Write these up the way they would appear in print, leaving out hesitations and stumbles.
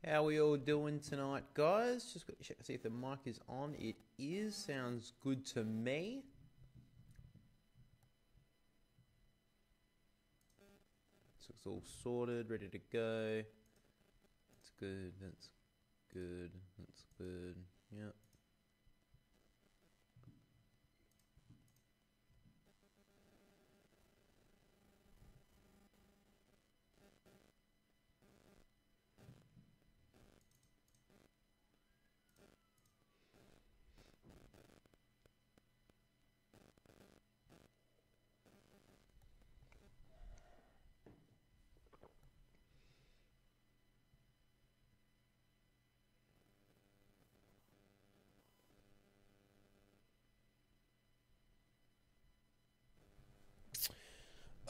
How we all doing tonight, guys? Just got to check to see if the mic is on. It is. Sounds good to me. So it's all sorted, ready to go. That's good. That's good. That's good. Yep.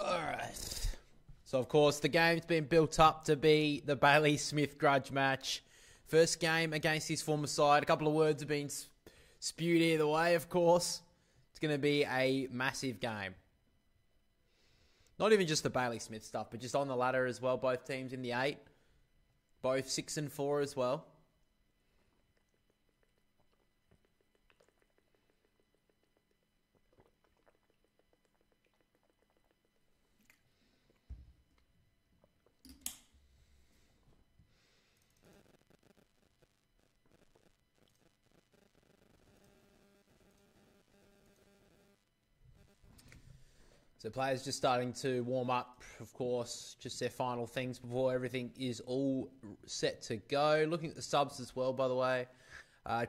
Alright. So, of course, the game's been built up to be the Bailey Smith grudge match. First game against his former side. A couple of words have been spewed either way, of course. It's going to be a massive game. Not even just the Bailey Smith stuff, but just on the ladder as well. Both teams in the 8. Both 6 and 4 as well. So players just starting to warm up, of course, just their final things before everything is all set to go. Looking at the subs as well, by the way.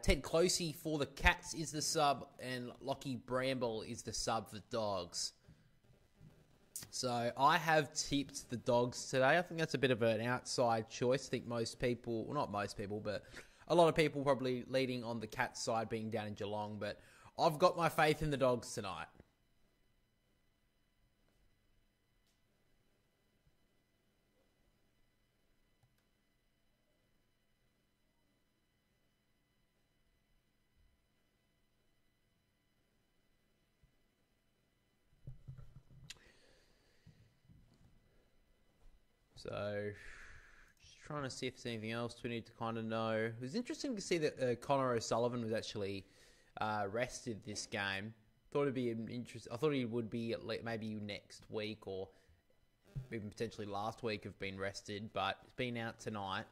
Ted Closey for the Cats is the sub, and Lockie Bramble is the sub for Dogs. So I have tipped the Dogs today. I think that's a bit of an outside choice. I think most people, well, not most people, but a lot of people probably leading on the Cats side being down in Geelong. But I've got my faith in the Dogs tonight. So, just trying to see if there's anything else we need to kind of know. It was interesting to see that Connor O'Sullivan was actually rested this game. Thought it'd be I thought he would be maybe next week or even potentially last week have been rested, but he's been out tonight.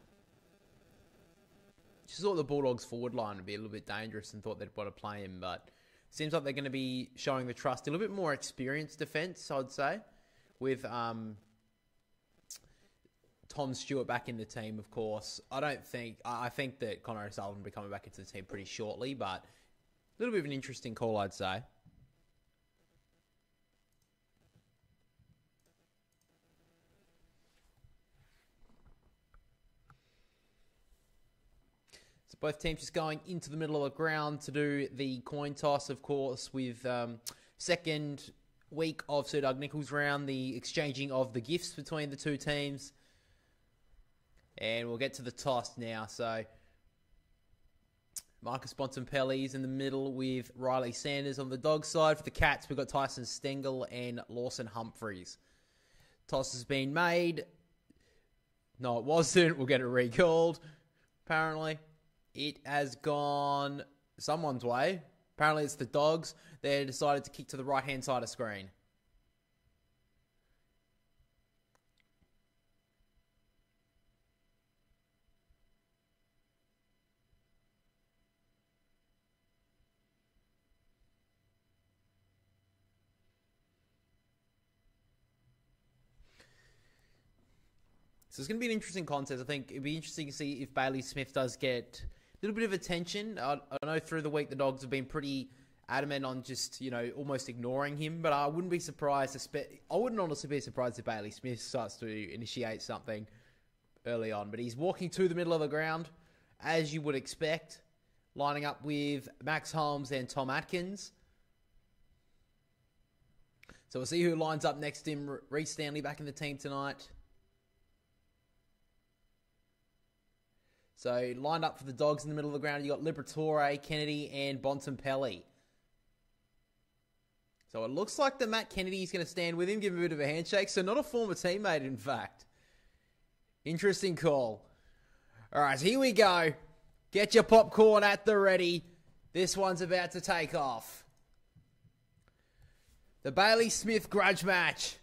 Just thought the Bulldogs forward line would be a little bit dangerous and thought they'd want to play him, but seems like they're going to be showing the trust. A little bit more experienced defence, I'd say, with Tom Stewart back in the team, of course. I think that Connor O'Sullivan will be coming back into the team pretty shortly, but a little bit of an interesting call, I'd say. So both teams just going into the middle of the ground to do the coin toss, of course, with second week of Sir Doug Nicholls' round, the exchanging of the gifts between the two teams. And we'll get to the toss now. So, Marcus Bontempelli's in the middle with Riley Sanders on the Dogs side. For the Cats, we've got Tyson Stengel and Lawson Humphreys. Toss has been made. No, it wasn't. We'll get it recalled. Apparently, it has gone someone's way. Apparently, it's the Dogs. They decided to kick to the right-hand side of screen. So it's going to be an interesting contest. I think it'd be interesting to see if Bailey Smith does get a little bit of attention. I know through the week the Dogs have been pretty adamant on just, almost ignoring him. But I wouldn't be surprised. I wouldn't honestly be surprised if Bailey Smith starts to initiate something early on. But he's walking to the middle of the ground, as you would expect, lining up with Max Holmes and Tom Atkins. So we'll see who lines up next to him. Reece Stanley back in the team tonight. So, lined up for the Dogs in the middle of the ground, you got Liberatore, Kennedy, and Bontempelli. So, it looks like that Matt Kennedy is going to stand with him, give him a bit of a handshake. So, not a former teammate, in fact. Interesting call. All right, here we go. Get your popcorn at the ready. This one's about to take off. The Bailey Smith grudge match.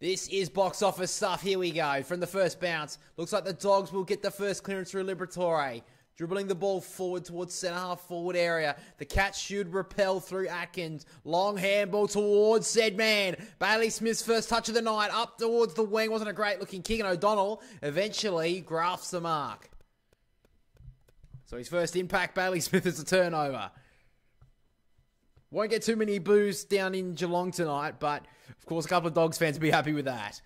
This is box office stuff. Here we go. From the first bounce. Looks like the Dogs will get the first clearance through Liberatore. Dribbling the ball forward towards centre half forward area. The Cats should repel through Atkins. Long handball towards said man. Bailey Smith's first touch of the night. Up towards the wing. Wasn't a great looking kick. And O'Donnell eventually grafts the mark. So his first impact, Bailey Smith, is a turnover. Won't get too many boos down in Geelong tonight, but of course a couple of Dogs fans will be happy with that.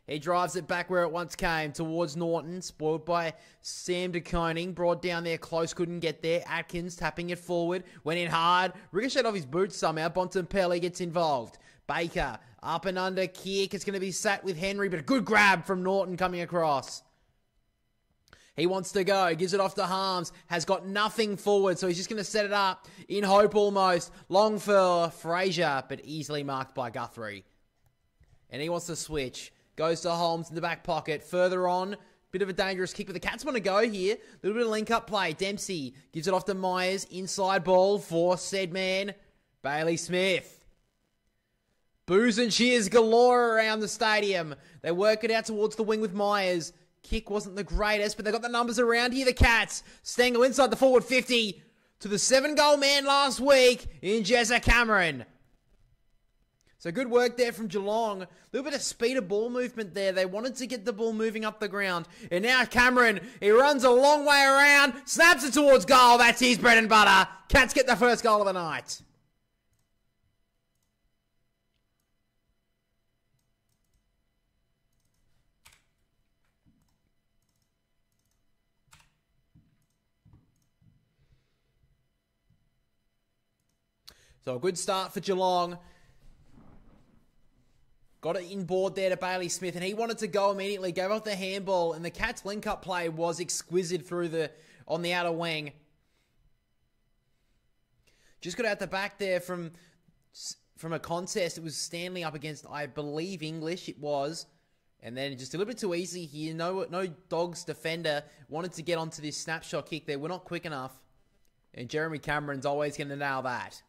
He drives it back where it once came, towards Norton, spoiled by Sam de Koning, brought down there close, couldn't get there. Atkins tapping it forward, went in hard, ricocheted off his boots somehow. Bontempelli gets involved. Baker, up and under kick, it's going to be sat with Henry, but a good grab from Norton coming across. He wants to go, gives it off to Harms, has got nothing forward, so he's just going to set it up in hope almost. Long for Fraser, but easily marked by Guthrie. And he wants to switch. Goes to Holmes in the back pocket. Further on, bit of a dangerous kick, but the Cats want to go here. A little bit of link-up play. Dempsey gives it off to Myers. Inside ball for said man, Bailey Smith. Boos and cheers galore around the stadium. They work it out towards the wing with Myers. Kick wasn't the greatest, but they got the numbers around here, the Cats. Stengel inside the forward 50 to the 7-goal man last week in Jezza Cameron. So good work there from Geelong. A little bit of speed of ball movement there. They wanted to get the ball moving up the ground. And now Cameron, he runs a long way around, snaps it towards goal. That's his bread and butter. Cats get the first goal of the night. So a good start for Geelong. Got it inboard there to Bailey Smith, and he wanted to go immediately. Gave off the handball, and the Cats' link-up play was exquisite on the outer wing. Just got out the back there from a contest. It was Stanley up against, I believe, English. It was. And then just a little bit too easy here. No Dogs defender wanted to get onto this snapshot kick there. We're not quick enough. And Jeremy Cameron's always going to nail that.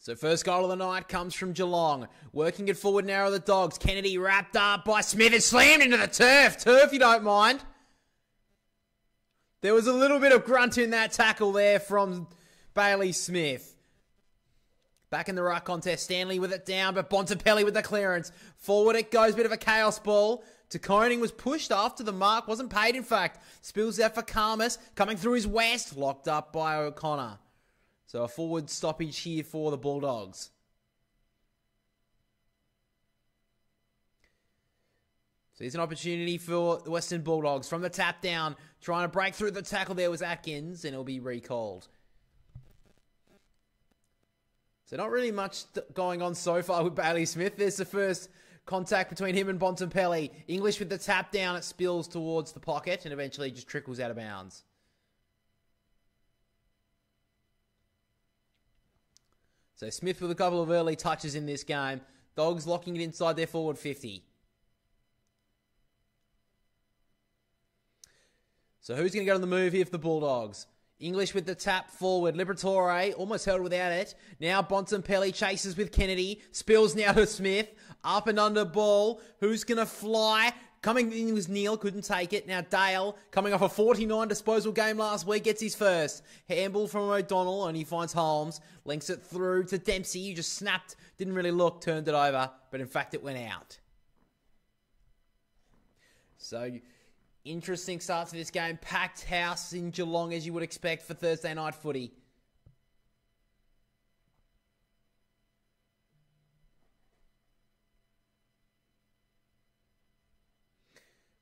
So first goal of the night comes from Geelong. Working it forward now are the Dogs. Kennedy wrapped up by Smith. It's slammed into the turf. Turf, you don't mind. There was a little bit of grunt in that tackle there from Bailey Smith. Back in the ruck contest. Stanley with it down, but Bontempelli with the clearance. Forward it goes. Bit of a chaos ball. De Koning was pushed after the mark. Wasn't paid, in fact. Spills out for Karmas. Coming through his west. Locked up by O'Connor. So a forward stoppage here for the Bulldogs. So here's an opportunity for the Western Bulldogs. From the tap down, trying to break through the tackle there was Atkins, and it'll be recalled. So not really much going on so far with Bailey Smith. There's the first contact between him and Bontempelli. English with the tap down, it spills towards the pocket and eventually just trickles out of bounds. So Smith with a couple of early touches in this game. Dogs locking it inside their forward 50. So who's going to go on the move here for the Bulldogs? English with the tap forward. Liberatore almost held without it. Now Bontempelli chases with Kennedy. Spills now to Smith. Up and under ball. Who's going to fly? Coming in was Neal, couldn't take it. Now Dale, coming off a 49 disposal game last week, gets his first. Handball from O'Donnell, and he finds Holmes. Links it through to Dempsey, who just snapped, didn't really look, turned it over, but in fact it went out. So, interesting start to this game. Packed house in Geelong, as you would expect for Thursday night footy.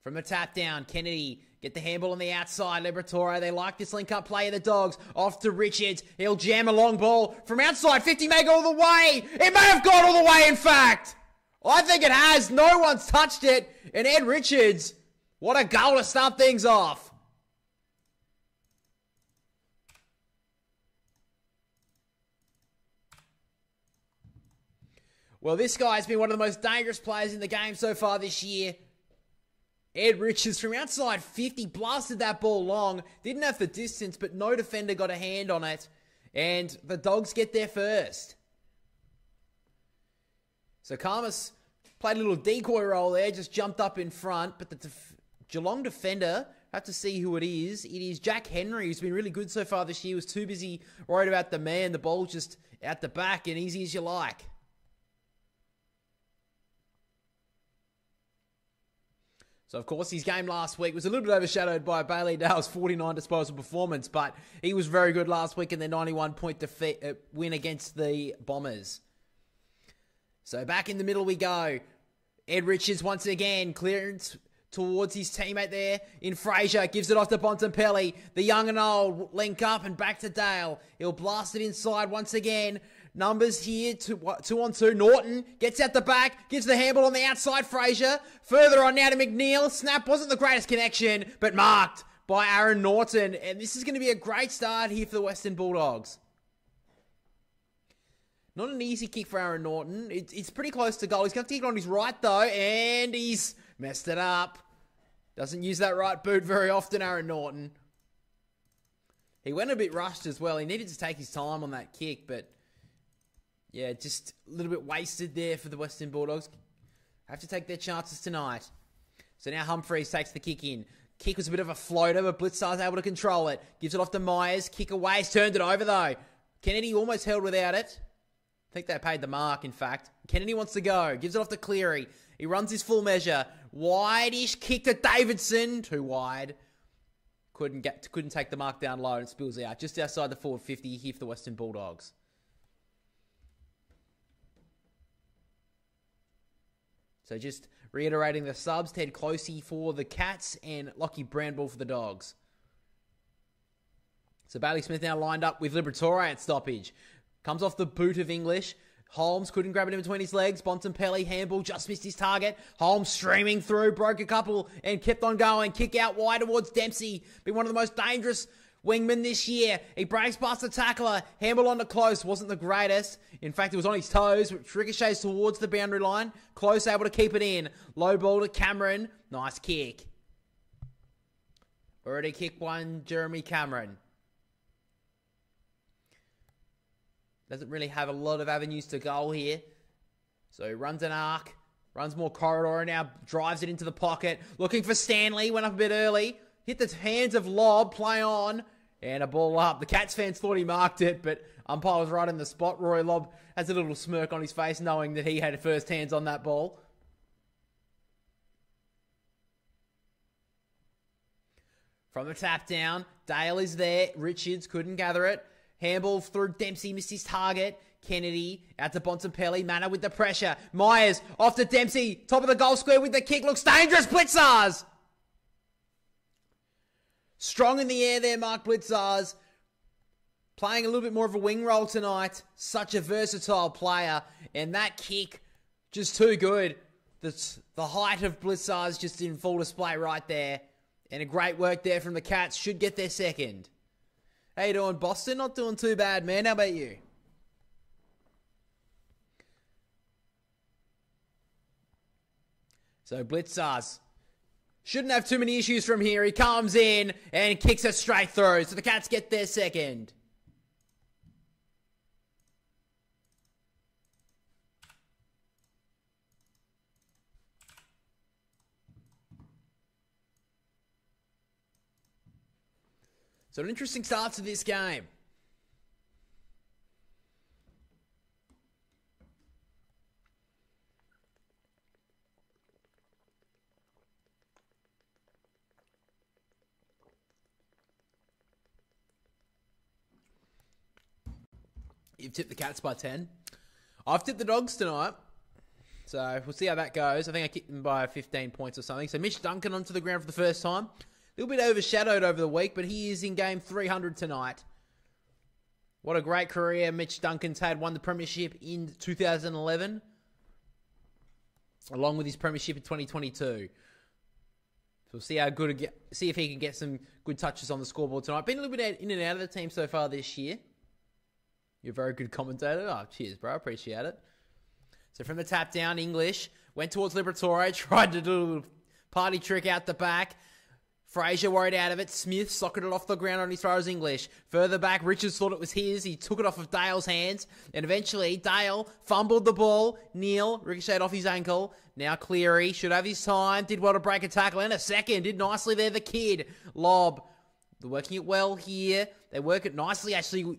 From the tap down, Kennedy get the handball on the outside. Liberatore, they like this link-up play of the Dogs. Off to Richards. He'll jam a long ball from outside. 50 may go all the way. It may have gone all the way, in fact. I think it has. No one's touched it. And Ed Richards, what a goal to start things off. Well, this guy's been one of the most dangerous players in the game so far this year. Ed Richards from outside 50 blasted that ball long. Didn't have the distance, but no defender got a hand on it. And the Dogs get there first. So Karmas played a little decoy role there, just jumped up in front. But the Geelong defender, have to see who it is. It is Jack Henry, who's been really good so far this year. Was too busy worried about the man. The ball just out the back and easy as you like. So, of course, his game last week was a little bit overshadowed by Bailey Dale's 49 disposal performance, but he was very good last week in their 91-point win against the Bombers. So, back in the middle we go. Ed Richards once again, clearance towards his teammate there in Fraser. Gives it off to Bontempelli. The young and old link up and back to Dale. He'll blast it inside once again. Numbers here, 2-on-2. Norton gets out the back, gives the handball on the outside, Fraser. Further on now to McNeil. Snap wasn't the greatest connection, but marked by Aaron Norton. And this is going to be a great start here for the Western Bulldogs. Not an easy kick for Aaron Norton. It's pretty close to goal. He's going to kick it on his right, though, and he's messed it up. Doesn't use that right boot very often, Aaron Norton. He went a bit rushed as well. He needed to take his time on that kick, but yeah, just a little bit wasted there for the Western Bulldogs. Have to take their chances tonight. So now Humphreys takes the kick in. Kick was a bit of a floater, but Blitzar's able to control it. Gives it off to Myers. Kick away. He's turned it over, though. Kennedy almost held without it. I think they paid the mark, in fact. Kennedy wants to go. Gives it off to Cleary. He runs his full measure. Wide-ish kick to Davidson. Too wide. Couldn't take the mark down low, and it spills out. Just outside the forward 50 here for the Western Bulldogs. So just reiterating the subs, Ted Closey for the Cats and Lockie Brandball for the Dogs. So Bailey Smith now lined up with Liberatore at stoppage. Comes off the boot of English. Holmes couldn't grab it in between his legs. Bontempelli, handball, just missed his target. Holmes streaming through, broke a couple and kept on going. Kick out wide towards Dempsey. Been one of the most dangerous wingmen this year. He breaks past the tackler. Handball on to Close. Wasn't the greatest. In fact, it was on his toes, which ricochets towards the boundary line. Close able to keep it in. Low ball to Cameron. Nice kick. Already kicked one, Jeremy Cameron. Doesn't really have a lot of avenues to goal here. So he runs an arc. Runs more corridor and now drives it into the pocket. Looking for Stanley. Went up a bit early. Hit the hands of Lobb. Play on. And a ball up. The Cats fans thought he marked it, but umpire was right in the spot. Roy Lobb has a little smirk on his face knowing that he had first hands on that ball. From the tap down, Dale is there. Richards couldn't gather it. Handball through Dempsey, missed his target. Kennedy out to Bontempelli. Manor with the pressure. Myers off to Dempsey. Top of the goal square with the kick. Looks dangerous. Blitzars. Strong in the air there, Mark Blitzars. Playing a little bit more of a wing role tonight. Such a versatile player. And that kick, just too good. The height of Blitzars just in full display right there. And a great work there from the Cats. Should get their second. How you doing, Boston? Not doing too bad, man. How about you? So Blitzars shouldn't have too many issues from here. He comes in and kicks it straight through. So the Cats get their second. So an interesting start to this game. You've tipped the Cats by 10. I've tipped the Dogs tonight. So we'll see how that goes. I think I kicked them by 15 points or something. So Mitch Duncan onto the ground for the first time. A little bit overshadowed over the week, but he is in game 300 tonight. What a great career Mitch Duncan's had. Won the premiership in 2011, along with his premiership in 2022. So we'll see how good, see if he can get some good touches on the scoreboard tonight. Been a little bit in and out of the team so far this year. You're a very good commentator. Oh, cheers, bro. I appreciate it. So from the tap down, English went towards Liberatore, tried to do a little party trick out the back. Fraser worried out of it. Smith socketed it off the ground on his throw as English. Further back, Richards thought it was his. He took it off of Dale's hands. And eventually, Dale fumbled the ball. Neil ricocheted off his ankle. Now Cleary should have his time. Did well to break a tackle. And a second. Did nicely there, the kid. Lob. They're working it well here. They work it nicely, actually,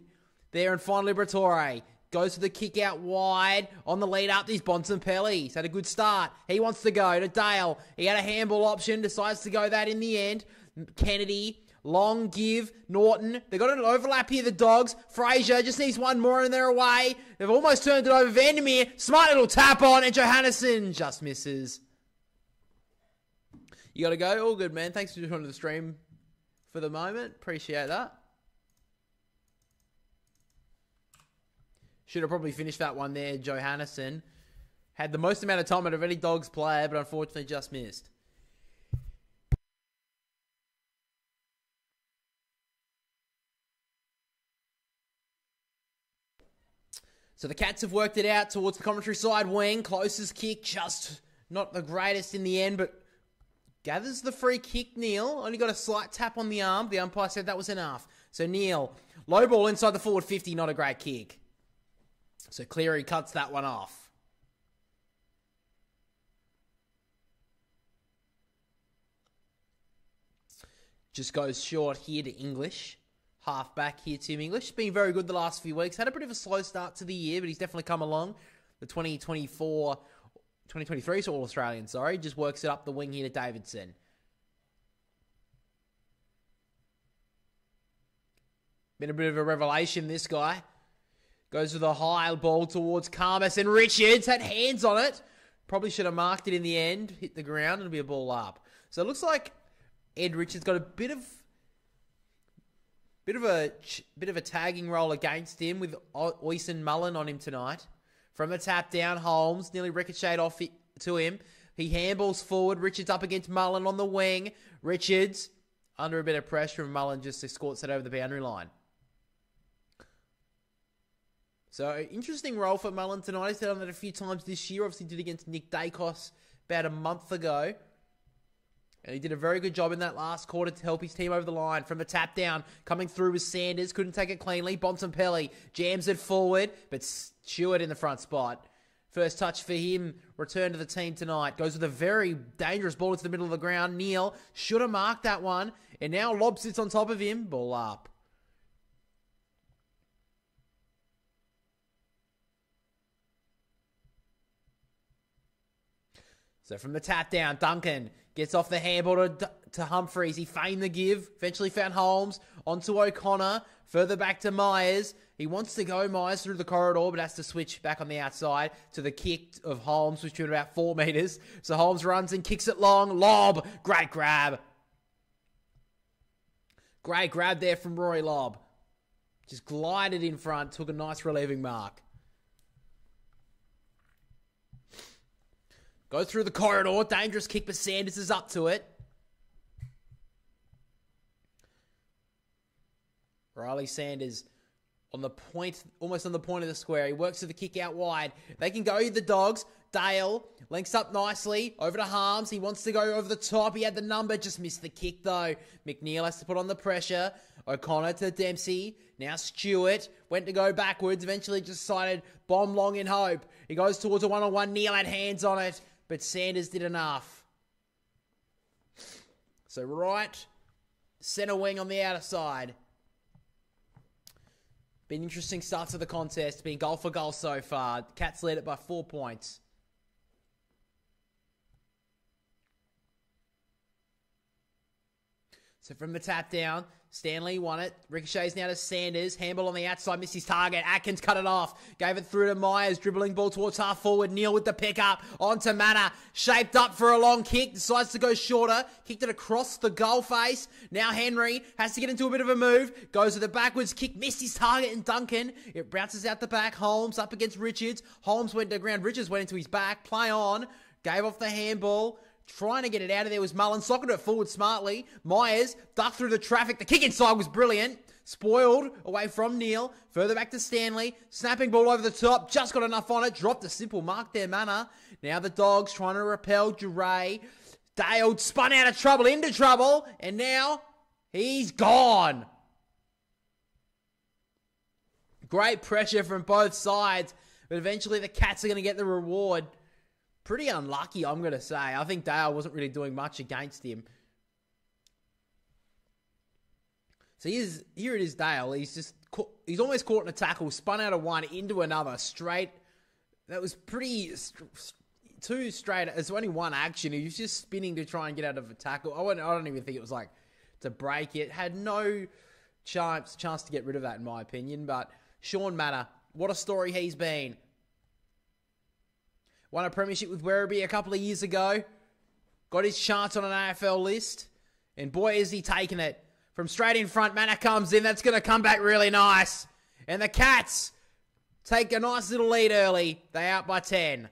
there. And finally, Liberatore goes to the kick out wide. On the lead up, these Bontempelli. He's had a good start. He wants to go to Dale. He had a handball option. Decides to go that in the end. Kennedy. Long give. Norton. They got an overlap here, the Dogs. Fraser just needs one more and they're away. They've almost turned it over. Vandermeer. Smart little tap on. And Johannesson just misses. You got to go. All good, man. Thanks for joining the stream for the moment. Appreciate that. Should have probably finished that one there, Johannesson. Had the most amount of time out of any Dogs player, but unfortunately just missed. So the Cats have worked it out towards the commentary side wing. Closest kick, just not the greatest in the end, but gathers the free kick, Neil. Only got a slight tap on the arm. The umpire said that was enough. So Neil, low ball inside the forward 50, not a great kick. So Cleary cuts that one off. Just goes short here to English. Half back here, Tim English. Been very good the last few weeks. Had a bit of a slow start to the year, but he's definitely come along. The 2023 All-Australian, sorry. Just works it up the wing here to Davidson. Been a bit of a revelation, this guy. Goes with a high ball towards Karmas, and Richards had hands on it. Probably should have marked it in the end. Hit the ground, it'll be a ball up. So it looks like Ed Richards got a bit of a tagging role against him with Oisin Mullen on him tonight. From the tap down, Holmes nearly ricocheted off to him. He handballs forward. Richards up against Mullen on the wing. Richards under a bit of pressure, and Mullen just escorts it over the boundary line. So, interesting role for Mullen tonight. He's done that a few times this year. Obviously did against Nick Dacos about a month ago. And he did a very good job in that last quarter to help his team over the line. From the tap down, coming through with Sanders. Couldn't take it cleanly. Bontempelli jams it forward, but Stewart in the front spot. First touch for him. Return to the team tonight. Goes with a very dangerous ball into the middle of the ground. Neil should have marked that one. And now Lob sits on top of him. Ball up. So from the tap down, Duncan gets off the handball to Humphreys. He feigned the give. Eventually found Holmes. Onto O'Connor. Further back to Myers. He wants to go Myers through the corridor, but has to switch back on the outside to the kick of Holmes, which is about 4 metres. So Holmes runs and kicks it long. Lob. Great grab. Great grab there from Rory Lob. Just glided in front. Took a nice relieving mark. Go through the corridor. Dangerous kick, but Sanders is up to it. Riley Sanders on the point, almost on the point of the square. He works to the kick out wide. They can go, the Dogs. Dale links up nicely. Over to Harms. He wants to go over the top. He had the number. Just missed the kick, though. McNeil has to put on the pressure. O'Connor to Dempsey. Now Stewart. Went to go backwards. Eventually decided bomb long in hope. He goes towards a one-on-one. Neil had hands on it, but Sanders did enough. So right centre wing on the outer side. Been interesting start to the contest. Been goal for goal so far. Cats led it by 4 points. So from the tap down, Stanley won it. Ricochets now to Sanders. Handball on the outside, missed his target. Atkins cut it off. Gave it through to Myers. Dribbling ball towards half forward. Neil with the pickup. On to Manor. Shaped up for a long kick. Decides to go shorter. Kicked it across the goal face. Now Henry has to get into a bit of a move. Goes with a backwards kick. Missed his target in Duncan. It bounces out the back. Holmes up against Richards. Holmes went to ground. Richards went into his back. Play on. Gave off the handball. Trying to get it out of there was Mullen. Socketed it forward smartly. Myers ducked through the traffic. The kick inside was brilliant. Spoiled away from Neil. Further back to Stanley. Snapping ball over the top. Just got enough on it. Dropped a simple mark there, Manor. Now the Dogs trying to repel Duray. Dale spun out of trouble, into trouble. And now he's gone. Great pressure from both sides. But eventually the Cats are going to get the reward. Pretty unlucky, I'm going to say. I think Dale wasn't really doing much against him. So here it is, Dale. He's almost caught in a tackle, spun out of one into another straight. That was pretty too straight. It's only one action. He was just spinning to try and get out of a tackle. I don't even think it was like to break it. Had no chance to get rid of that, in my opinion. But Sean Manor, what a story he's been. Won a premiership with Werribee a couple of years ago. Got his chance on an AFL list. And boy, is he taking it. From straight in front, Manor comes in. That's going to come back really nice. And the Cats take a nice little lead early. They out by 10.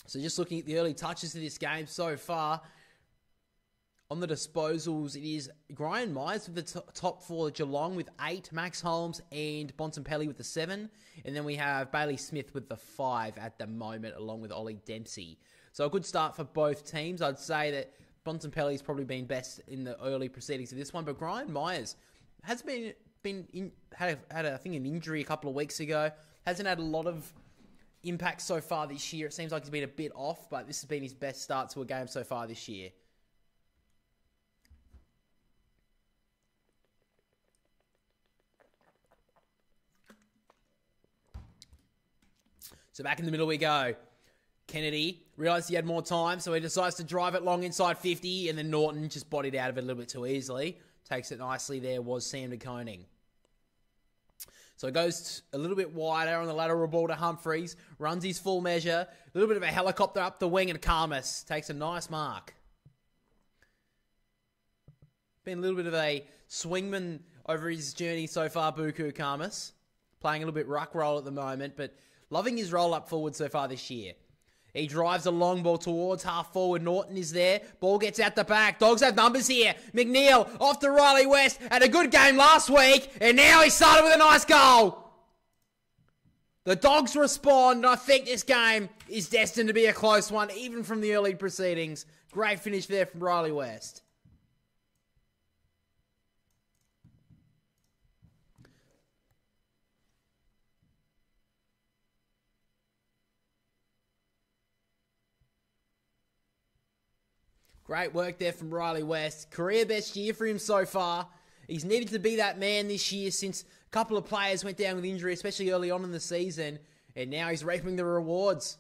So just looking at the early touches of this game so far. On the disposals, it is Brian Myers with the top four, Geelong with 8, Max Holmes and Bontempelli with the 7. And then we have Bailey Smith with the 5 at the moment, along with Ollie Dempsey. So a good start for both teams. I'd say that Bontempelli's probably been best in the early proceedings of this one, but Brian Myers has had I think an injury a couple of weeks ago. Hasn't had a lot of impact so far this year. It seems like he's been a bit off, but this has been his best start to a game so far this year. So back in the middle we go. Kennedy realised he had more time, so he decides to drive it long inside 50, and then Norton just bodied out of it a little bit too easily. Takes it nicely there was Sam de Koning. So it goes a little bit wider on the lateral ball to Humphreys. Runs his full measure. A little bit of a helicopter up the wing, and Karmas takes a nice mark. Been a little bit of a swingman over his journey so far, Buku Karmas. Playing a little bit ruck roll at the moment, but loving his roll up forward so far this year. He drives a long ball towards half forward. Norton is there. Ball gets out the back. Dogs have numbers here. McNeil off to Riley West. Had a good game last week. And now he started with a nice goal. The Dogs respond. And I think this game is destined to be a close one, even from the early proceedings. Great finish there from Riley West. Great work there from Riley West. Career best year for him so far. He's needed to be that man this year since a couple of players went down with injury, especially early on in the season. And now he's reaping the rewards.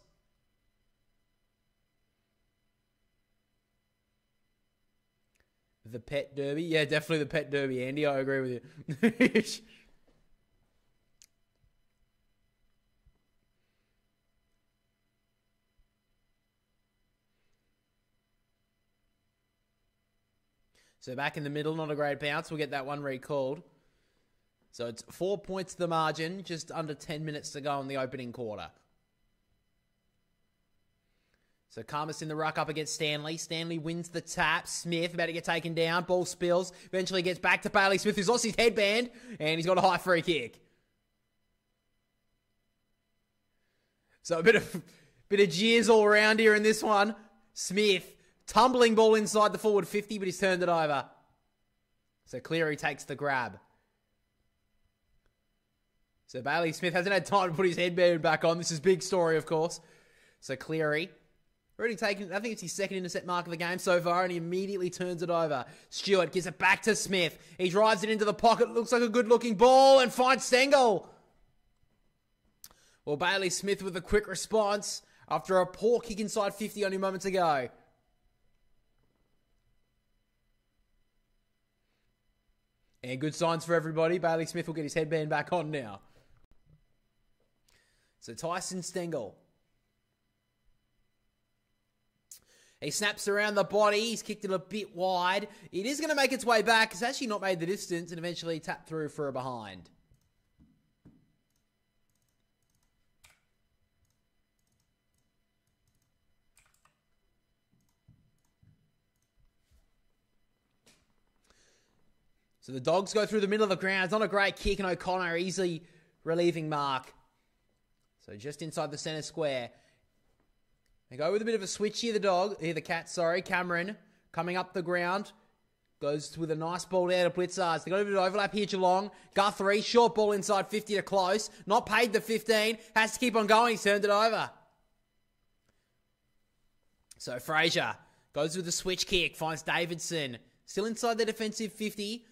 The pet derby? Yeah, definitely the pet derby, Andy. I agree with you. So back in the middle, not a great bounce. We'll get that one recalled. So it's 4 points to the margin, just under 10 minutes to go in the opening quarter. So Karmas in the ruck up against Stanley. Stanley wins the tap. Smith about to get taken down. Ball spills. Eventually gets back to Bailey Smith, who's lost his headband. And he's got a high free kick. So a bit of jeers all around here in this one. Smith. Tumbling ball inside the forward 50, but he's turned it over. So Cleary takes the grab. So Bailey Smith hasn't had time to put his headband back on. This is big story, of course. So Cleary, already taken, I think it's his second intercept mark of the game so far, and he immediately turns it over. Stewart gives it back to Smith. He drives it into the pocket. Looks like a good-looking ball, and finds Stengel. Well, Bailey Smith with a quick response after a poor kick inside 50 only moments ago. And good signs for everybody. Bailey Smith will get his headband back on now. So Tyson Stengel. He snaps around the body. He's kicked it a bit wide. It is going to make its way back. It's actually not made the distance and eventually tapped through for a behind. So the Dogs go through the middle of the ground. It's not a great kick, and O'Connor easily relieving mark. So just inside the centre square. They go with a bit of a switch here, the Cats, Cameron coming up the ground. Goes with a nice ball there to Blitzards. They got a bit of overlap here, Geelong. Guthrie, short ball inside 50 to close. Not paid the 15. Has to keep on going. He's turned it over. So Fraser goes with a switch kick. Finds Davidson. Still inside the defensive 50.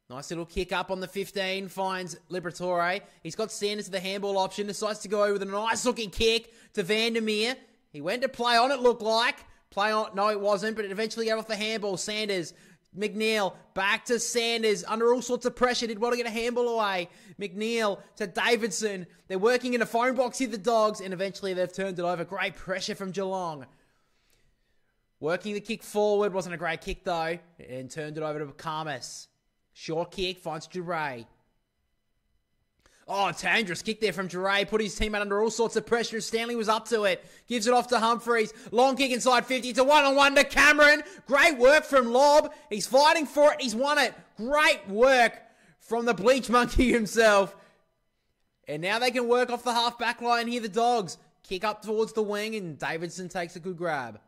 Nice little kick up on the 15. Finds Liberatore. He's got Sanders with the handball option. Decides to go with a nice looking kick to Vandermeer. He went to play on it, looked like. Play on, no it wasn't, but it eventually got off the handball. Sanders, McNeil, back to Sanders. Under all sorts of pressure, did well to get a handball away. McNeil to Davidson. They're working in a phone box here, the Dogs, and eventually they've turned it over. Great pressure from Geelong. Working the kick forward. Wasn't a great kick, though. And turned it over to Karmas. Short kick. Finds Duray. Oh, dangerous kick there from Duray. Put his teammate under all sorts of pressure. Stanley was up to it. Gives it off to Humphreys. Long kick inside 50. It's a one-on-one to Cameron. Great work from Lob. He's fighting for it. He's won it. Great work from the Bleach Monkey himself. And now they can work off the half-back line here, the Dogs. Kick up towards the wing, and Davidson takes a good grab.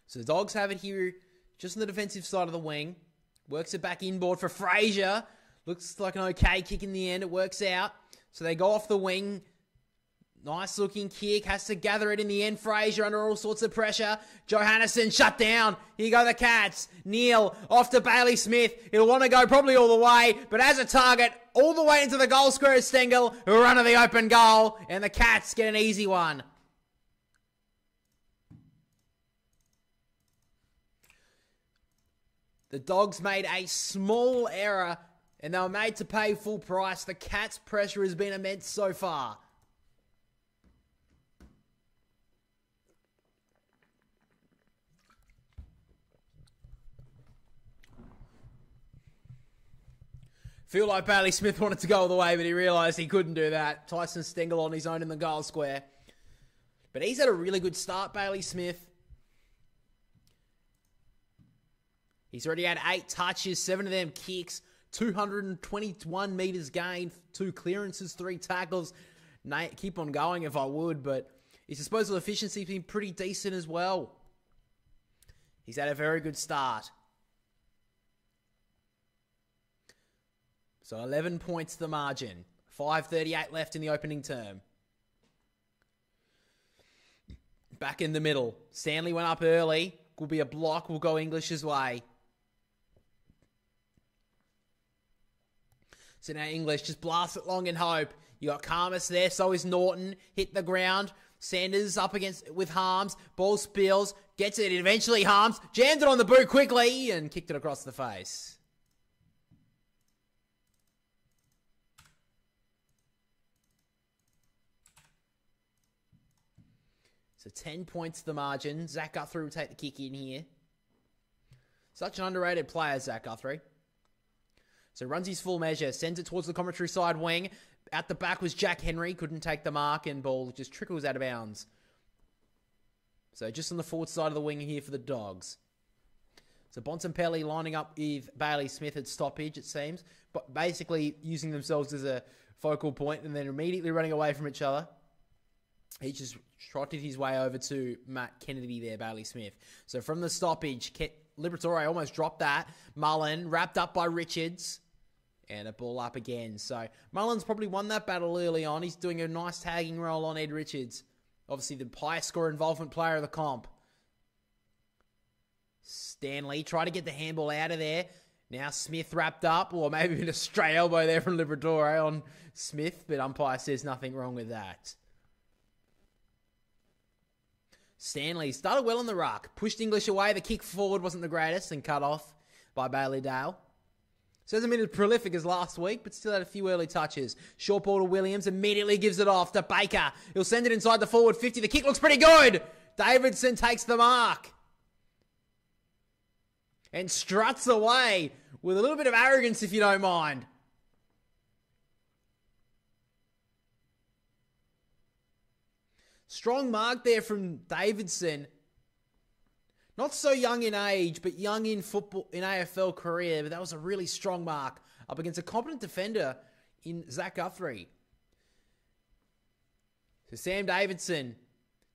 So the Dogs have it here just on the defensive side of the wing. Works it back inboard for Fraser. Looks like an okay kick in the end. It works out. So they go off the wing. Nice looking kick. Has to gather it in the end. Fraser under all sorts of pressure. Johannesson shut down. Here go the Cats. Neal off to Bailey Smith. He'll want to go probably all the way. But as a target, all the way into the goal square is Stengel, who run to the open goal. And the Cats get an easy one. The Dogs made a small error, and they were made to pay full price. The Cats' pressure has been immense so far. Feel like Bailey Smith wanted to go all the way, but he realised he couldn't do that. Tyson Stengel on his own in the goal square. But he's had a really good start, Bailey Smith. He's already had 8 touches, 7 of them kicks, 221 metres gained, 2 clearances, 3 tackles. Keep on going if I would, but his disposal efficiency has been pretty decent as well. He's had a very good start. So 11 points the margin. 5:38 left in the opening term. Back in the middle. Stanley went up early. Will be a block. Will go English's way. So now English just blasts it long and hope. You got Karmas there, so is Norton. Hit the ground. Sanders up against with Harms. Ball spills. Gets it eventually. Harms jammed it on the boot quickly and kicked it across the face. So 10 points the margin. Zach Guthrie will take the kick in here. Such an underrated player, Zach Guthrie. So runs his full measure, sends it towards the commentary side wing. At the back was Jack Henry, couldn't take the mark, and ball just trickles out of bounds. So just on the forward side of the wing here for the Dogs. So Bontempelli lining up with Bailey Smith at stoppage, it seems. But basically using themselves as a focal point and then immediately running away from each other. He just trotted his way over to Matt Kennedy there, Bailey Smith. So from the stoppage, Liberatore almost dropped that. Mullen wrapped up by Richards. And a ball up again. So Mullen's probably won that battle early on. He's doing a nice tagging role on Ed Richards. Obviously the highest score involvement player of the comp. Stanley tried to get the handball out of there. Now Smith wrapped up. Or maybe a stray elbow there from Liberatore on Smith. But umpire says nothing wrong with that. Stanley started well on the ruck. Pushed English away. The kick forward wasn't the greatest. And cut off by Bailey Dale. So hasn't been as prolific as last week, but still had a few early touches. Short ball to Williams. Immediately gives it off to Baker. He'll send it inside the forward 50. The kick looks pretty good. Davidson takes the mark. And struts away with a little bit of arrogance, if you don't mind. Strong mark there from Davidson. Not so young in age, but young in football, in AFL career. But that was a really strong mark up against a competent defender in Zach Guthrie. So Sam Davidson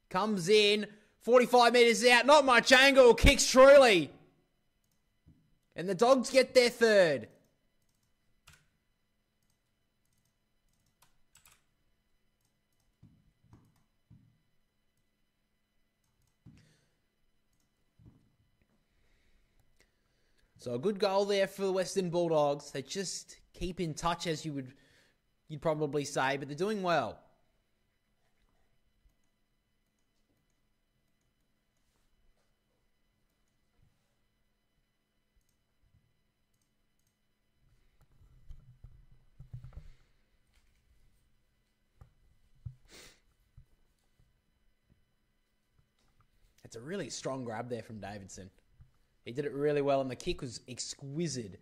comes in, 45 metres out, not much angle, kicks truly. And the Dogs get their third. So a good goal there for the Western Bulldogs. They just keep in touch, as you'd probably say, but they're doing well. It's a really strong grab there from Davidson. He did it really well, and the kick was exquisite.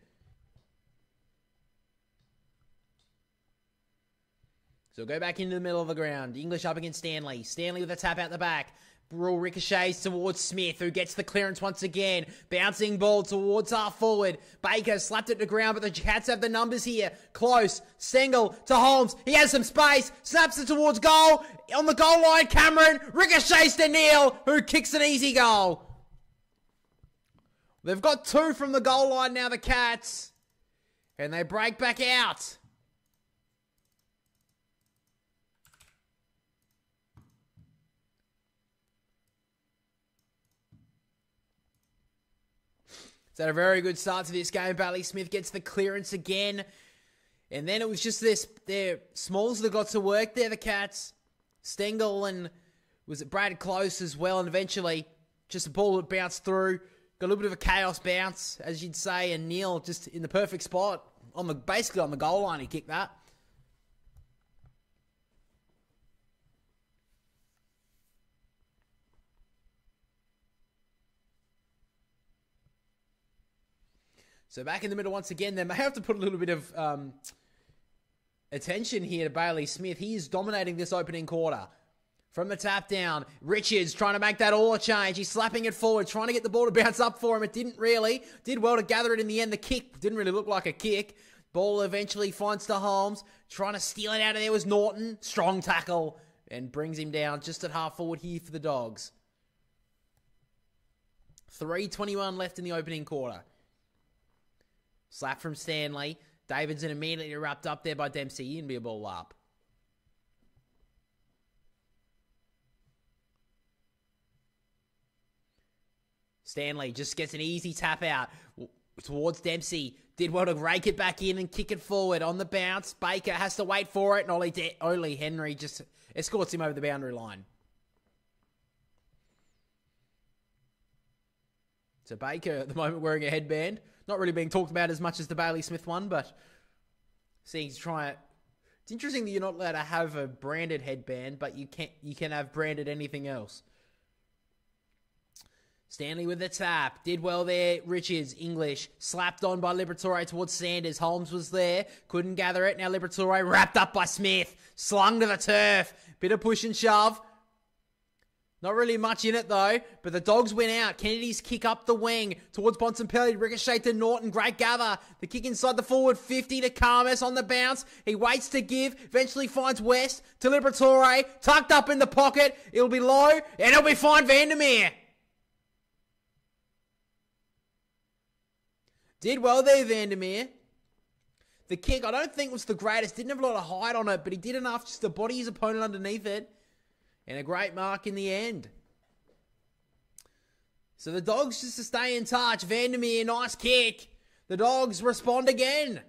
So go back into the middle of the ground. English up against Stanley. Stanley with a tap out the back. Ball ricochets towards Smith, who gets the clearance once again. Bouncing ball towards half forward. Baker slapped it to ground, but the Cats have the numbers here. Close. Stengel to Holmes. He has some space. Snaps it towards goal. On the goal line, Cameron. Ricochets to Neil, who kicks an easy goal. They've got 2 from the goal line now, the Cats. And they break back out. It's had a very good start to this game. Bailey Smith gets the clearance again. And then it was just their smalls that got to work there, the Cats. Stengel and was it Brad Close as well. And eventually just a ball that bounced through. Got a little bit of a chaos bounce, as you'd say, and Neil just in the perfect spot, basically on the goal line, he kicked that. So back in the middle once again, they may have to put a little bit of attention here to Bailey Smith. He is dominating this opening quarter. From the tap down, Richards trying to make that all a change. He's slapping it forward, trying to get the ball to bounce up for him. It didn't really. Did well to gather it in the end. The kick didn't really look like a kick. Ball eventually finds to Holmes. Trying to steal it out of there was Norton. Strong tackle. And brings him down just at half forward here for the Dogs. 3:21 left in the opening quarter. Slap from Stanley. Davidson immediately wrapped up there by Dempsey. And be a ball up. Stanley just gets an easy tap out towards Dempsey. Did well to rake it back in and kick it forward on the bounce. Baker has to wait for it, and Ollie Henry just escorts him over the boundary line. So Baker at the moment wearing a headband. Not really being talked about as much as the Bailey Smith one, but seeing to try it. It's interesting that you're not allowed to have a branded headband, but you can have branded anything else. Stanley with the tap. Did well there. Richards, English. Slapped on by Liberatore towards Sanders. Holmes was there. Couldn't gather it. Now Liberatore wrapped up by Smith. Slung to the turf. Bit of push and shove. Not really much in it though. But the Dogs went out. Kennedy's kick up the wing towards Bontempelli. Ricochet to Norton. Great gather. The kick inside the forward 50 to Carmes on the bounce. He waits to give. Eventually finds West to Liberatore. Tucked up in the pocket. It'll be low. And it'll be fine Vandermeer. Did well there, Vandermeer. The kick, I don't think was the greatest. Didn't have a lot of height on it, but he did enough just to body his opponent underneath it. And a great mark in the end. So the Dogs just to stay in touch. Vandermeer, nice kick. The Dogs respond again.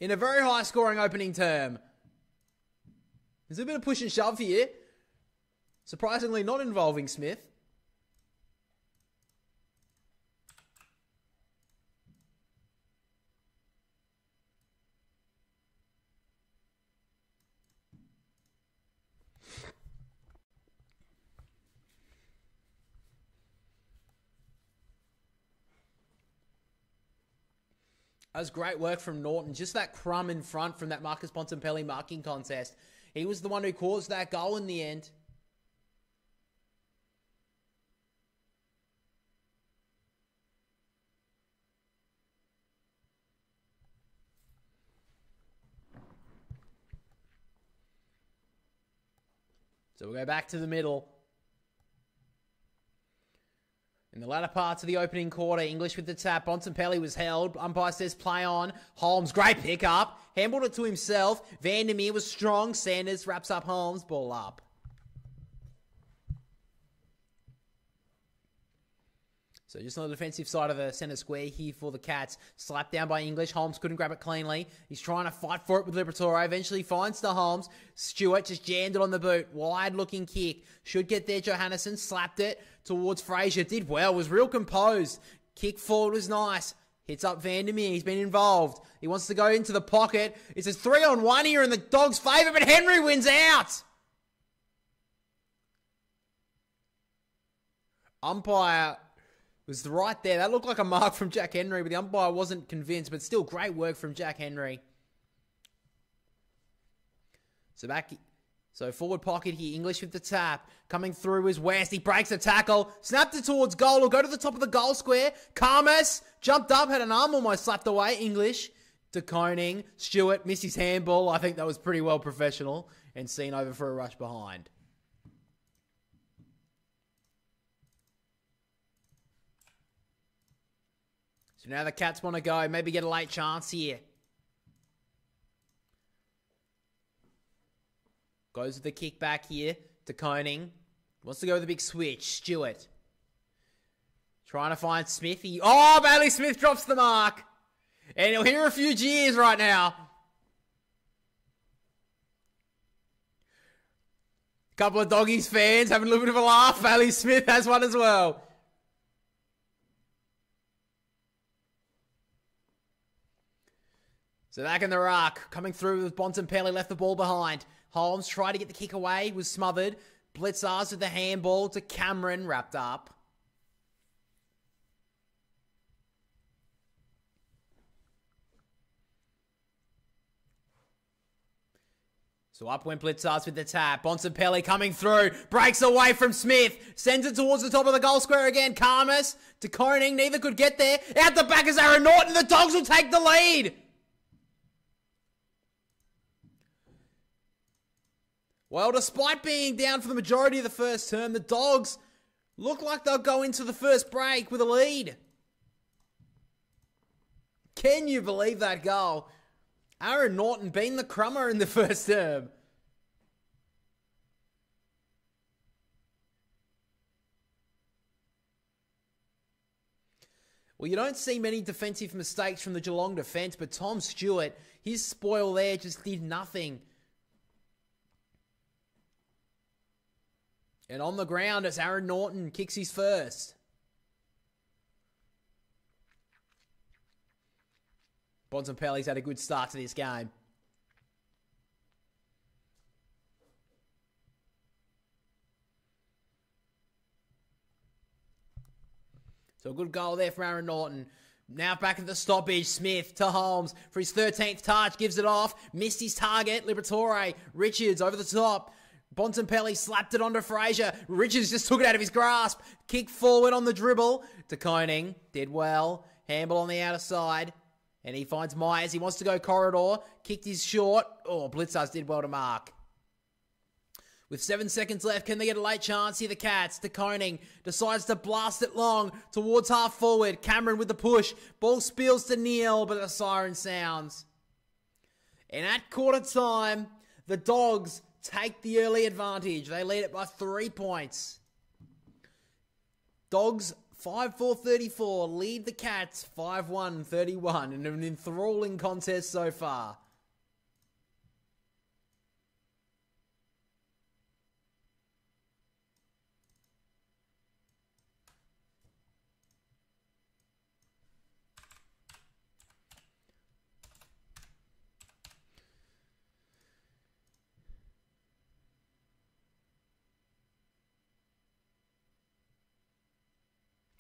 In a very high scoring opening term. There's a bit of push and shove here. Surprisingly not involving Smith. That was great work from Norton. Just that crumb in front from that Marcus Bontempelli marking contest. He was the one who caused that goal in the end. So we'll go back to the middle. In the latter parts of the opening quarter, English with the tap. Bontempelli was held. Umpire says play on. Holmes, great pickup. Handled it to himself. Vandermeer was strong. Sanders wraps up Holmes. Ball up. So just on the defensive side of the centre square here for the Cats. Slapped down by English. Holmes couldn't grab it cleanly. He's trying to fight for it with Liberatore. Eventually finds the Holmes. Stewart just jammed it on the boot. Wide looking kick. Should get there. Johannesson slapped it towards Fraser. Did well. Was real composed. Kick forward was nice. Hits up Vandermeer. He's been involved. He wants to go into the pocket. It's a 3-on-1 here in the Dogs' favour, but Henry wins out. Umpire was right there. That looked like a mark from Jack Henry, but the umpire wasn't convinced. But still, great work from Jack Henry. So forward pocket here. English with the tap. Coming through is West. He breaks the tackle. Snapped it towards goal. Will go to the top of the goal square. Karmas jumped up. Had an arm almost slapped away. English to Koning. Stewart missed his handball. I think that was pretty well professional. And seen over for a rush behind. So now the Cats want to go. Maybe get a late chance here. Goes with the kick back here to Koning. Wants to go with a big switch. Stewart. Trying to find Smith. Bailey Smith drops the mark. And he'll hear a few jeers right now. A couple of Doggies fans having a little bit of a laugh. Bailey Smith has one as well. So back in the ruck, coming through with Bontempelli, left the ball behind. Holmes tried to get the kick away, was smothered. Blitzars with the handball to Cameron, wrapped up. So up went Blitzars with the tap. Bontempelli coming through, breaks away from Smith, sends it towards the top of the goal square again. Karmas to Koning, neither could get there. Out the back is Aaron Norton, the Dogs will take the lead. Well, despite being down for the majority of the first term, the Dogs look like they'll go into the first break with a lead. Can you believe that goal? Aaron Norton being the crummer in the first term. Well, you don't see many defensive mistakes from the Geelong defence, but Tom Stewart, his spoil there just did nothing. And on the ground as Aaron Norton kicks his first. Bontempelli's had a good start to this game. So a good goal there from Aaron Norton. Now back at the stoppage, Smith to Holmes for his 13th touch. Gives it off. Missed his target. Liberatore. Richards over the top. Bontempelli slapped it onto Fraser. Richards just took it out of his grasp. Kick forward on the dribble to Koning. Did well. Handball on the outer side. And he finds Myers. He wants to go corridor. Kicked his short. Blitzars did well to mark. With 7 seconds left, can they get a late chance here? The Cats to Koning. Decides to blast it long towards half forward. Cameron with the push. Ball spills to Neil, but the siren sounds. And at quarter time, the Dogs take the early advantage. They lead it by 3 points. Dogs 5-4-34 lead the Cats 5-1-31 in an enthralling contest so far.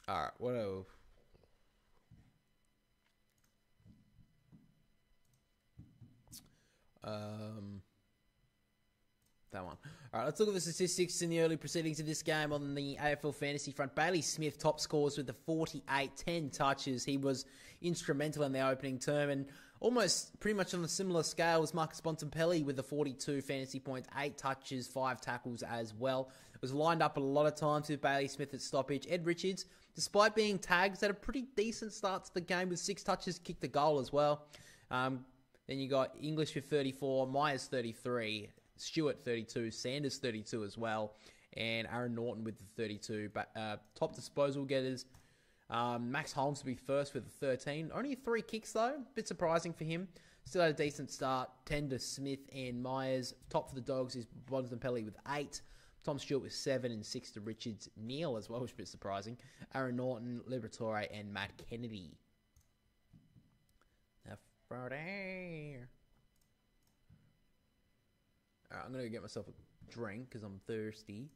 All right, what else? That one. All right, let's look at the statistics in the early proceedings of this game on the AFL fantasy front. Bailey Smith top scores with the 48, 10 touches. He was instrumental in the opening term, and almost pretty much on a similar scale as Marcus Bontempelli with the 42 fantasy points, 8 touches, 5 tackles as well. It was lined up a lot of times with Bailey Smith at stoppage. Ed Richards, despite being tagged, had a pretty decent start to the game with 6 touches, kicked a goal as well. Then you got English with 34, Myers 33, Stewart 32, Sanders 32 as well, and Aaron Norton with the 32. Top disposal getters, Max Holmes to be first with the 13. Only 3 kicks though, bit surprising for him. Still had a decent start. 10 to Smith and Myers. Top for the Dogs is Bontempelli with 8. Tom Stewart with 7 and 6 to Richards. Neal as well, which is a bit surprising. Aaron Norton, Liberatore, and Matt Kennedy. Now Friday. Alright, I'm going to get myself a drink because I'm thirsty.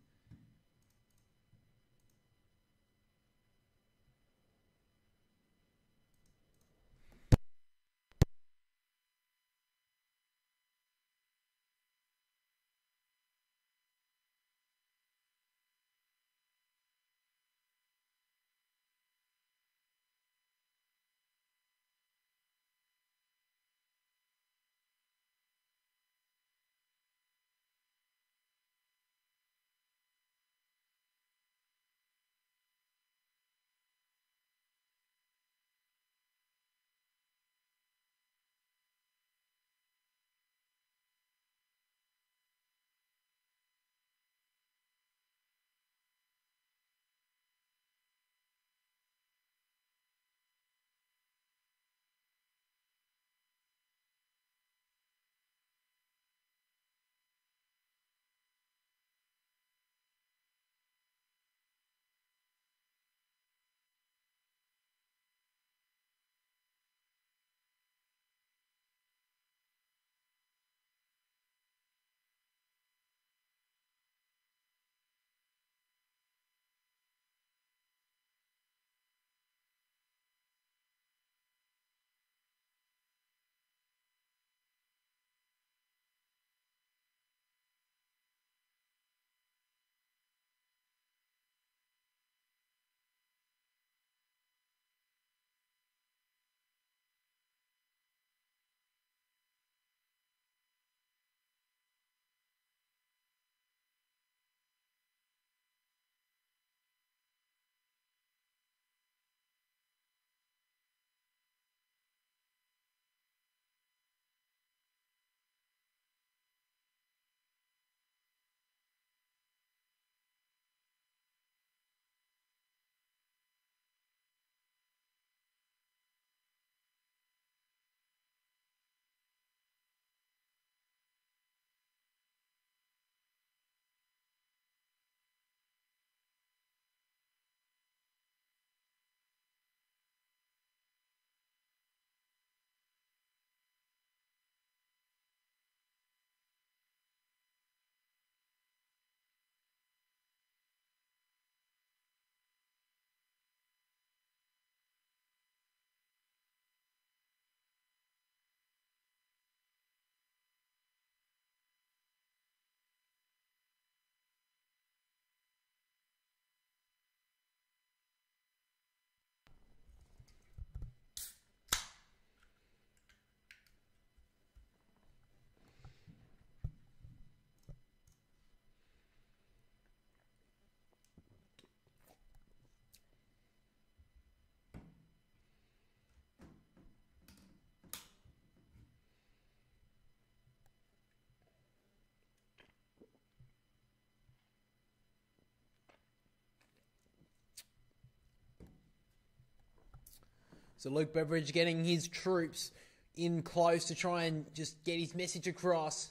So Luke Beveridge getting his troops in close to try and just get his message across.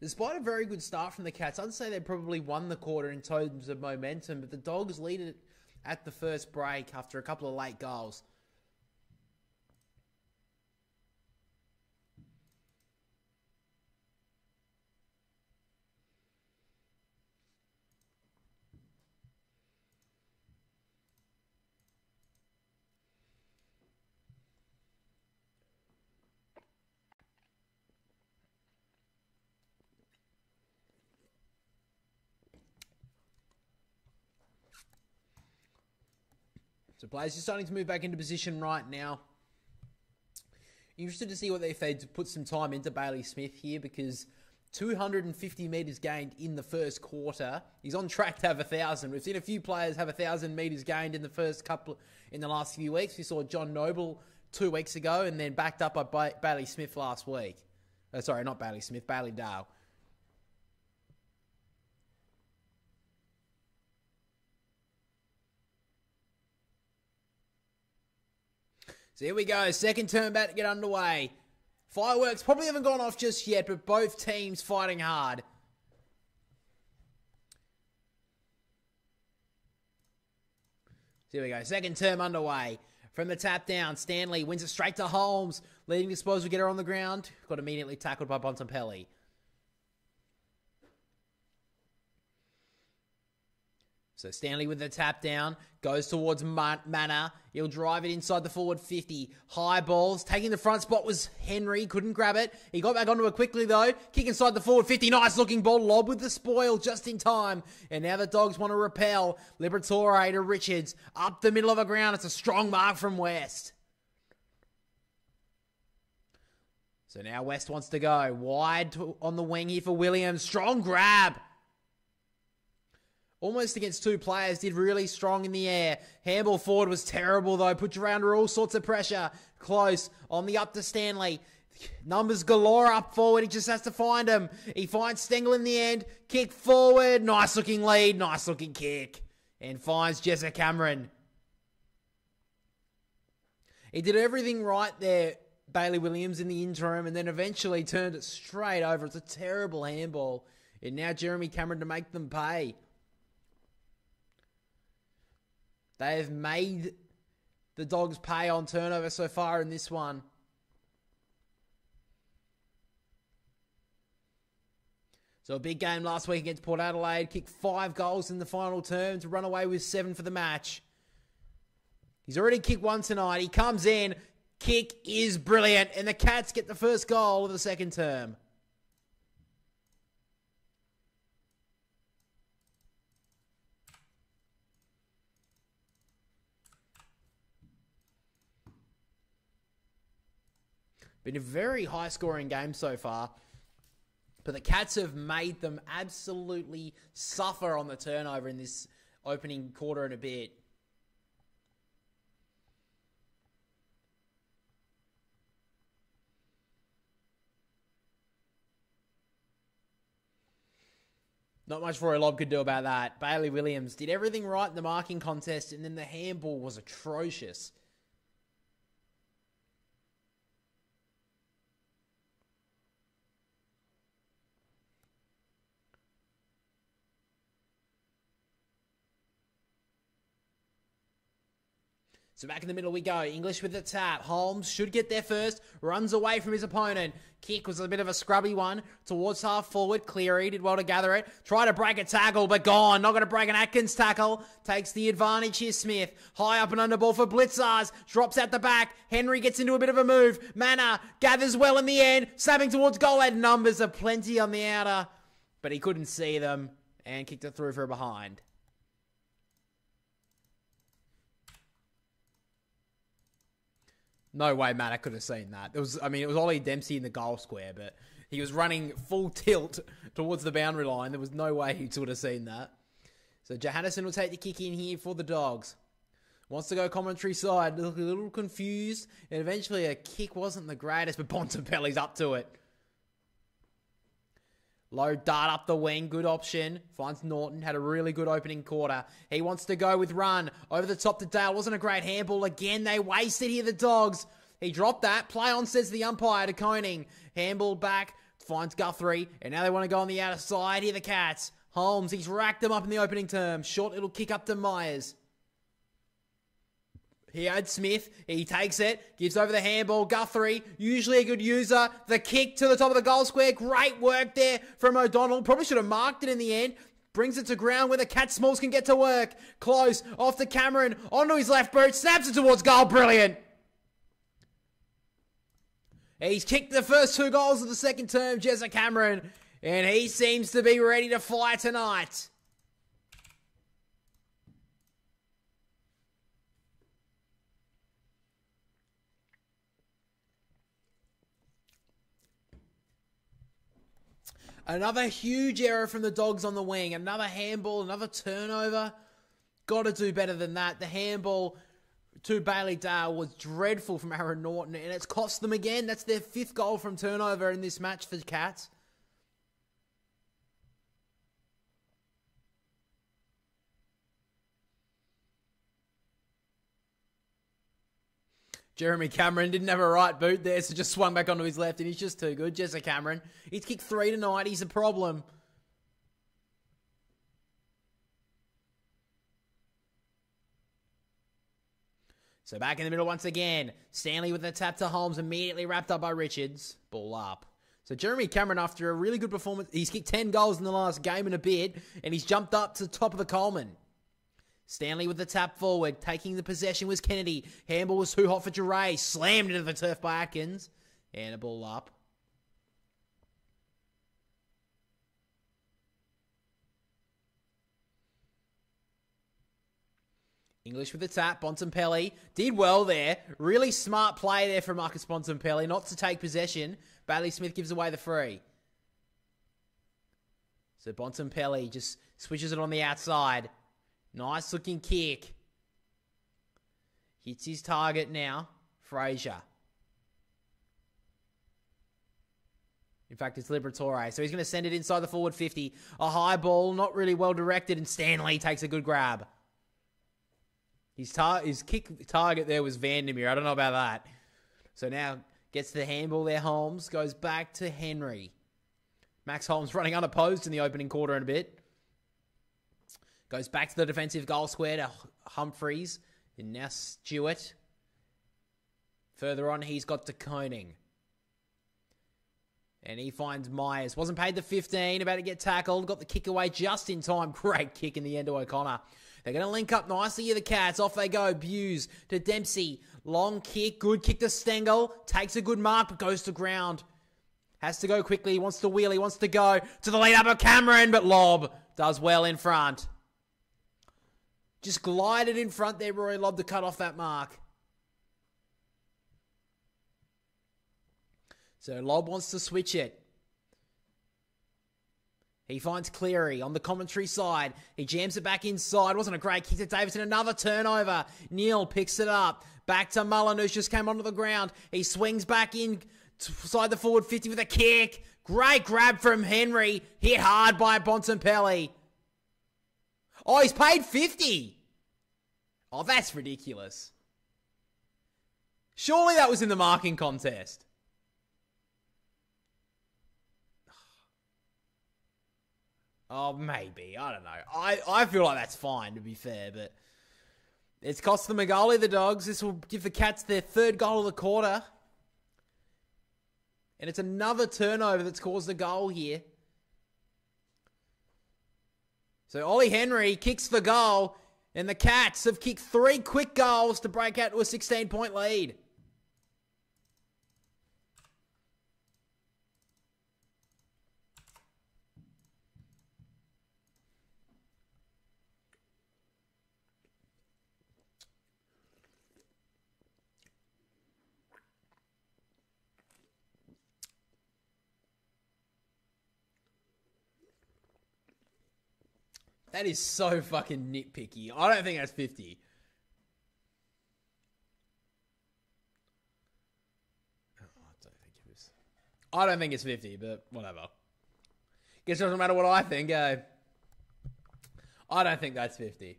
Despite a very good start from the Cats, I'd say they probably won the quarter in terms of momentum, but the Dogs lead it at the first break after a couple of late goals. So players are starting to move back into position right now. Interested to see if they put some time into Bailey Smith here, because 250 metres gained in the first quarter. He's on track to have 1,000. We've seen a few players have 1,000 metres gained in the last few weeks. We saw John Noble 2 weeks ago, and then backed up by Bailey Smith last week. Sorry, not Bailey Smith, Bailey Dale. So here we go, second term about to get underway. Fireworks probably haven't gone off just yet, but both teams fighting hard. So here we go, second term underway. From the tap down, Stanley wins it straight to Holmes. Leading disposal getter on the ground. Got immediately tackled by Bontempelli. So Stanley with the tap down, goes towards Manor. He'll drive it inside the forward 50. High balls, taking the front spot was Henry, couldn't grab it. He got back onto it quickly though. Kick inside the forward 50, nice looking ball, lob with the spoil just in time. And now the Dogs want to repel. Liberatore to Richards, up the middle of the ground. It's a strong mark from West. So now West wants to go. Wide on the wing here for Williams, strong grab. Almost against two players, did really strong in the air. Handball forward was terrible though, put you under all sorts of pressure. Close, on the up to Stanley. Numbers galore up forward, he just has to find him. He finds Stengel in the end, kick forward, nice looking lead, nice looking kick. And finds Jessa Cameron. He did everything right there, Bailey Williams, in the interim, and then eventually turned it straight over. It's a terrible handball. And now Jeremy Cameron to make them pay. They have made the Dogs pay on turnover so far in this one. So a big game last week against Port Adelaide. Kicked 5 goals in the final term to run away with 7 for the match. He's already kicked 1 tonight. He comes in. Kick is brilliant. And the Cats get the first goal of the second term. Been a very high-scoring game so far, but the Cats have made them absolutely suffer on the turnover in this opening quarter and a bit. Not much Roy Lobb could do about that. Bailey Williams did everything right in the marking contest, and then the handball was atrocious. So back in the middle we go. English with the tap. Holmes should get there first. Runs away from his opponent. Kick was a bit of a scrubby one. Towards half forward. Cleary did well to gather it. Try to break a tackle, but gone. Not going to break an Atkins tackle. Takes the advantage here, Smith. High up and under ball for Blitzars. Drops out the back. Henry gets into a bit of a move. Manor gathers well in the end. Snapping towards goal. Had numbers are plenty on the outer, but he couldn't see them and kicked it through for a behind. No way Matt could have seen that. It was Ollie Dempsey in the goal square, but he was running full tilt towards the boundary line. There was no way he would have seen that. So Johannisen will take the kick in here for the Dogs. Wants to go commentary side. Look a little confused. And eventually a kick wasn't the greatest, but Bontempelli's up to it. Low dart up the wing, good option. Finds Norton, had a really good opening quarter. He wants to go with run. Over the top to Dale, wasn't a great handball. Again, they wasted here, the Dogs. He dropped that. Play on, says the umpire to Koning. Handball back, finds Guthrie. And now they want to go on the outer side here, the Cats. Holmes, he's racked them up in the opening term. Short little kick up to Myers. He had Smith. He takes it. Gives over the handball. Guthrie, usually a good user. The kick to the top of the goal square. Great work there from O'Donnell. Probably should have marked it in the end. Brings it to ground where the Cat Smalls can get to work. Close. Off to Cameron. Onto his left boot. Snaps it towards goal. Brilliant. He's kicked the first 2 goals of the second term, Jessa Cameron. And he seems to be ready to fly tonight. Another huge error from the Dogs on the wing. Another handball, another turnover. Got to do better than that. The handball to Bailey Dale was dreadful from Aaron Norton, and it's cost them again. That's their 5th goal from turnover in this match for the Cats. Jeremy Cameron didn't have a right boot there, so just swung back onto his left, and he's just too good. Jesse Cameron, he's kicked 3 tonight. He's a problem. So back in the middle once again. Stanley with the tap to Holmes, immediately wrapped up by Richards. Ball up. So Jeremy Cameron, after a really good performance, he's kicked 10 goals in the last game and a bit, and he's jumped up to the top of the Coleman. Stanley with the tap forward. Taking the possession was Kennedy. Handball was too hot for Duray. Slammed into the turf by Atkins. And a ball up. English with the tap. Bontempelli did well there. Really smart play there from Marcus Bontempelli not to take possession. Bailey Smith gives away the free. So Bontempelli just switches it on the outside. Nice looking kick. Hits his target now. Fraser. In fact, it's Liberatore. So he's going to send it inside the forward 50. A high ball, not really well directed, and Stanley takes a good grab. His kick target there was Vandermeer. I don't know about that. So now gets the handball there, Holmes. Goes back to Henry. Max Holmes running unopposed in the opening quarter in a bit. Goes back to the defensive goal square to Humphreys. And now Stewart. Further on, he's got to Koning. And he finds Myers. Wasn't paid the 15. About to get tackled. Got the kick away just in time. Great kick in the end to O'Connor. They're going to link up nicely here, the Cats. Off they go. Buse to Dempsey. Long kick. Good kick to Stengel. Takes a good mark, but goes to ground. Has to go quickly. He wants to wheel. He wants to go to the lead up of Cameron, but Lobb does well in front. Just glided in front there, Rory Lobb, to cut off that mark. So Lobb wants to switch it. He finds Cleary on the commentary side. He jams it back inside. Wasn't a great kick to Davidson. Another turnover. Neal picks it up. Back to Mullen, who's just came onto the ground. He swings back inside the forward 50 with a kick. Great grab from Henry. Hit hard by Bontempelli. Oh, he's paid 50. Oh, that's ridiculous. Surely that was in the marking contest. Oh, maybe. I don't know. I feel like that's fine, to be fair, but it's cost them a goalie, the Dogs. This will give the Cats their 3rd goal of the quarter. And it's another turnover that's caused a goal here. So Ollie Henry kicks the goal, and the Cats have kicked 3 quick goals to break out to a 16-point lead. That is so fucking nitpicky. I don't think that's 50. I don't think it's 50, but whatever. Guess it doesn't matter what I think, eh? I don't think that's 50.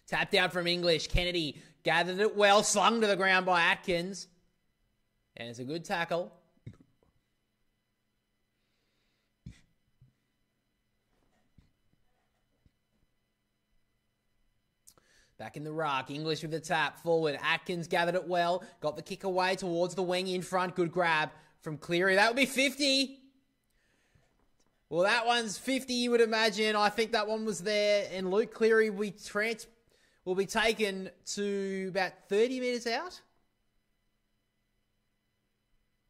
Tapped out from English. Kennedy gathered it well. Slung to the ground by Atkins. And it's a good tackle. Back in the ruck. English with the tap. Forward. Atkins gathered it well. Got the kick away towards the wing in front. Good grab from Cleary. That would be 50. Well, that one's 50, you would imagine. I think that one was there. And Luke Cleary will be taken to about 30 metres out.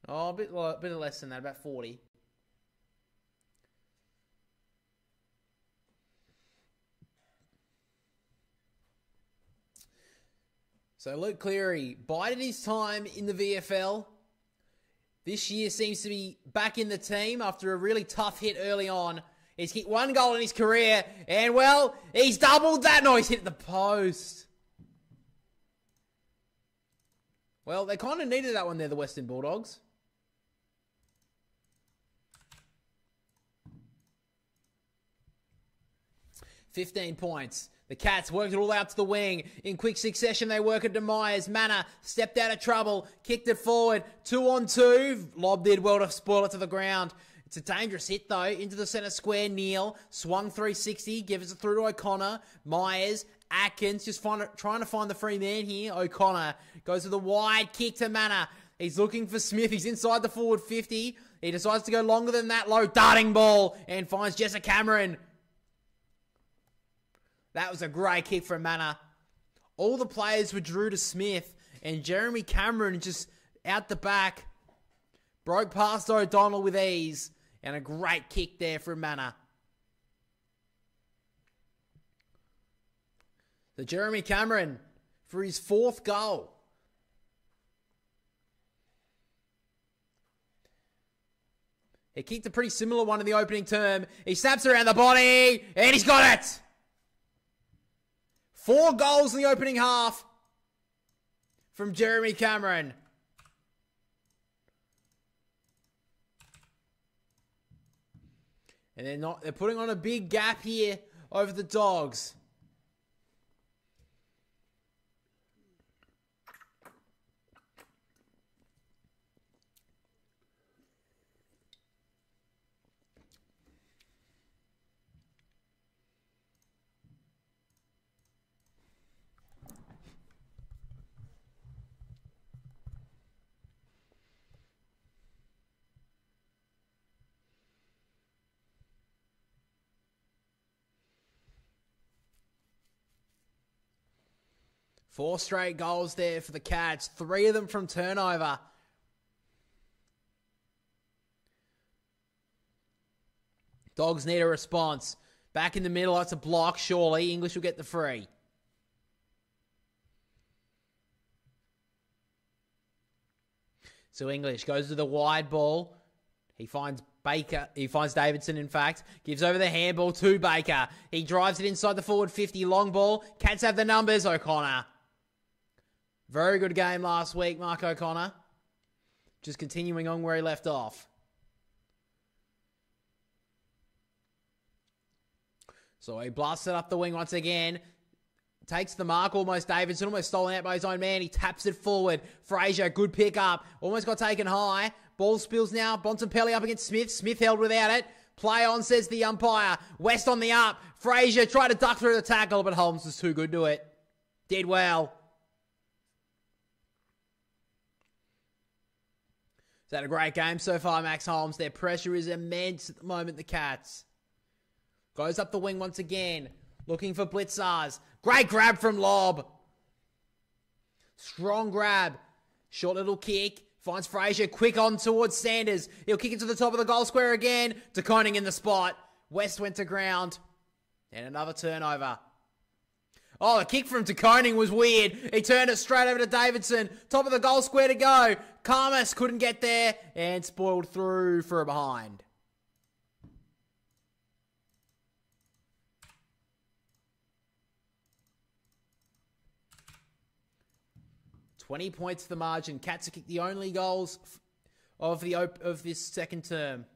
Oh, a bit less than that, about 40. So Luke Cleary bided his time in the VFL. This year seems to be back in the team after a really tough hit early on. He's kicked 1 goal in his career, and well, he's doubled that. No, he's hit the post. Well, they kind of needed that one there, the Western Bulldogs. $15 points. The Cats worked it all out to the wing. In quick succession, they work it to Myers. Manor stepped out of trouble, kicked it forward. 2-on-2. Lob did well to spoil it to the ground. It's a dangerous hit, though. Into the centre square, Neal. Swung 360, gives it through to O'Connor. Myers, Atkins, just trying to find the free man here. O'Connor goes with a wide kick to Manor. He's looking for Smith. He's inside the forward 50. He decides to go longer than that. Low darting ball and finds Jessa Cameron. That was a great kick from Manor. All the players withdrew to Smith, and Jeremy Cameron just out the back broke past O'Donnell with ease, and a great kick there from Manor. So Jeremy Cameron for his 4th goal. He kicked a pretty similar one in the opening term. He snaps around the body, and he's got it! 4 goals in the opening half from Jeremy Cameron. And they're putting on a big gap here over the Dogs. Four straight goals there for the Cats. 3 of them from turnover. Dogs need a response. Back in the middle, that's a block, surely. English will get the free. So English goes to the wide ball. He finds Baker. He finds Davidson, in fact. Gives over the handball to Baker. He drives it inside the forward 50. Long ball. Cats have the numbers. O'Connor. Very good game last week, Mark O'Connor. Just continuing on where he left off. So he blasts it up the wing once again. Takes the mark, almost Davidson, almost stolen out by his own man. He taps it forward. Frazier, good pick up. Almost got taken high. Ball spills now. Bontempelli up against Smith. Smith held without it. Play on, says the umpire. West on the up. Frazier tried to duck through the tackle, but Holmes was too good to it. Did well. He's had a great game so far, Max Holmes. Their pressure is immense at the moment, the Cats. Goes up the wing once again. Looking for blitzers. Great grab from Lob. Strong grab. Short little kick. Finds Frazier quick on towards Sanders. He'll kick it to the top of the goal square again. De Koning in the spot. West went to ground. And another turnover. Oh, the kick from De Koning was weird. He turned it straight over to Davidson. Top of the goal square to go. Karmas couldn't get there and spoiled through for a behind. $20 points to the margin. Cats have kicked the only goals of this second term.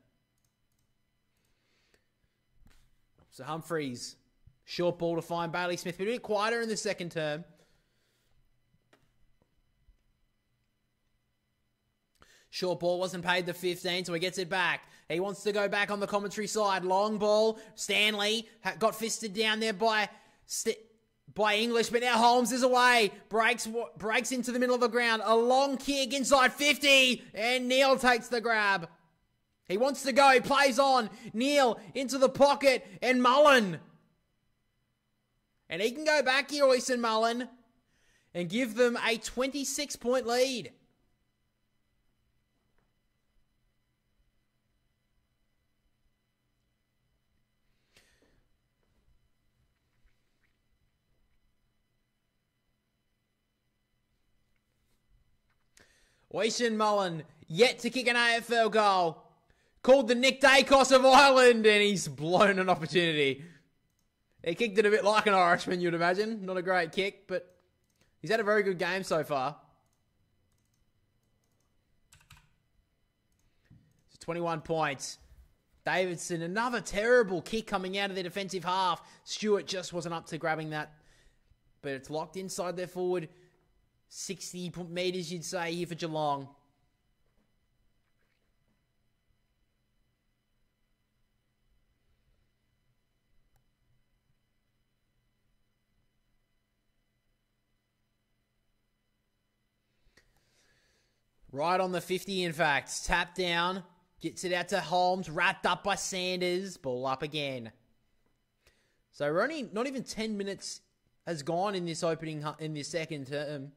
So Humphreys, short ball to find Bailey Smith, but a bit quieter in the second term. Short ball wasn't paid the 15, so he gets it back. He wants to go back on the commentary side. Long ball. Stanley got fisted down there by English, but now Holmes is away. Breaks into the middle of the ground. A long kick inside 50, and Neal takes the grab. He wants to go. He plays on. Neal into the pocket, and Mullen. And he can go back here, Oyson Mullen, and give them a 26-point lead. Oisin Mullen, yet to kick an AFL goal. Called the Nick Dacos of Ireland, and he's blown an opportunity. He kicked it a bit like an Irishman, you'd imagine. Not a great kick, but he's had a very good game so far. So 21 points. Davidson, another terrible kick coming out of their defensive half. Stewart just wasn't up to grabbing that. But it's locked inside their forward. 60 metres, you'd say, here for Geelong. Right on the 50, in fact. Tap down. Gets it out to Holmes. Wrapped up by Sanders. Ball up again. So we're only, not even 10 minutes has gone in this second term.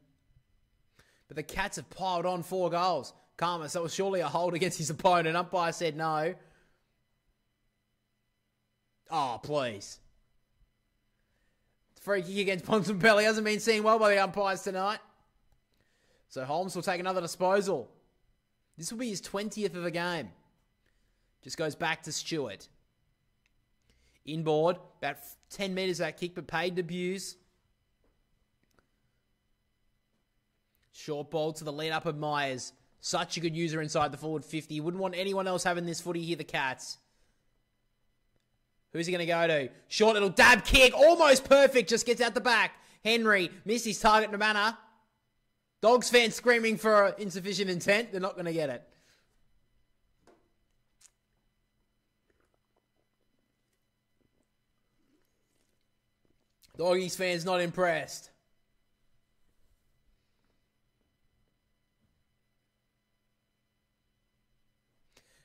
But the Cats have piled on 4 goals. Karmas, that was surely a hold against his opponent. Umpire said no. Oh, please. Free kick against Ponsonpelli. Hasn't been seen well by the umpires tonight. So Holmes will take another disposal. This will be his 20th of the game. Just goes back to Stewart. Inboard. About 10 metres that kick, but paid debuts. Short ball to the lead up of Myers. Such a good user inside the forward 50. Wouldn't want anyone else having this footy here, the Cats. Who's he going to go to? Short little dab kick. Almost perfect. Just gets out the back. Henry missed his target in a manner. Dogs fans screaming for insufficient intent. They're not going to get it. Doggies fans not impressed.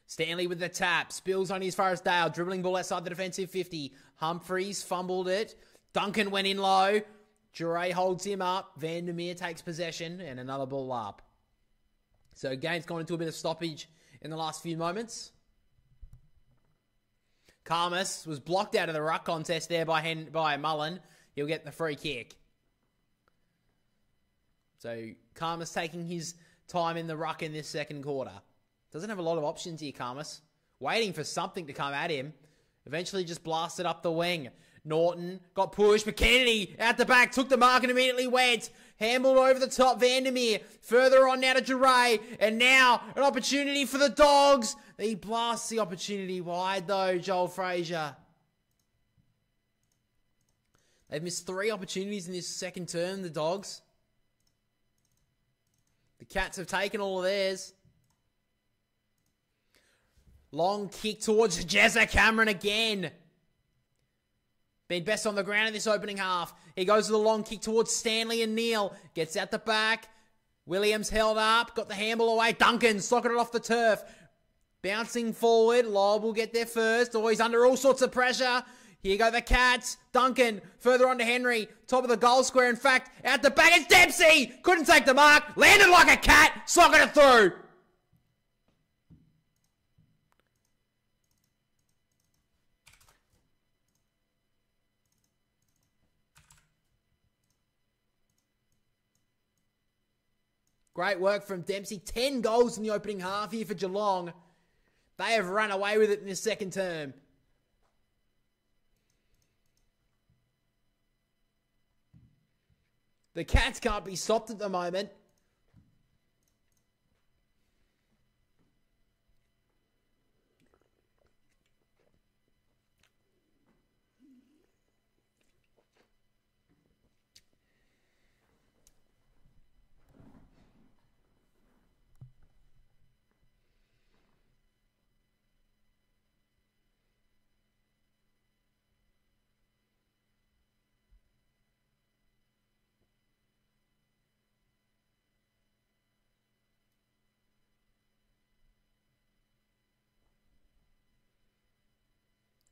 Stanley with the tap. Spills on his Forrestdale. Dribbling ball outside the defensive 50. Humphreys fumbled it. Duncan went in low. Jure holds him up. Vandermeer takes possession and another ball up. So game's gone into a bit of stoppage in the last few moments. Karmas was blocked out of the ruck contest there by Mullen. He'll get the free kick. So Karmas taking his time in the ruck in this second quarter. Doesn't have a lot of options here, Karmas. Waiting for something to come at him. Eventually just blasted up the wing. Norton got pushed, but Kennedy out the back, took the mark and immediately went. Handled over the top, Vandermeer. Further on now to Jure. And now an opportunity for the Dogs. He blasts the opportunity wide though, Joel Frazier. They've missed 3 opportunities in this second term, the Dogs. The Cats have taken all of theirs. Long kick towards Jezza Cameron again. Been best on the ground in this opening half. He goes to the long kick towards Stanley and Neal. Gets out the back. Williams held up. Got the handball away. Duncan socketed it off the turf. Bouncing forward. Lobb will get there first. Oh, he's under all sorts of pressure. Here go the Cats. Duncan further on to Henry. Top of the goal square. In fact, out the back. It's Dempsey. Couldn't take the mark. Landed like a cat. Socketed it through. Great work from Dempsey. 10 goals in the opening half here for Geelong. They have run away with it in this second term. The Cats can't be stopped at the moment.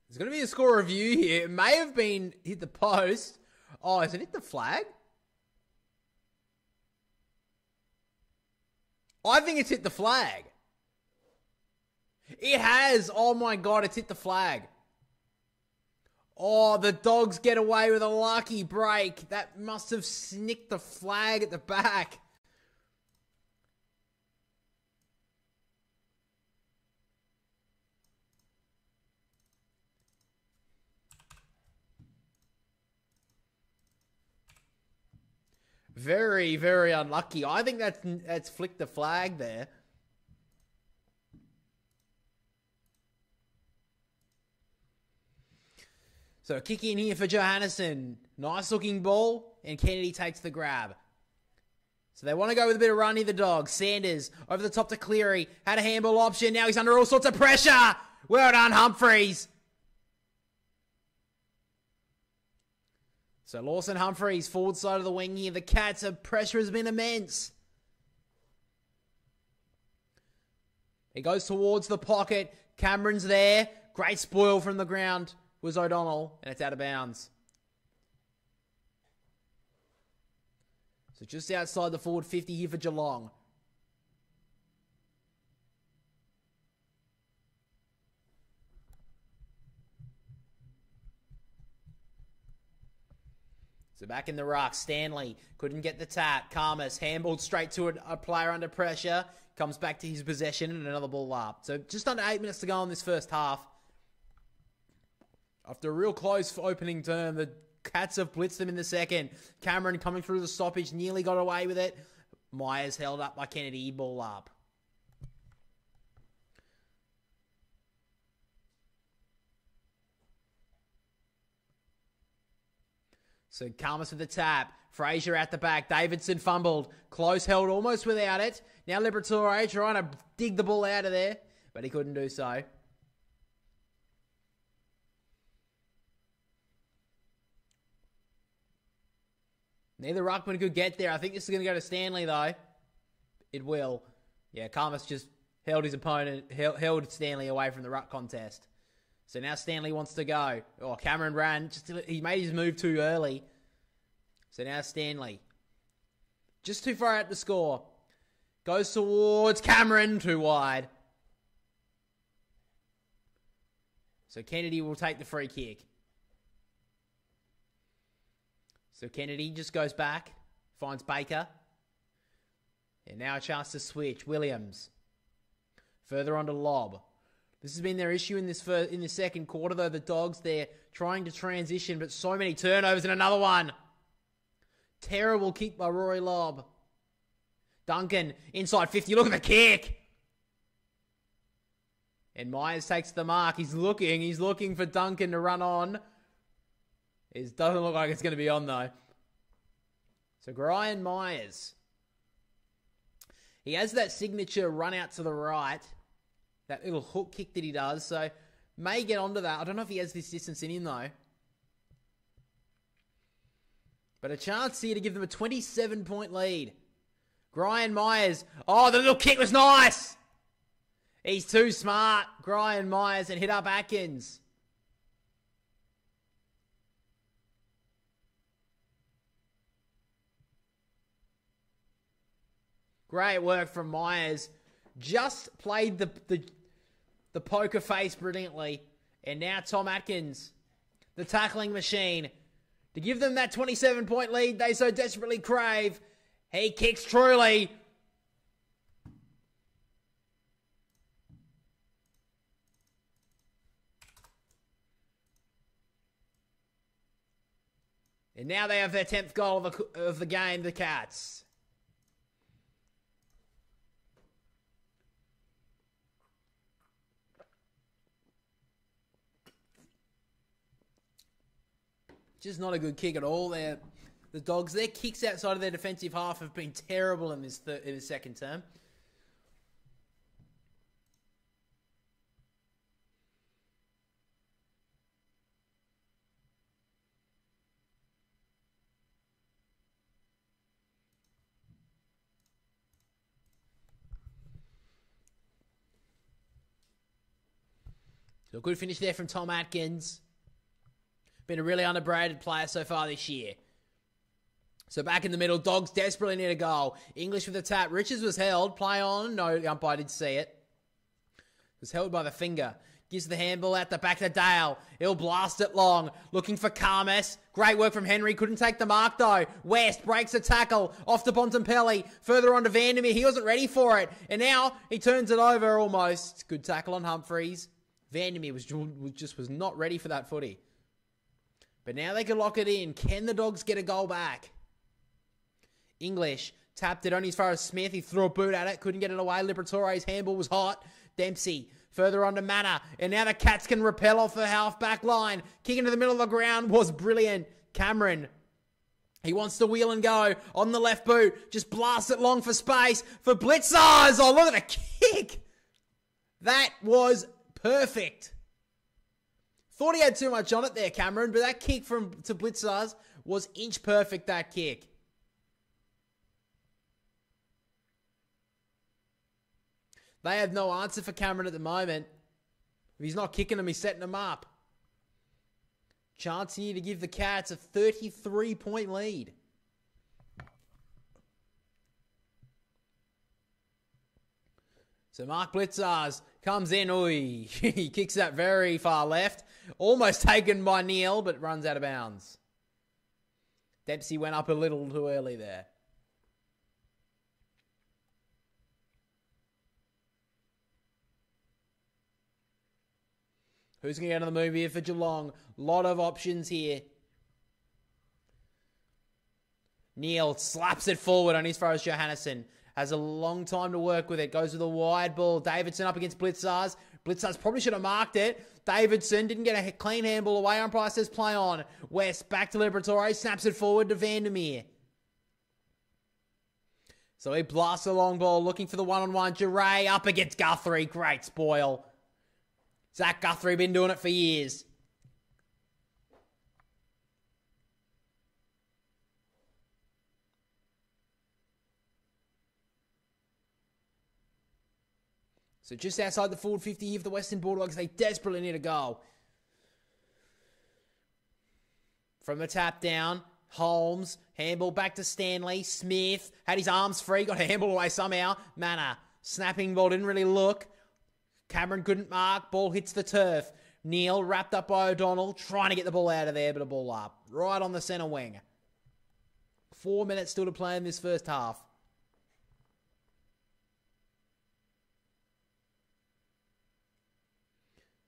There's going to be a score review here. It may have been hit the post. Oh, has it hit the flag? I think it's hit the flag. It has. Oh my God, it's hit the flag. Oh, the Dogs get away with a lucky break. That must have snicked the flag at the back. Very, very unlucky. I think that's flicked the flag there. So kick in here for Johannesson. Nice looking ball, and Kennedy takes the grab. So they want to go with a bit of run here, the Dogs. Sanders over the top to Cleary. Had a handball option. Now he's under all sorts of pressure. Well done, Humphreys. So Lawson Humphreys, forward side of the wing here. The Cats, pressure has been immense. He goes towards the pocket. Cameron's there. Great spoil from the ground was O'Donnell, and it's out of bounds. So just outside the forward 50 here for Geelong. So back in the ruck, Stanley couldn't get the tap. Karmas handballed straight to a player under pressure. Comes back to his possession and another ball up. So just under 8 minutes to go in this first half. After a real close opening term, the Cats have blitzed them in the second. Cameron coming through the stoppage, nearly got away with it. Myers held up by Kennedy, ball up. So Karmas with the tap. Fraser at the back. Davidson fumbled. Close held almost without it. Now Liberatore trying to dig the ball out of there, but he couldn't do so. Neither ruckman could get there. I think this is going to go to Stanley, though. It will. Yeah, Karmas just held his opponent, held Stanley away from the ruck contest. So now Stanley wants to go. Oh, Cameron ran. He made his move too early. So now Stanley. Just too far out to score. Goes towards Cameron. Too wide. So Kennedy will take the free kick. So Kennedy just goes back. Finds Baker. And now a chance to switch. Williams. Further on to Lob. This has been their issue in the second quarter, though. The Dogs, they're trying to transition, but so many turnovers and another one. Terrible kick by Rory Lobb. Duncan, inside 50. Look at the kick. And Myers takes the mark. He's looking for Duncan to run on. It doesn't look like it's going to be on, though. So Brian Myers. He has that signature run out to the right. That little hook kick that he does. So may get onto that. I don't know if he has this distance in him, though. But a chance here to give them a 27-point lead. Brian Myers. Oh, the little kick was nice. He's too smart. Brian Myers and hit up Atkins. Great work from Myers. Just played the poker face brilliantly. And now Tom Atkins, the tackling machine, to give them that 27-point lead they so desperately crave. He kicks truly. And now they have their 10th goal of the game, the Cats. Just not a good kick at all there. The Dogs, their kicks outside of their defensive half have been terrible in this second term. So a good finish there from Tom Atkins. Been a really underrated player so far this year. So back in the middle, Dogs desperately need a goal. English with the tap. Richards was held. Play on. No, the umpire did see it. Was held by the finger. Gives the handball out the back to Dale. He'll blast it long. Looking for Karmas. Great work from Henry. Couldn't take the mark though. West breaks a tackle. Off to Bontempelli. Further on to Vandermeer. He wasn't ready for it. And now he turns it over almost. Good tackle on Humphreys. Vandermeer was not ready for that footy. But now they can lock it in. Can the Dogs get a goal back? English tapped it only as far as Smith. He threw a boot at it. Couldn't get it away. Liberatore's handball was hot. Dempsey further on to Manor. And now the Cats can repel off the half-back line. Kick into the middle of the ground was brilliant. Cameron. He wants to wheel and go on the left boot. Just blast it long for space for Blitzers. Oh, look at the kick. That was perfect. Thought he had too much on it there, Cameron, but that kick to Blitzers was inch perfect, that kick. They have no answer for Cameron at the moment. If he's not kicking them, he's setting them up. Chance here to give the Cats a 33-point lead. So Mark Blitzers comes in. Oi. He kicks that very far left. Almost taken by Neil, but runs out of bounds. Dempsey went up a little too early there. Who's going to go to the move here for Geelong? Lot of options here. Neil slaps it forward on his far as Johannesson. Has a long time to work with it. Goes with a wide ball. Davidson up against Blitzers. Blitzers probably should have marked it. Davidson didn't get a clean handball away. Umpire says play on. West back to Liberatore. Snaps it forward to Vandermeer. So he blasts a long ball looking for the one-on-one. Duray up against Guthrie. Great spoil. Zach Guthrie been doing it for years. So just outside the forward 50 of the Western Bulldogs, they desperately need a goal. From the tap down, Holmes, handball back to Stanley. Smith had his arms free, got a handball away somehow. Manor, snapping ball, didn't really look. Cameron couldn't mark. Ball hits the turf. Neil wrapped up by O'Donnell. Trying to get the ball out of there, but a ball up. Right on the centre wing. 4 minutes still to play in this first half.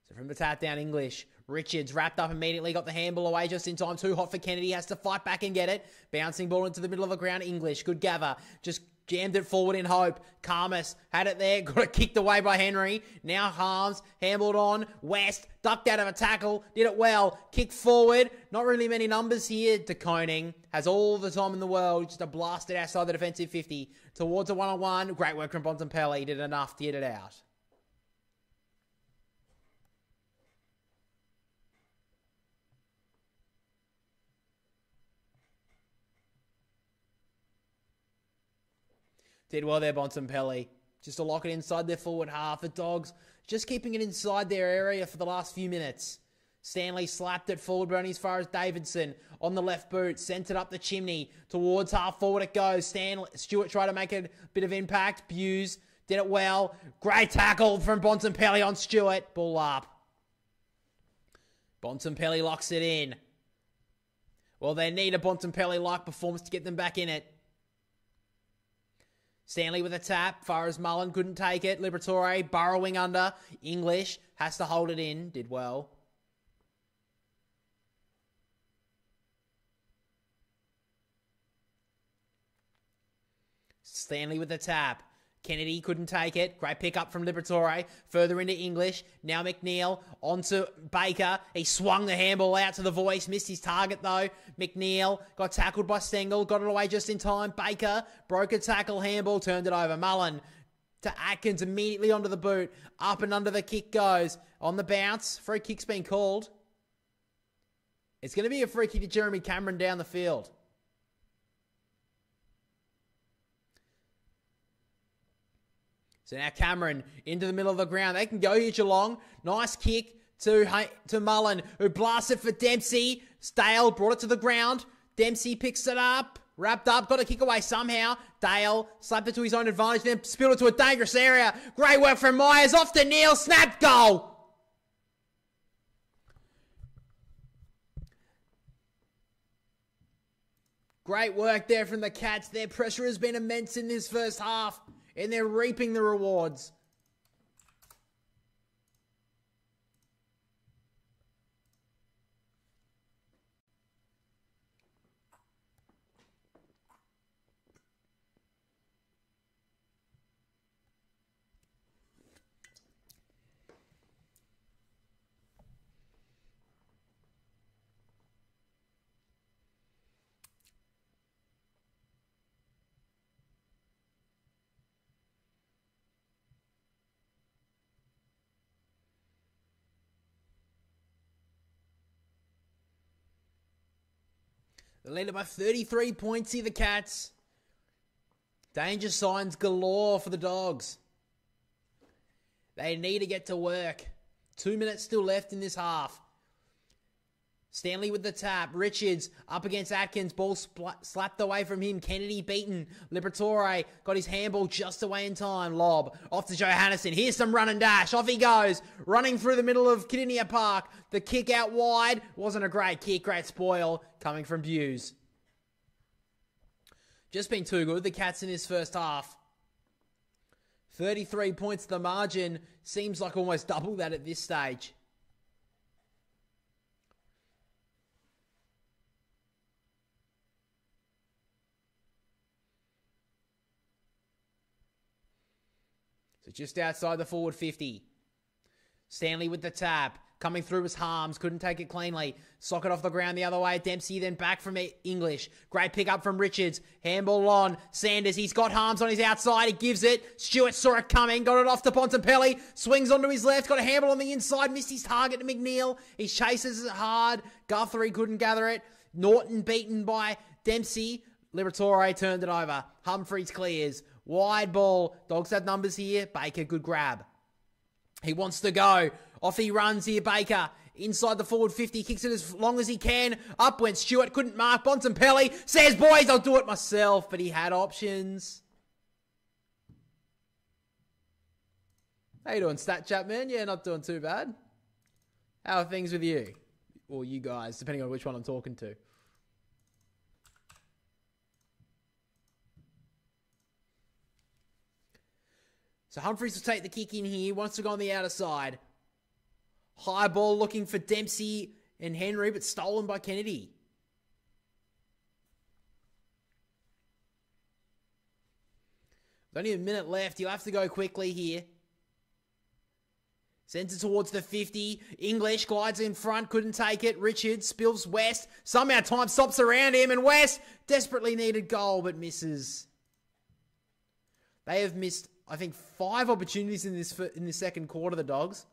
So from the tap down, English. Richards wrapped up immediately. Got the handball away just in time. Too hot for Kennedy. Has to fight back and get it. Bouncing ball into the middle of the ground. English. Good gather. Just jammed it forward in hope. Karmas had it there. Got it kicked away by Henry. Now Harms. Handballed on. West. Ducked out of a tackle. Did it well. Kicked forward. Not really many numbers here. De Koning has all the time in the world. Just a blast it outside the defensive 50. Towards a one-on-one. Great work from Bontempelli. Did enough to get it out. Did well there, Bontempelli. Just to lock it inside their forward half. The Dogs just keeping it inside their area for the last few minutes. Stanley slapped it forward, but only as far as Davidson. On the left boot, sent it up the chimney. Towards half forward it goes. Stewart tried to make a bit of impact. Buse did it well. Great tackle from Bontempelli on Stewart. Ball up. Bontempelli locks it in. Well, they need a Bontempelli-like performance to get them back in it. Stanley with a tap. Far as Mullen couldn't take it. Liberatore burrowing under. English has to hold it in. Did well. Stanley with the tap. Kennedy couldn't take it. Great pick up from Liberatore. Further into English. Now McNeil onto Baker. He swung the handball out to the voice. Missed his target though. McNeil got tackled by Stengel. Got it away just in time. Baker broke a tackle. Handball turned it over. Mullen to Atkins immediately onto the boot. Up and under the kick goes. On the bounce. Free kick's been called. It's going to be a free kick to Jeremy Cameron down the field. So now Cameron into the middle of the ground. They can go here, Geelong. Nice kick to Mullen, who blasts it for Dempsey. Dale brought it to the ground. Dempsey picks it up. Wrapped up. Got a kick away somehow. Dale slapped it to his own advantage. Then spilled it to a dangerous area. Great work from Myers. Off to Neil. Snap goal. Great work there from the Cats. Their pressure has been immense in this first half. And they're reaping the rewards. They lead it by 33 points here, the Cats. Danger signs galore for the Dogs. They need to get to work. 2 minutes still left in this half. Stanley with the tap. Richards up against Atkins. Ball slapped away from him. Kennedy beaten. Liberatore got his handball just away in time. Lob off to Johannisen. Here's some run and dash. Off he goes. Running through the middle of Kidinia Park. The kick out wide. Wasn't a great kick. Great spoil coming from Buse. Just been too good. The Cats in his first half. 33 points the margin. Seems like almost double that at this stage. So just outside the forward 50. Stanley with the tap. Coming through was Harms. Couldn't take it cleanly. Sock it off the ground the other way. Dempsey then back from English. Great pick up from Richards. Handball on. Sanders. He's got Harms on his outside. He gives it. Stewart saw it coming. Got it off to Bontempelli. Swings onto his left. Got a handball on the inside. Missed his target to McNeil. He chases it hard. Guthrie couldn't gather it. Norton beaten by Dempsey. Liberatore turned it over. Humphreys clears. Wide ball. Dogs have numbers here. Baker, good grab. He wants to go. Off he runs here, Baker. Inside the forward 50. Kicks it as long as he can. Up went Stewart. Couldn't mark. Bontempelli says, boys, I'll do it myself. But he had options. How you doing, Stat Chat, man? Yeah, not doing too bad. How are things with you? Or you guys, depending on which one I'm talking to. So Humphreys will take the kick in here. Wants to go on the outer side. High ball looking for Dempsey and Henry, but stolen by Kennedy. There's only a minute left. You'll have to go quickly here. Sends it towards the 50. English glides in front. Couldn't take it. Richards spills West. Somehow time stops around him. And West desperately needed goal, but misses. They have missed, I think, 5 opportunities in this second quarter, the Dogs.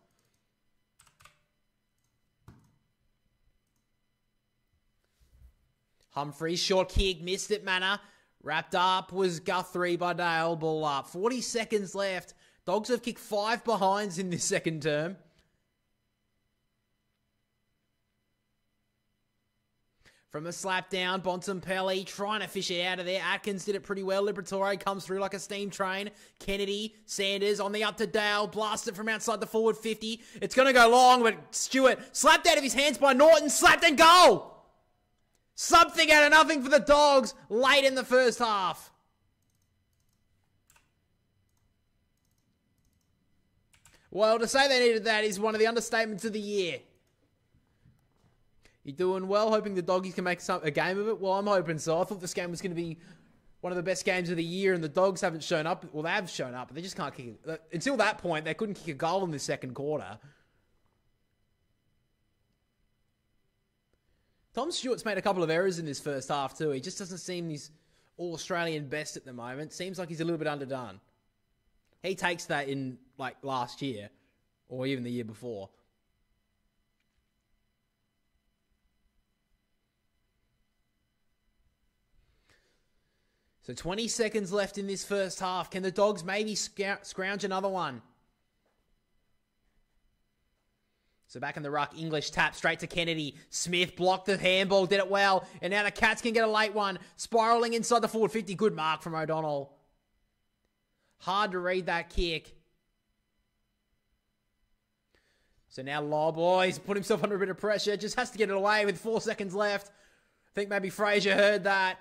Humphreys, short kick, missed it, Manor. Wrapped up was Guthrie by Dale, ball up. 40 seconds left. Dogs have kicked 5 behinds in this second term. From a slap down, Bontempelli trying to fish it out of there. Atkins did it pretty well. Liberatore comes through like a steam train. Kennedy, Sanders on the up to Dale. Blasted from outside the forward 50. It's going to go long, but Stewart slapped out of his hands by Norton. Slapped and goal! Something out of nothing for the Dogs late in the first half. Well, to say they needed that is one of the understatements of the year. You're doing well, hoping the Doggies can make a game of it. Well, I'm hoping so. I thought this game was going to be one of the best games of the year, and the Dogs haven't shown up. Well, they have shown up, but they just can't kick it. Until that point, they couldn't kick a goal in the second quarter. Tom Stewart's made a couple of errors in this first half too. He just doesn't seem his all-Australian best at the moment. Seems like he's a little bit underdone. He takes that in like last year or even the year before. So 20 seconds left in this first half. Can the Dogs maybe scrounge another one? So back in the ruck, English tap straight to Kennedy. Smith blocked the handball, did it well. And now the Cats can get a late one. Spiralling inside the forward 50. Good mark from O'Donnell. Hard to read that kick. So now Lob, he's put himself under a bit of pressure. Just has to get it away with 4 seconds left. I think maybe Fraser heard that.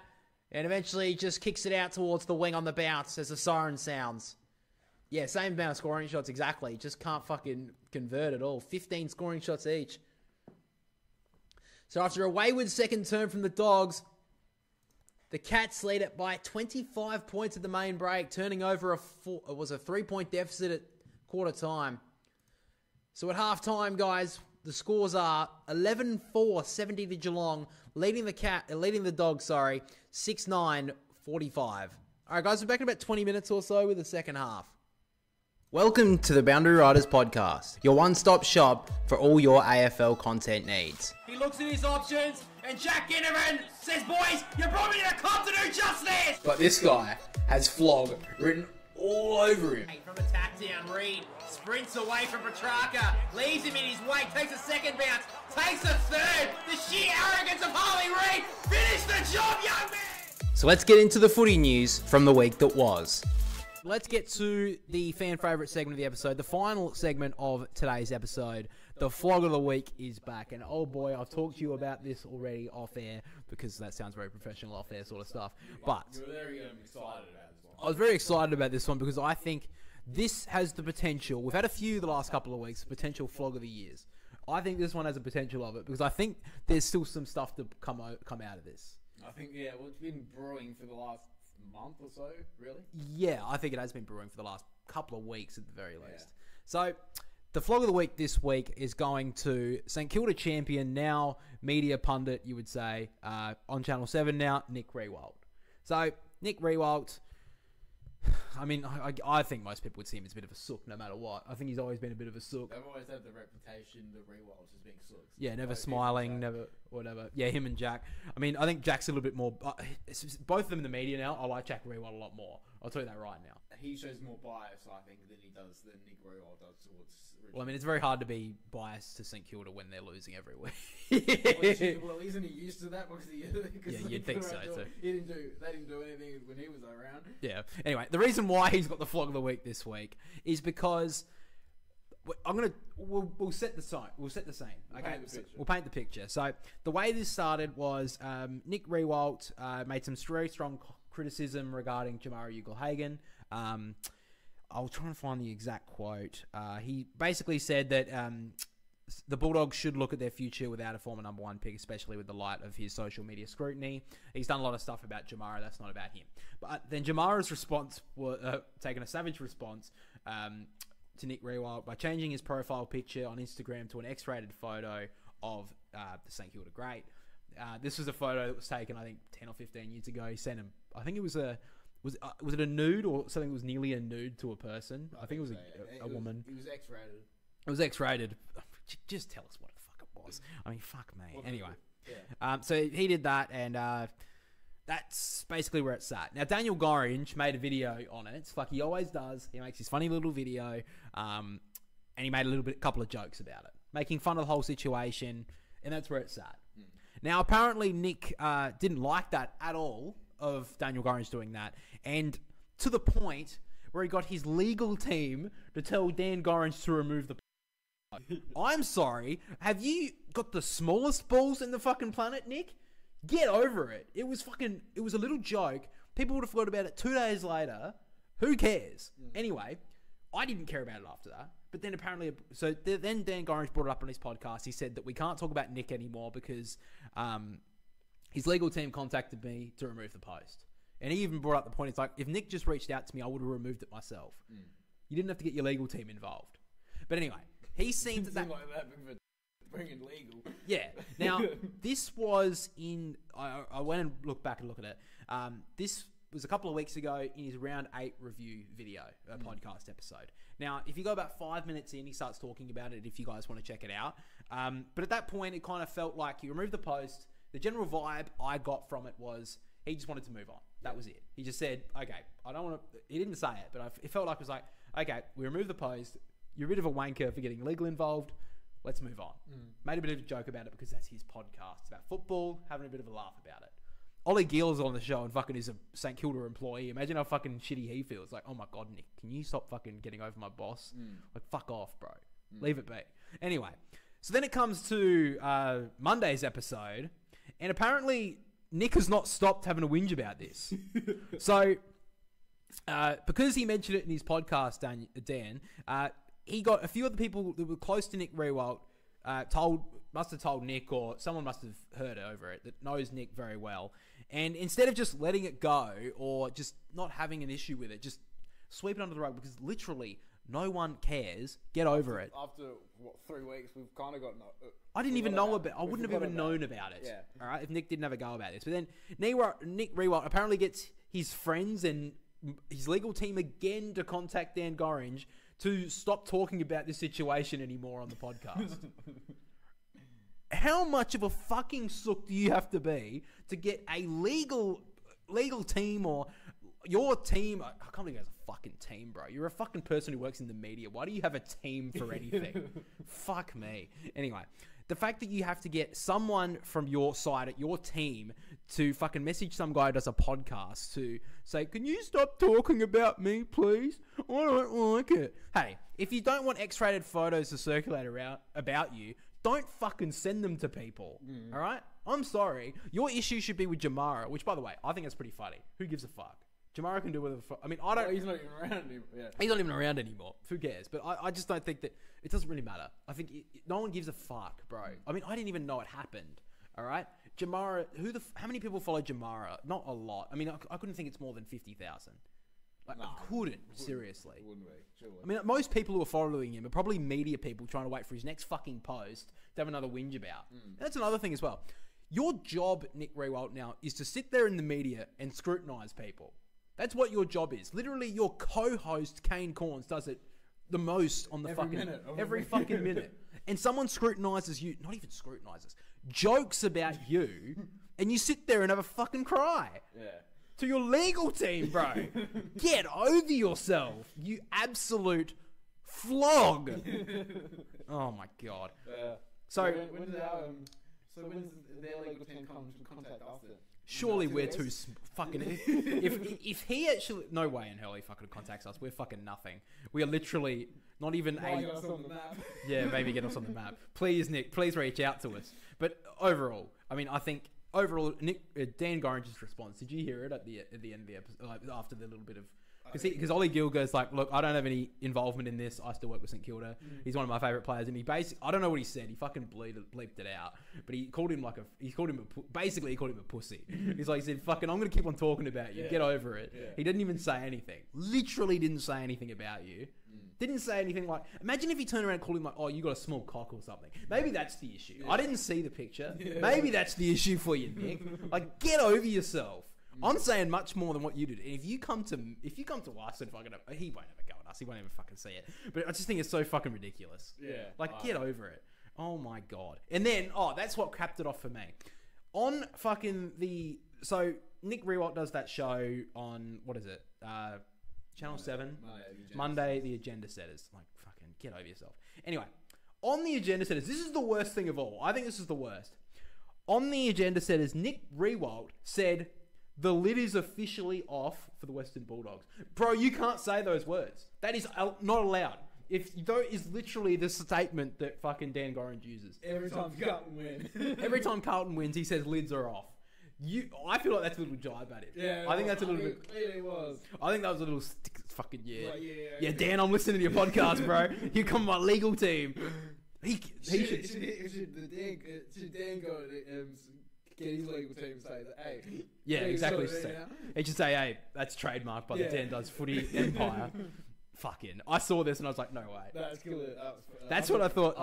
And eventually just kicks it out towards the wing on the bounce as the siren sounds. Yeah, same amount of scoring shots exactly. Just can't fucking convert at all. 15 scoring shots each. So after a wayward second term from the Dogs, the Cats lead it by 25 points at the main break, turning over it was a 3-point deficit at quarter time. So at half time, guys, the scores are 11-4, 70 to Geelong, leading the Dogs, 6-9, 45. All right, guys, we're back in about 20 minutes or so with the second half. Welcome to the Boundary Riders podcast, your one-stop shop for all your AFL content needs. He looks at his options And Jack Ginnivan says, boys, you brought me to the club to do just this! But this guy has flog written all over him. From a tack down, Reed sprints away from Petrarca, leaves him in his wake, takes a second bounce, takes a third. The sheer arrogance of Harley Reid. Finish the job, young man! So let's get into the footy news from the week that was. Let's get to the fan favourite segment of the episode, the final segment of today's episode. The flog of the week is back, and oh boy, I've talked to you about this already off air, because that sounds very professional off air sort of stuff, but you were very excited about this one. I was very excited about this one because I think this has the potential. We've had a few the last couple of weeks, potential flog of the years. I think this one has a potential of it, because I think there's still some stuff to come out of this. I think, yeah, well, it's been brewing for the last month or so, really. Yeah, I think it has been brewing for the last couple of weeks at the very least. So, the flog of the week this week is going to St Kilda champion, now media pundit, you would say, on Channel 7 now, Nick Riewoldt. So, Nick Riewoldt, I mean, I think most people would see him as a bit of a sook no matter what. I think he's always been a bit of a sook. They've always had the reputation, the Riewoldts, as being sooks. Yeah, never smiling, never whatever. Yeah, him and Jack. I mean, I think Jack's a little bit more... both of them in the media now, I like Jack Riewoldt a lot more. I'll tell you that right now. He shows more bias, I think, than Nick Riewoldt does towards... Well, I mean, it's very hard to be biased to St Kilda when they're losing every week. Well, isn't he used to that? Yeah, you'd think so, too. They didn't do anything when he was around. Yeah. Anyway, the reason why he's got the flog of the week this week is because we'll set the scene. We'll set the scene. Okay, we'll paint the picture. So the way this started was Nick Riewoldt made some very strong criticism regarding Jamara Ugle-Hagan. I'll try and find the exact quote. He basically said that the Bulldogs should look at their future without a former number one pick, especially with the light of his social media scrutiny. He's done a lot of stuff about Jamara. That's not about him. But then Jamara's response was taking a savage response to Nick Riewoldt by changing his profile picture on Instagram to an X-rated photo of the St Kilda great. This was a photo that was taken, I think, 10 or 15 years ago. He sent him, I think it was was it a nude or something that was nearly a nude to a person? I think it was a woman. It was X-rated. It was X-rated. Just tell us what the fuck it was. I mean, fuck me. Anyway. Yeah. So he did that, and that's basically where it's at. Now, Daniel Gorringe made a video on it. It's like he always does. He makes his funny little video, and he made a couple of jokes about it, making fun of the whole situation, and that's where it's at. Now, apparently, Nick didn't like that at all, of Daniel Gorringe doing that, and to the point where he got his legal team to tell Dan Gorringe to remove the... I'm sorry, have you got the smallest balls in the fucking planet, Nick? Get over it. It was a little joke. People would have forgot about it 2 days later. Who cares? Anyway, I didn't care about it after that. But then apparently, then Dan Gorringe brought it up on his podcast. He said that we can't talk about Nick anymore because his legal team contacted me to remove the post. And he even brought up the point, it's like, if Nick just reached out to me, I would have removed it myself. You didn't have to get your legal team involved. But anyway, he seemed that... like that for bringing legal. Yeah. Now, this was in... I went and looked back and looked at it. This was a couple of weeks ago in his Round 8 review video, podcast episode. Now, if you go about 5 minutes in, he starts talking about it if you guys want to check it out. But at that point, it kind of felt like he removed the post. The general vibe I got from it was he just wanted to move on. That was it. He just said, okay, I don't want to... He didn't say it, but it felt like it was like, okay, we removed the post. You're a bit of a wanker for getting legal involved. Let's move on. Made a bit of a joke about it because that's his podcast. It's about football, having a bit of a laugh about it. Ollie Gill's on the show and fucking is a St Kilda employee. Imagine how fucking shitty he feels. Like, oh my God, Nick, can you stop fucking getting over my boss? Like, fuck off, bro. Leave it be. Anyway, so then it comes to Monday's episode, and apparently Nick has not stopped having a whinge about this. So, because he mentioned it in his podcast, Dan, he got a few of the people that were close to Nick Riewoldt must have told Nick, or someone must have heard over it, that knows Nick very well. And instead of just letting it go or just not having an issue with it, just sweep it under the rug because literally no one cares. Get over it. After, 3 weeks, we've kind of got... I didn't even know about it. I wouldn't have even known about it. Yeah. All right, if Nick didn't have a go about this. But then Nick Riewoldt apparently gets his friends and his legal team again to contact Dan Gorringe to stop talking about this situation anymore on the podcast. How much of a fucking sook do you have to be to get a legal team or your team? I can't believe there's a fucking team, bro. You're a fucking person who works in the media. Why do you have a team for anything? Fuck me. Anyway, the fact that you have to get someone from your side at your team to fucking message some guy who does a podcast to say, can you stop talking about me, please? I don't like it. Hey, if you don't want X-rated photos to circulate around about you, don't fucking send them to people. All right? I'm sorry. Your issue should be with Jamara, which, by the way, I think that's pretty funny. Who gives a fuck? Jamara can do whatever the fuck. I mean, I don't... He's not even around anymore. Yeah. He's not even around anymore. Who cares? But I just don't think that... It doesn't really matter. I think no one gives a fuck, bro. I mean, I didn't even know it happened. All right? Jamara... How many people follow Jamara? Not a lot. I mean, I couldn't think it's more than 50,000. Like, I couldn't, seriously. Wouldn't be, surely. I mean, most people who are following him are probably media people trying to wait for his next fucking post to have another whinge about. That's another thing as well. Your job, Nick Rewalt, now is to sit there in the media and scrutinise people. That's what your job is. Literally, your co-host, Kane Corns, does it the most on the every fucking minute. And someone scrutinises you, not even scrutinises, jokes about you, and you sit there and have a fucking cry. Yeah. To your legal team, bro. Get over yourself, you absolute flog. Oh my god. So when's their legal team come to contact us then? Surely we're too fucking... if he actually... No way in hell he fucking contacts us. We're fucking nothing. We are literally not even get us on the map. Yeah, maybe get us on the map. Please, Nick, please reach out to us. But overall, I mean, I think... Overall, Dan Gorringe's response, did you hear it at the end of the episode, like, after the little bit of... Because Ollie Gill goes like, look, I don't have any involvement in this. I still work with St Kilda. He's one of my favourite players, and he basically, I don't know what he said. He fucking bleeped it out, but he called him basically he called him a pussy. He said, fucking, I'm gonna keep on talking about you. Get over it. He didn't even say anything. Literally didn't say anything about you. Didn't say anything like... Imagine if he turned around and called him like, oh, you got a small cock or something. Maybe that's the issue. I didn't see the picture. Maybe that's the issue for you, Nick. Like, get over yourself. I'm saying much more than what you did. And if you come to us and fucking... He won't ever go at us. He won't ever fucking see it. But I just think it's so fucking ridiculous. Yeah. Like, get over it. Oh, my God. And then... Oh, that's what capped it off for me. On fucking the... So, Nick Rewalt does that show on... What is it? Channel 7. Monday, the Agenda Setters. Like, fucking get over yourself. Anyway, on the Agenda Setters, this is the worst thing of all. I think this is the worst. On the Agenda Setters, Nick Rewalt said, the lid is officially off for the Western Bulldogs. Bro, you can't say those words. That is not allowed. That is literally the statement that fucking Dan Gorringe uses. Every time Carlton wins. Every time Carlton wins, he says lids are off. I feel like that's a little jibe at him. Yeah, I think that's a little bit. It was. I think that was a little fucking yeah. Dan, I'm listening to your podcast, bro. You come my legal team. Should Dan go get his legal team and say that? Hey. Yeah, exactly. He should say, hey, that's trademarked by the Dan Does Footy Empire. Fucking, I saw this and I was like, no way. That's cool. That's what I thought.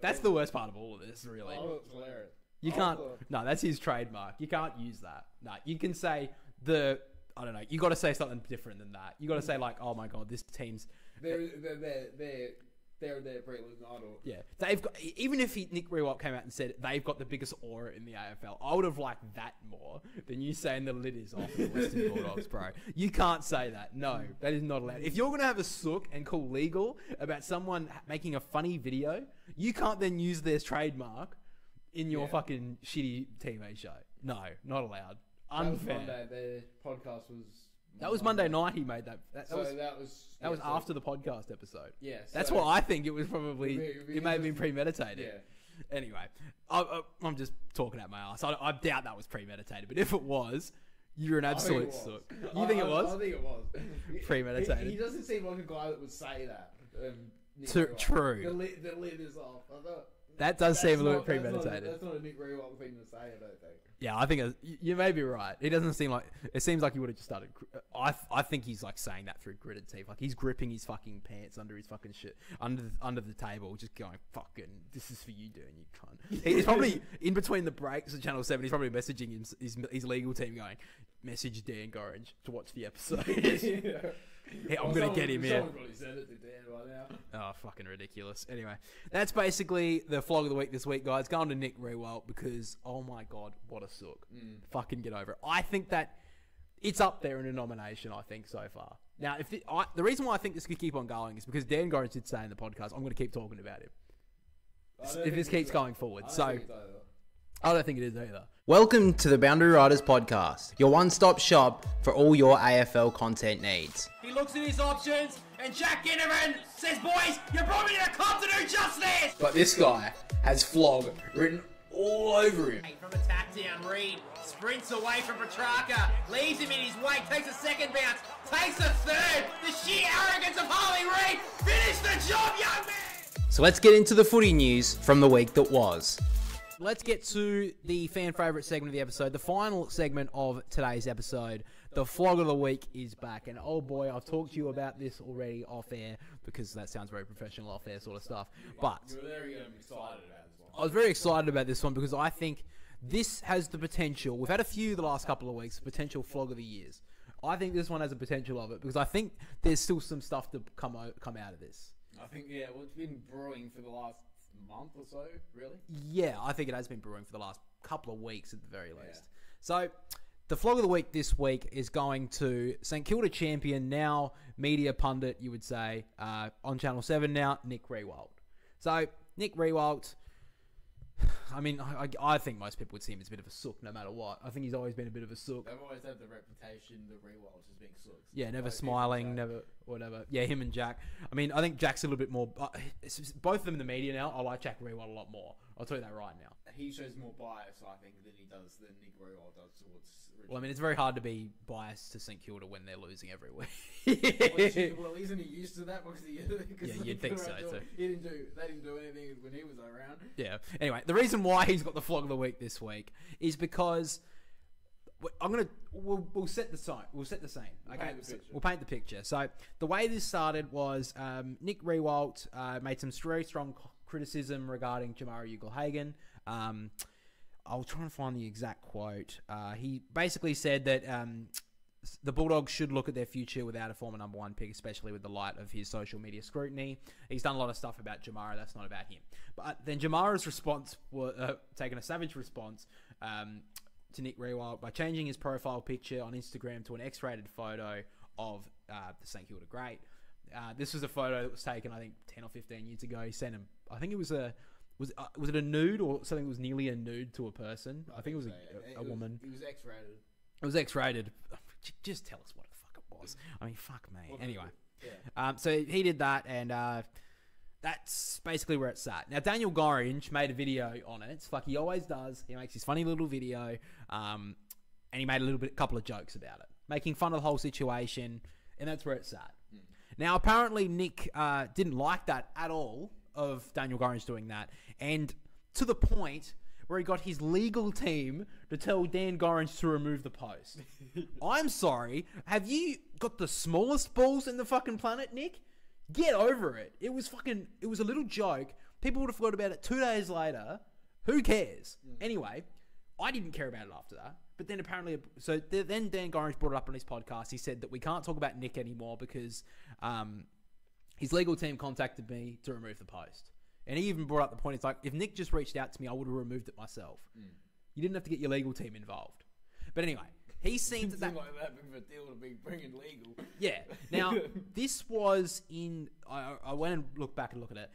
That's the worst part of all of this, really. Oh, it's hilarious. You can't... No, that's his trademark. You can't use that. No, you can say I don't know. You got to say something different than that. You got to say like, oh my God, this team's... They're Brilliant idol. Yeah. They've got... Even if Nick Rewalt came out and said they've got the biggest aura in the AFL, I would have liked that more than you saying the lid is off the Western Bulldogs, bro. You can't say that. No, that is not allowed. If you're going to have a sook and call legal about someone making a funny video, you can't then use their trademark in your fucking shitty TV show. No, not allowed. Unfair. That was Monday. Their podcast was... That was Monday night he made that. That was after the podcast episode. Yeah. That's what I think. It was probably... It may have been premeditated. Yeah. Anyway, I'm just talking out my ass. I doubt that was premeditated. But if it was, you're an absolute sook. You think it was? I think it was. Premeditated. He doesn't seem like a guy that would say that. True. The lid is off. I thought... That does seem a little premeditated. That's not a Nick Rewalt thing to say, I don't think. Yeah, I think you may be right. It doesn't seem like... It seems like he would have just started... I think he's like saying that through gritted teeth. Like he's gripping his fucking pants under his fucking shit, under the table, just going, fucking, this is for you, dude, you cunt. He's probably, in between the breaks at Channel 7, he's probably messaging his legal team going, message Dan Gorringe to watch the episode. Hey, I'm going to get him here. Someone probably said it to Dan by now. Oh, fucking ridiculous. Anyway, that's basically the flog of the week this week, guys. Going to Nick Rewalt because, oh my God, what a sook. Fucking get over it. I think that it's up there in a nomination, I think, so far. Now, the reason why I think this could keep on going is because Dan Gorringe did say in the podcast, I'm going to keep talking about him. If this keeps going forward. I don't think it is either. Welcome to the Boundary Riders podcast, your one-stop shop for all your AFL content needs. He looks at his options, and Jack Ginnivan says, boys, you brought me to the club to do just this! But this guy has flog written all over him. From attack down, Reed sprints away from Petrarca, leaves him in his wake, takes a second bounce, takes a third. The sheer arrogance of Harley Reid. Finish the job, young man! So let's get into the footy news from the week that was. Let's get to the fan favourite segment of the episode, the final segment of today's episode. The flog of the week is back. And oh boy, I've talked to you about this already off air because that sounds very professional off air sort of stuff. But You're very excited about this one. I was very excited about this one because I think this has the potential. We've had a few the last couple of weeks, potential flog of the years. I think this one has a potential of it because I think there's still some stuff to come out of this. I think, well, it's been brewing for the last month or so, really. Yeah, I think it has been brewing for the last couple of weeks at the very least. So, the flog of the week this week is going to St Kilda champion, now media pundit, you would say, on Channel 7 now, Nick Rewalt. So, Nick Rewalt, I mean, I think most people would see him as a bit of a sook no matter what. I think he's always been a bit of a sook. They've always had the reputation, the Rewalts, as being sooks. Yeah, never smiling, never whatever. Yeah, him and Jack. I mean, I think Jack's a little bit more... both of them in the media now, I like Jack Rewalt a lot more. I'll tell you that right now. He shows more bias, I think, than Nick Rewalt does towards Richmond. Well, I mean, it's very hard to be biased to St Kilda when they're losing every week. Well, isn't he used to that? Yeah, you'd think so too. They didn't do anything when he was around. Yeah. Anyway, the reason why he's got the flog of the week this week is because we'll set the scene. We'll set the scene. Okay, we'll paint the picture. So the way this started was Nick Rewalt made some very strong criticism regarding Jamara Ugle-Hagan. I'll try and find the exact quote. He basically said that the Bulldogs should look at their future without a former number one pick, especially with the light of his social media scrutiny. He's done a lot of stuff about Jamara. That's not about him. But then Jamara's response was taking a savage response to Nick Rewalt by changing his profile picture on Instagram to an X-rated photo of the St Kilda great. This was a photo that was taken, I think, 10 or 15 years ago. He sent him, I think it was was it a nude or something that was nearly a nude to a person? I think it was a woman. It was X-rated. It was X-rated. Just tell us what the fuck it was. I mean, fuck me. Anyway. Yeah. So he did that, and that's basically where it's at. Now, Daniel Gorringe made a video on it. It's like he always does. He makes his funny little video, and he made a couple of jokes about it, making fun of the whole situation, and that's where it's at. Now, apparently, Nick didn't like that at all, of Daniel Gorringe doing that, and to the point where he got his legal team to tell Dan Gorringe to remove the post. I'm sorry, have you got the smallest balls in the fucking planet, Nick? Get over it. It was a little joke. People would have forgot about it 2 days later. Who cares? Anyway, I didn't care about it after that. But then apparently, then Dan Gorringe brought it up on his podcast. He said that we can't talk about Nick anymore because his legal team contacted me to remove the post. And he even brought up the point, it's like, if Nick just reached out to me, I would have removed it myself. You didn't have to get your legal team involved. But anyway, he seemed that like that big of a deal to be bringing legal. Yeah. Now, this was in... I went and looked back and looked at it.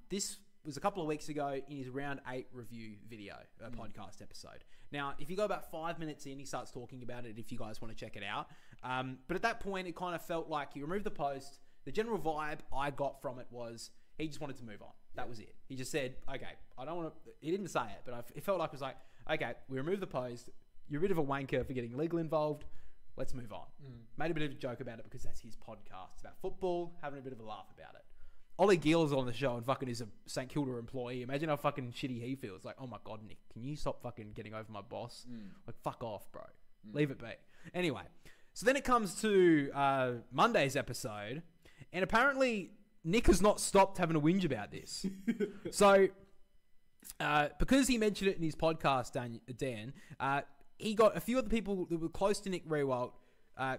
This was a couple of weeks ago in his Round 8 review video, podcast episode. Now, if you go about 5 minutes in, he starts talking about it if you guys want to check it out. But at that point, it kind of felt like he removed the post. The general vibe I got from it was he just wanted to move on. That was it. He just said, okay, I don't want to... He didn't say it, but it felt like it was like, okay, we removed the post. You're a bit of a wanker for getting legal involved. Let's move on. Made a bit of a joke about it because that's his podcast. It's about football, having a bit of a laugh about it. Ollie Gill's on the show and fucking is a St Kilda employee. Imagine how fucking shitty he feels. Like, oh my God, Nick, can you stop fucking getting over my boss? Like, fuck off, bro. Leave it be. Anyway, so then it comes to Monday's episode, and apparently Nick has not stopped having a whinge about this. So, because he mentioned it in his podcast, Dan, he got a few other people that were close to Nick Rewalt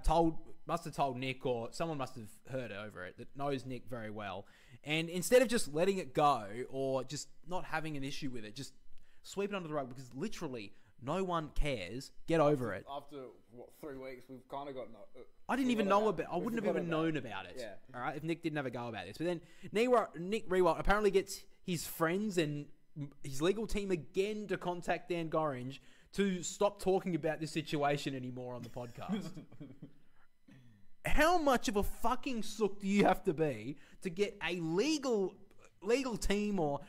told must have told Nick, or someone must have heard over it, that knows Nick very well. And instead of just letting it go or just not having an issue with it, just sweep it under the rug, because literally no one cares. Get over it. After, 3 weeks, we've kind of got... I didn't even know about it. I wouldn't have even known about it. Yeah. All right, if Nick didn't have a go about this. But then Nick Riewoldt apparently gets his friends and his legal team again to contact Dan Gorringe to stop talking about this situation anymore on the podcast. How much of a fucking sook do you have to be to get a legal team, or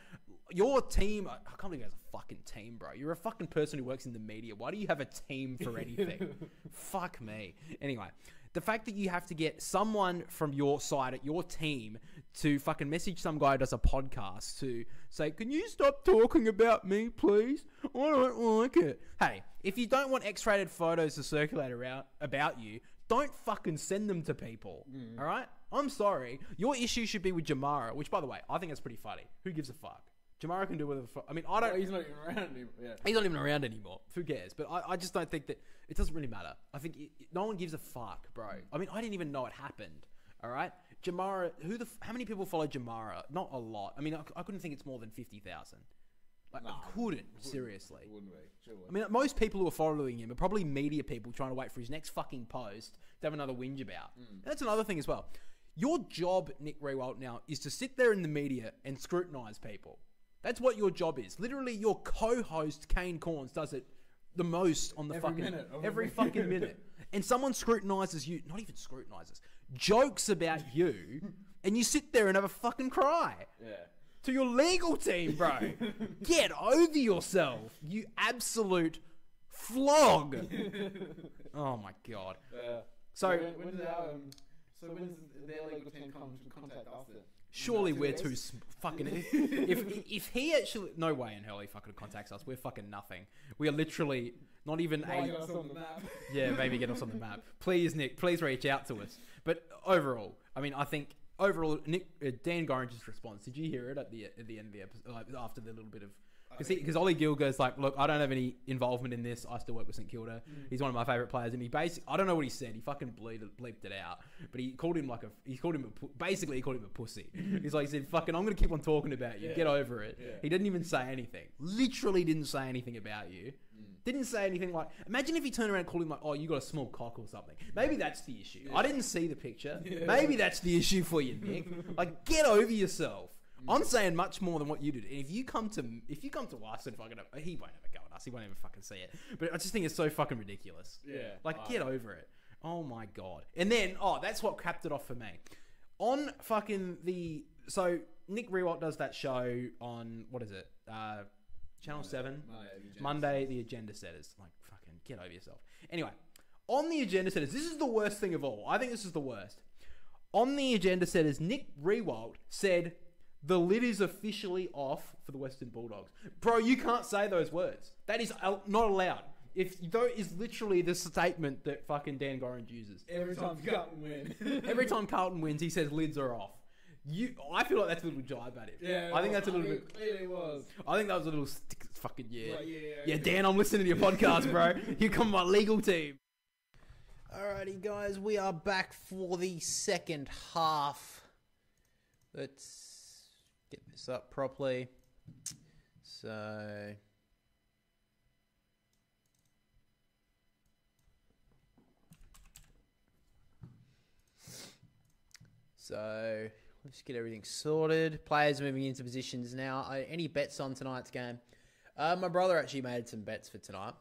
your team? I can't believe you have a fucking team, bro. You're a fucking person who works in the media. Why do you have a team for anything? Fuck me. Anyway, the fact that you have to get someone from your side at your team to fucking message some guy who does a podcast to say, can you stop talking about me, please? I don't like it. Hey, if you don't want X-rated photos to circulate around about you, don't fucking send them to people. All right? I'm sorry. Your issue should be with Jamara, which, by the way, I think that's pretty funny. Who gives a fuck? Jamara can do whatever the fuck. I mean, I don't... He's not even around anymore. Yeah. He's not even around anymore. Who cares? But I just don't think that... It doesn't really matter. I think no one gives a fuck, bro. I mean, I didn't even know it happened. All right? Jamara... How many people follow Jamara? Not a lot. I mean, I couldn't think it's more than 50,000. Like, I couldn't, seriously. Wouldn't be. Sure would. I mean, most people who are following him are probably media people trying to wait for his next fucking post to have another whinge about. That's another thing as well. Your job, Nick Riewoldt, now is to sit there in the media and scrutinise people. That's what your job is. Literally, your co-host, Kane Corns, does it the most on the every fucking minute. And someone scrutinises you, not even scrutinises, jokes about you, and you sit there and have a fucking cry. Yeah. To your legal team, bro. Get over yourself, you absolute flog. Oh my god. So when's their legal team come to contact us then? Surely we're too fucking... if he actually... No way in hell he fucking contacts us. We're fucking nothing. We are literally not even Get us on the map. Yeah, maybe get us on the map. Please, Nick, please reach out to us. But overall, I mean, I think... Overall, Dan Gorringe's response, did you hear it at the end of the episode, like, after the little bit of... Because Ollie Gill goes like, look, I don't have any involvement in this. I still work with St Kilda. He's one of my favourite players, and he basically, I don't know what he said. He fucking bleeped it out, but he called him basically he called him a pussy. He said, fucking, I'm gonna keep on talking about you. Get over it. He didn't even say anything. Literally didn't say anything about you. Didn't say anything like... Imagine if he turned around and called him like, oh, you got a small cock or something. Maybe that's the issue. I didn't see the picture. Maybe that's the issue for you, Nick. Like, get over yourself. I'm saying much more than what you did. And if you come to us and fucking... He won't ever go at us. He won't even fucking see it. But I just think it's so fucking ridiculous. Yeah. Like, get over it. Oh, my God. And then... Oh, that's what capped it off for me. On fucking the... So, Nick Riewoldt does that show on... What is it? Channel 7. Monday, the Agenda Setters. Like, fucking get over yourself. Anyway, on the Agenda Setters... This is the worst thing of all. I think this is the worst. On the Agenda Setters, Nick Riewoldt said... The lid is officially off for the Western Bulldogs. Bro, you can't say those words. That is not allowed. That is literally the statement that fucking Dan Gorringe uses. Every time Carlton win. Every time Carlton wins, he says lids are off. I feel like that's a little jibe at him. Yeah, I think that's a little bit... It was. I think that was a little fucking... Yeah, Dan, I'm listening to your podcast, bro. You come my legal team. Alrighty, guys, we are back for the second half. Let's get this up properly. So let's get everything sorted. Players moving into positions now. Any bets on tonight's game? My brother actually made some bets for tonight.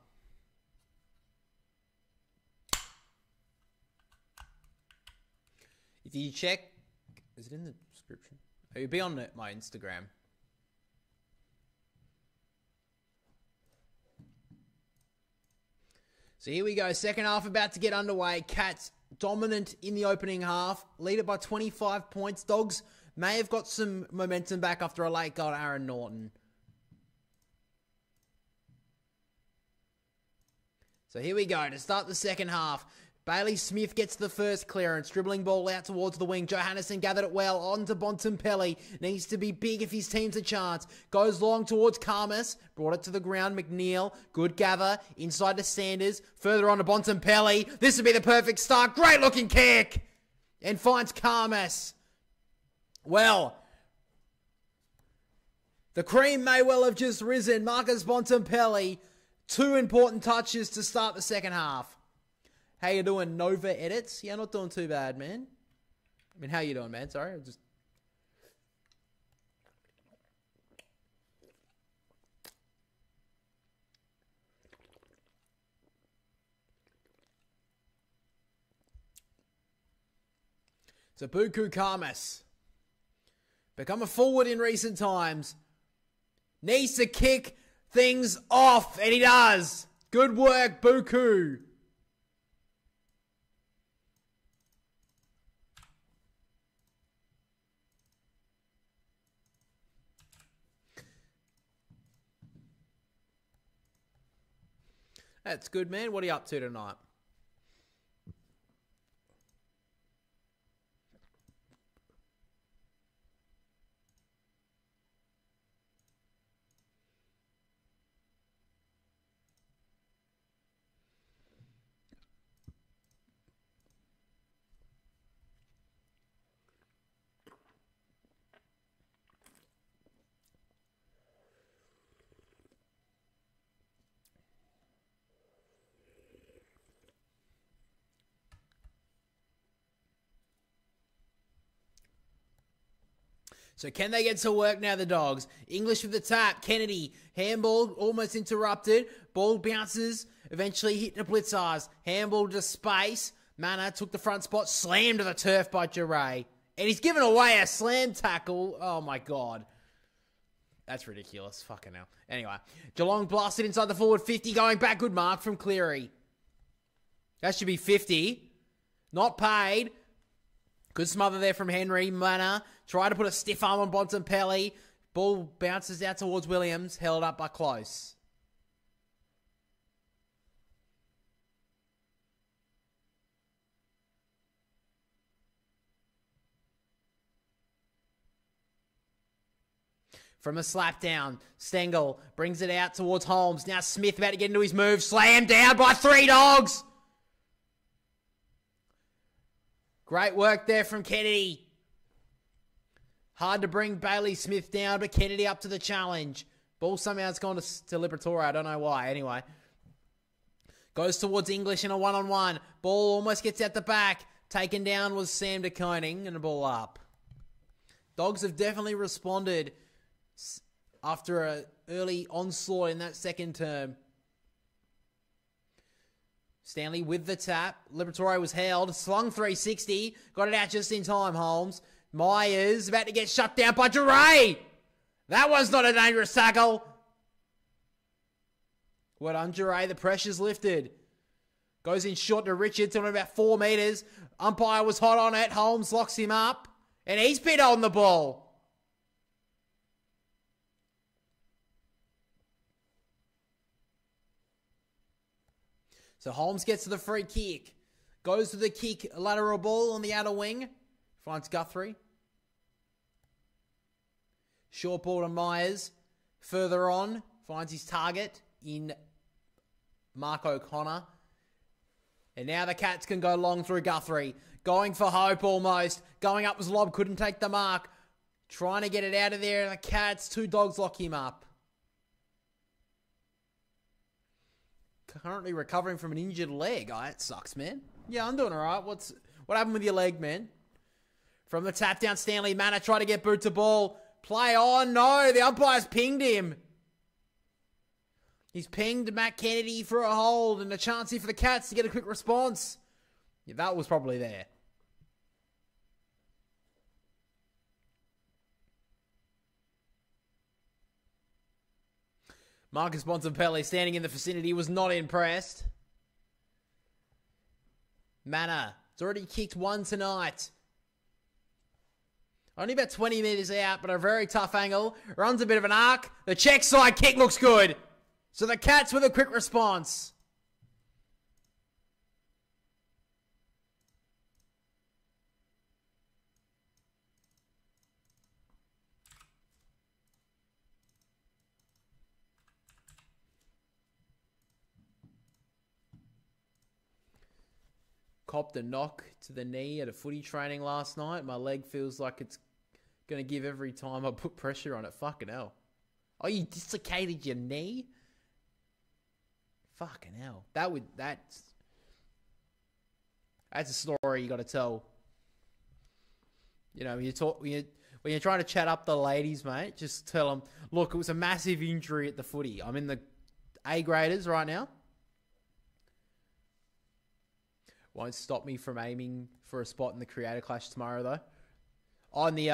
If you check, is it in the description? It'll be on my Instagram. So here we go. Second half about to get underway. Cats dominant in the opening half. Lead it by 25 points. Dogs may have got some momentum back after a late goal to Aaron Norton. So here we go to start the second half. Bailey Smith gets the first clearance. Dribbling ball out towards the wing. Johannesson gathered it well. On to Bontempelli. Needs to be big if his team's a chance. Goes long towards Karmas. Brought it to the ground. McNeil. Good gather. Inside to Sanders. Further on to Bontempelli. This would be the perfect start. Great looking kick. And finds Karmas. Well, the cream may well have just risen. Marcus Bontempelli. 2 important touches to start the second half. How you doing, Nova Edits? Yeah, not doing too bad, man. I mean, how you doing, man? Sorry, So Buku Karmas, become a forward in recent times, needs to kick things off, and he does. Good work, Buku. That's good, man. What are you up to tonight? So can they get to work now, the Dogs? English with the tap. Kennedy. Handball almost interrupted. Ball bounces. Eventually hit the blitzers. Handball to space. Mana took the front spot. Slammed to the turf by Duray. And he's given away a slam tackle. Oh, my God. That's ridiculous. Fucking hell. Anyway. Geelong blasted inside the forward 50. Going back. Good mark from Cleary. That should be 50. Not paid. Good smother there from Henry. Mana tried to put a stiff arm on Bontempelli. Ball bounces out towards Williams. Held up by Close. From a slap down, Stengel brings it out towards Holmes. Now Smith about to get into his move. Slammed down by 3 Dogs. Great work there from Kennedy. Hard to bring Bailey Smith down, but Kennedy up to the challenge. Ball somehow has gone to Liberatore. I don't know why. Anyway. Goes towards English in a one-on-one. Ball almost gets out the back. Taken down was Sam de Koning and the ball up. Dogs have definitely responded after an early onslaught in that second term. Stanley with the tap. Liberatore was held. Slung 360. Got it out just in time, Holmes. Myers about to get shut down by Duray. That was not a dangerous tackle. Well done, Duray. The pressure's lifted. Goes in short to Richards on about 4 metres. Umpire was hot on it. Holmes locks him up. And he's been on the ball. So Holmes gets to the free kick. Goes to the kick, lateral ball on the outer wing. Finds Guthrie. Short ball to Myers. Further on, finds his target in Mark O'Connor. And now the Cats can go long through Guthrie. Going for hope almost. Going up was Lob, couldn't take the mark. Trying to get it out of there, and the Cats, 2 Dogs lock him up. Currently recovering from an injured leg. Oh, that sucks, man. Yeah, I'm doing all right. What happened with your leg, man? From the tap down, Stanley Mana tried to get boot to ball. Play on. No, the umpire's pinged him. He's pinged Matt Kennedy for a hold and a chance here for the Cats to get a quick response. Yeah, that was probably there. Marcus Bontempelli, standing in the vicinity, was not impressed. Mana, it's already kicked 1 tonight. Only about 20 metres out, but a very tough angle. Runs a bit of an arc. The check side kick looks good. So the Cats with a quick response. copped a knock to the knee at a footy training last night. My leg feels like it's going to give every time I put pressure on it. Fucking hell. Oh, you dislocated your knee? Fucking hell. That's a story you got to tell. You know, when you're trying to chat up the ladies, mate, just tell them, look, it was a massive injury at the footy. I'm in the A graders right now. Won't stop me from aiming for a spot in the Creator Clash tomorrow, though. On the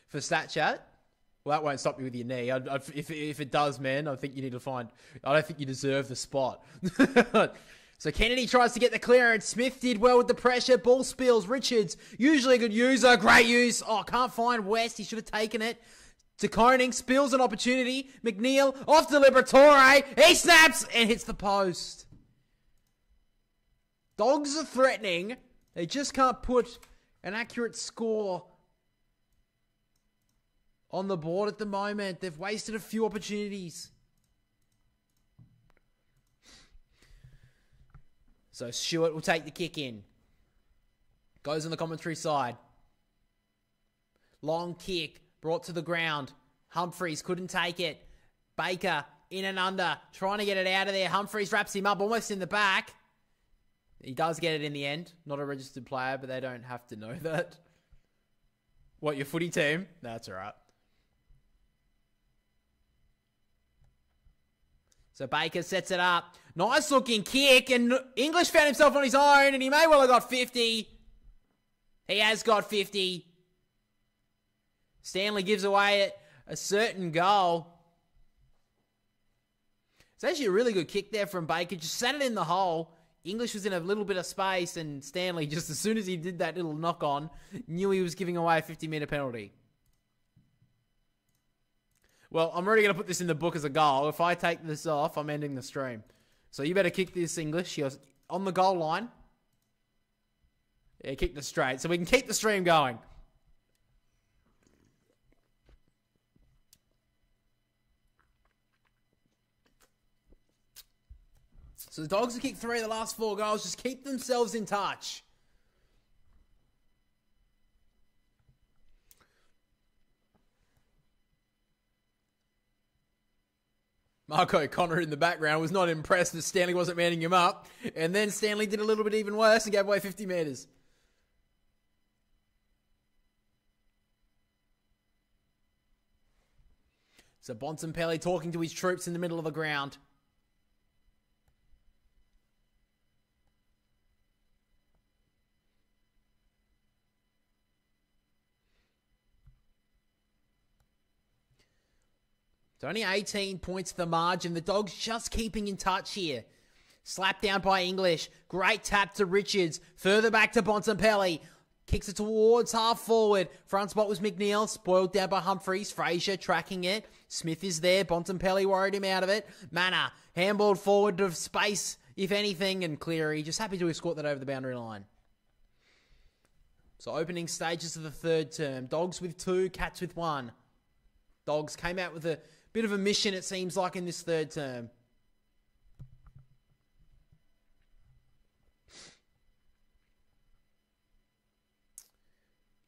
for Stat Chat, well, that won't stop you with your knee. If it does, man, I think you need to find. I don't think you deserve the spot. So Kennedy tries to get the clearance. Smith did well with the pressure. Ball spills. Richards, usually a good user, great use. Oh, can't find West. He should have taken it. To Koning, spills an opportunity. McNeil off to Liberatore. He snaps and hits the post. Dogs are threatening. They just can't put an accurate score on the board at the moment. They've wasted a few opportunities. So Stewart will take the kick in. Goes on the commentary side. Long kick brought to the ground. Humphreys couldn't take it. Baker in and under. Trying to get it out of there. Humphreys wraps him up almost in the back. He does get it in the end. Not a registered player, but they don't have to know that. What, your footy team? That's all right. So Baker sets it up. Nice looking kick, and English found himself on his own, and he may well have got 50. He has got 50. Stanley gives away a certain goal. It's actually a really good kick there from Baker. Just sat it in the hole. English was in a little bit of space, and Stanley, just as soon as he did that little knock on, knew he was giving away a 50-metre penalty. Well, I'm already going to put this in the book as a goal. If I take this off, I'm ending the stream. So you better kick this, English. You're on the goal line. Yeah, kick the straight. So we can keep the stream going. So the Dogs have kicked 3 of the last 4 goals. Just keep themselves in touch. Mark O'Connor in the background was not impressed that Stanley wasn't manning him up. And then Stanley did a little bit even worse and gave away 50 metres. So Bontempelli talking to his troops in the middle of the ground. It's only 18 points the margin. The Dogs just keeping in touch here. Slapped down by English. Great tap to Richards. Further back to Bontempelli. Kicks it towards half forward. Front spot was McNeil. Spoiled down by Humphreys. Fraser tracking it. Smith is there. Bontempelli worried him out of it. Manor handballed forward to space, if anything. And Cleary just happy to escort that over the boundary line. So opening stages of the third term. Dogs with 2, Cats with 1. Dogs came out with a bit of a mission, it seems like, in this third term.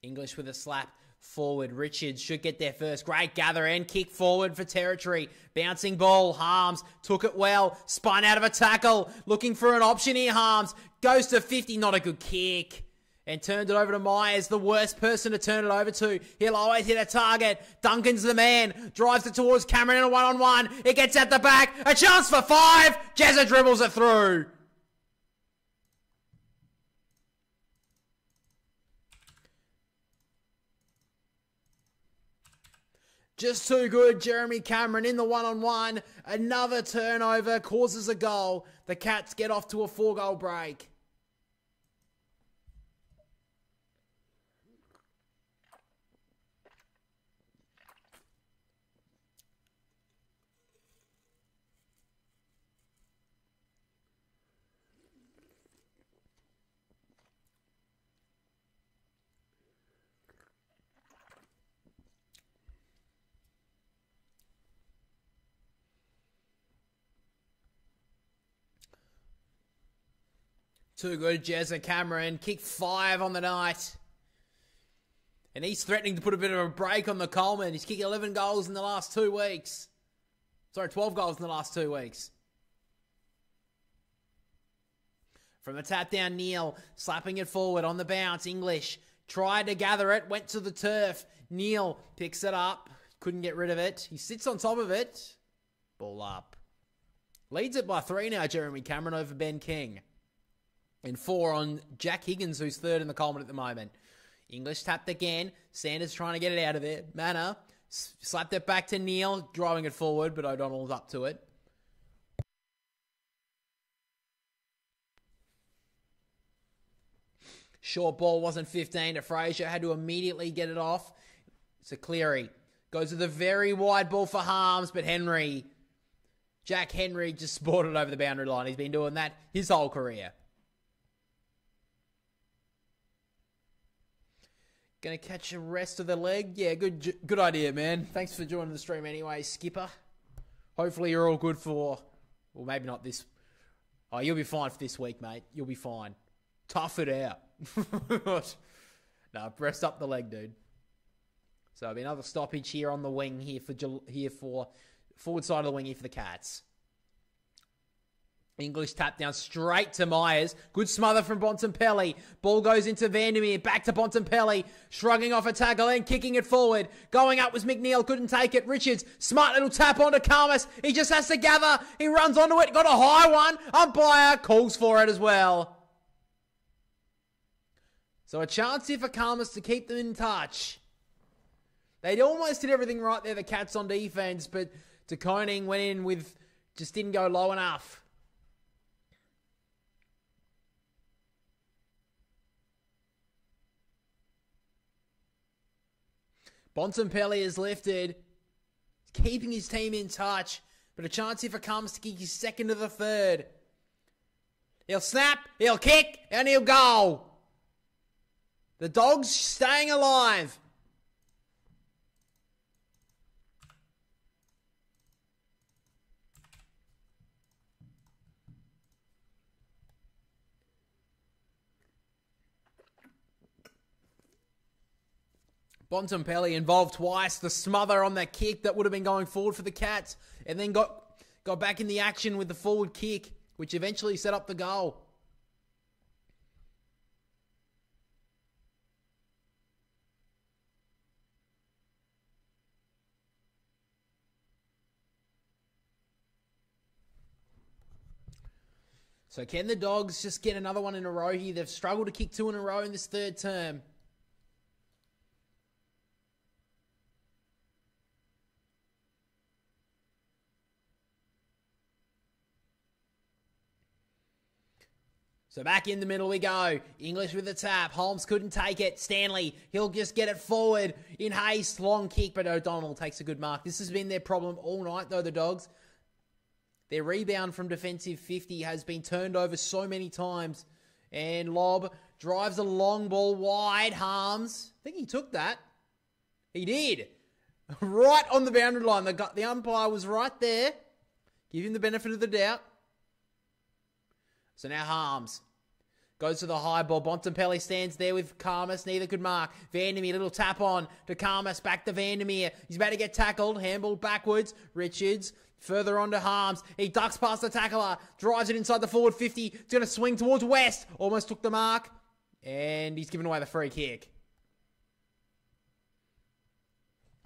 English with a slap forward. Richards should get there first. Great gather and kick forward for territory. Bouncing ball. Harms took it well. Spun out of a tackle. Looking for an option here, Harms. Goes to 50. Not a good kick. And turned it over to Myers, the worst person to turn it over to. He'll always hit a target. Duncan's the man. Drives it towards Cameron in a one-on-one. It gets at the back. A chance for 5. Jazza dribbles it through. Just too good. Jeremy Cameron in the one-on-one. Another turnover causes a goal. The Cats get off to a 4-goal break. Too good, Jezza Cameron. Kick 5 on the night. And he's threatening to put a bit of a break on the Coleman. He's kicked 11 goals in the last 2 weeks. Sorry, 12 goals in the last 2 weeks. From the tap down, Neal slapping it forward on the bounce. English tried to gather it, went to the turf. Neal picks it up, couldn't get rid of it. He sits on top of it. Ball up. Leads it by 3 now, Jeremy Cameron over Ben King. And 4 on Jack Higgins, who's third in the Coleman at the moment. English tapped again. Sanders trying to get it out of there. Manor slapped it back to Neal, driving it forward, but O'Donnell's up to it. Short ball wasn't 15 to Fraser. Had to immediately get it off. So Cleary goes with a very wide ball for Harms, but Jack Henry just sported over the boundary line. He's been doing that his whole career. Gonna catch the rest of the leg. Yeah, good idea, man. Thanks for joining the stream anyway, Skipper. Hopefully you're all good for, well, maybe not this. Oh, you'll be fine for this week, mate. You'll be fine. Tough it out. No, rest up the leg, dude. So it'll be another stoppage here on the wing here for forward side of the wing here for the Cats. English tap down straight to Myers. Good smother from Bontempelli. Ball goes into Vandermeer. Back to Bontempelli. Shrugging off a tackle and kicking it forward. Going up was McNeil. Couldn't take it. Richards. Smart little tap onto Karmas. He just has to gather. He runs onto it. Got a high one. Umpire calls for it as well. So a chance here for Karmas to keep them in touch. They almost did everything right there, the Cats on defense, but De Koning went in with, just didn't go low enough. Bontempelli is lifted, keeping his team in touch, but a chance here for Karmas to kick his second to the third. He'll snap, he'll kick, and he'll go. The Dogs staying alive. Bontempelli involved twice. The smother on that kick that would have been going forward for the Cats. And then got back in the action with the forward kick, which eventually set up the goal. So can the Dogs just get another one in a row here? They've struggled to kick 2 in a row in this third term. So back in the middle we go. English with the tap. Holmes couldn't take it. Stanley, he'll just get it forward in haste. Long kick, but O'Donnell takes a good mark. This has been their problem all night, though, the Dogs. Their rebound from defensive 50 has been turned over so many times. And Lob drives a long ball wide. Harms, I think he took that. He did. Right on the boundary line. The umpire was right there. Give him the benefit of the doubt. So now Harms goes to the high ball. Bontempelli stands there with Karmas. Neither could mark. Vandermeer, little tap on to Karmas. Back to Vandermeer. He's about to get tackled. Handball backwards. Richards further on to Harms. He ducks past the tackler. Drives it inside the forward 50. It's going to swing towards West. Almost took the mark. And he's given away the free kick.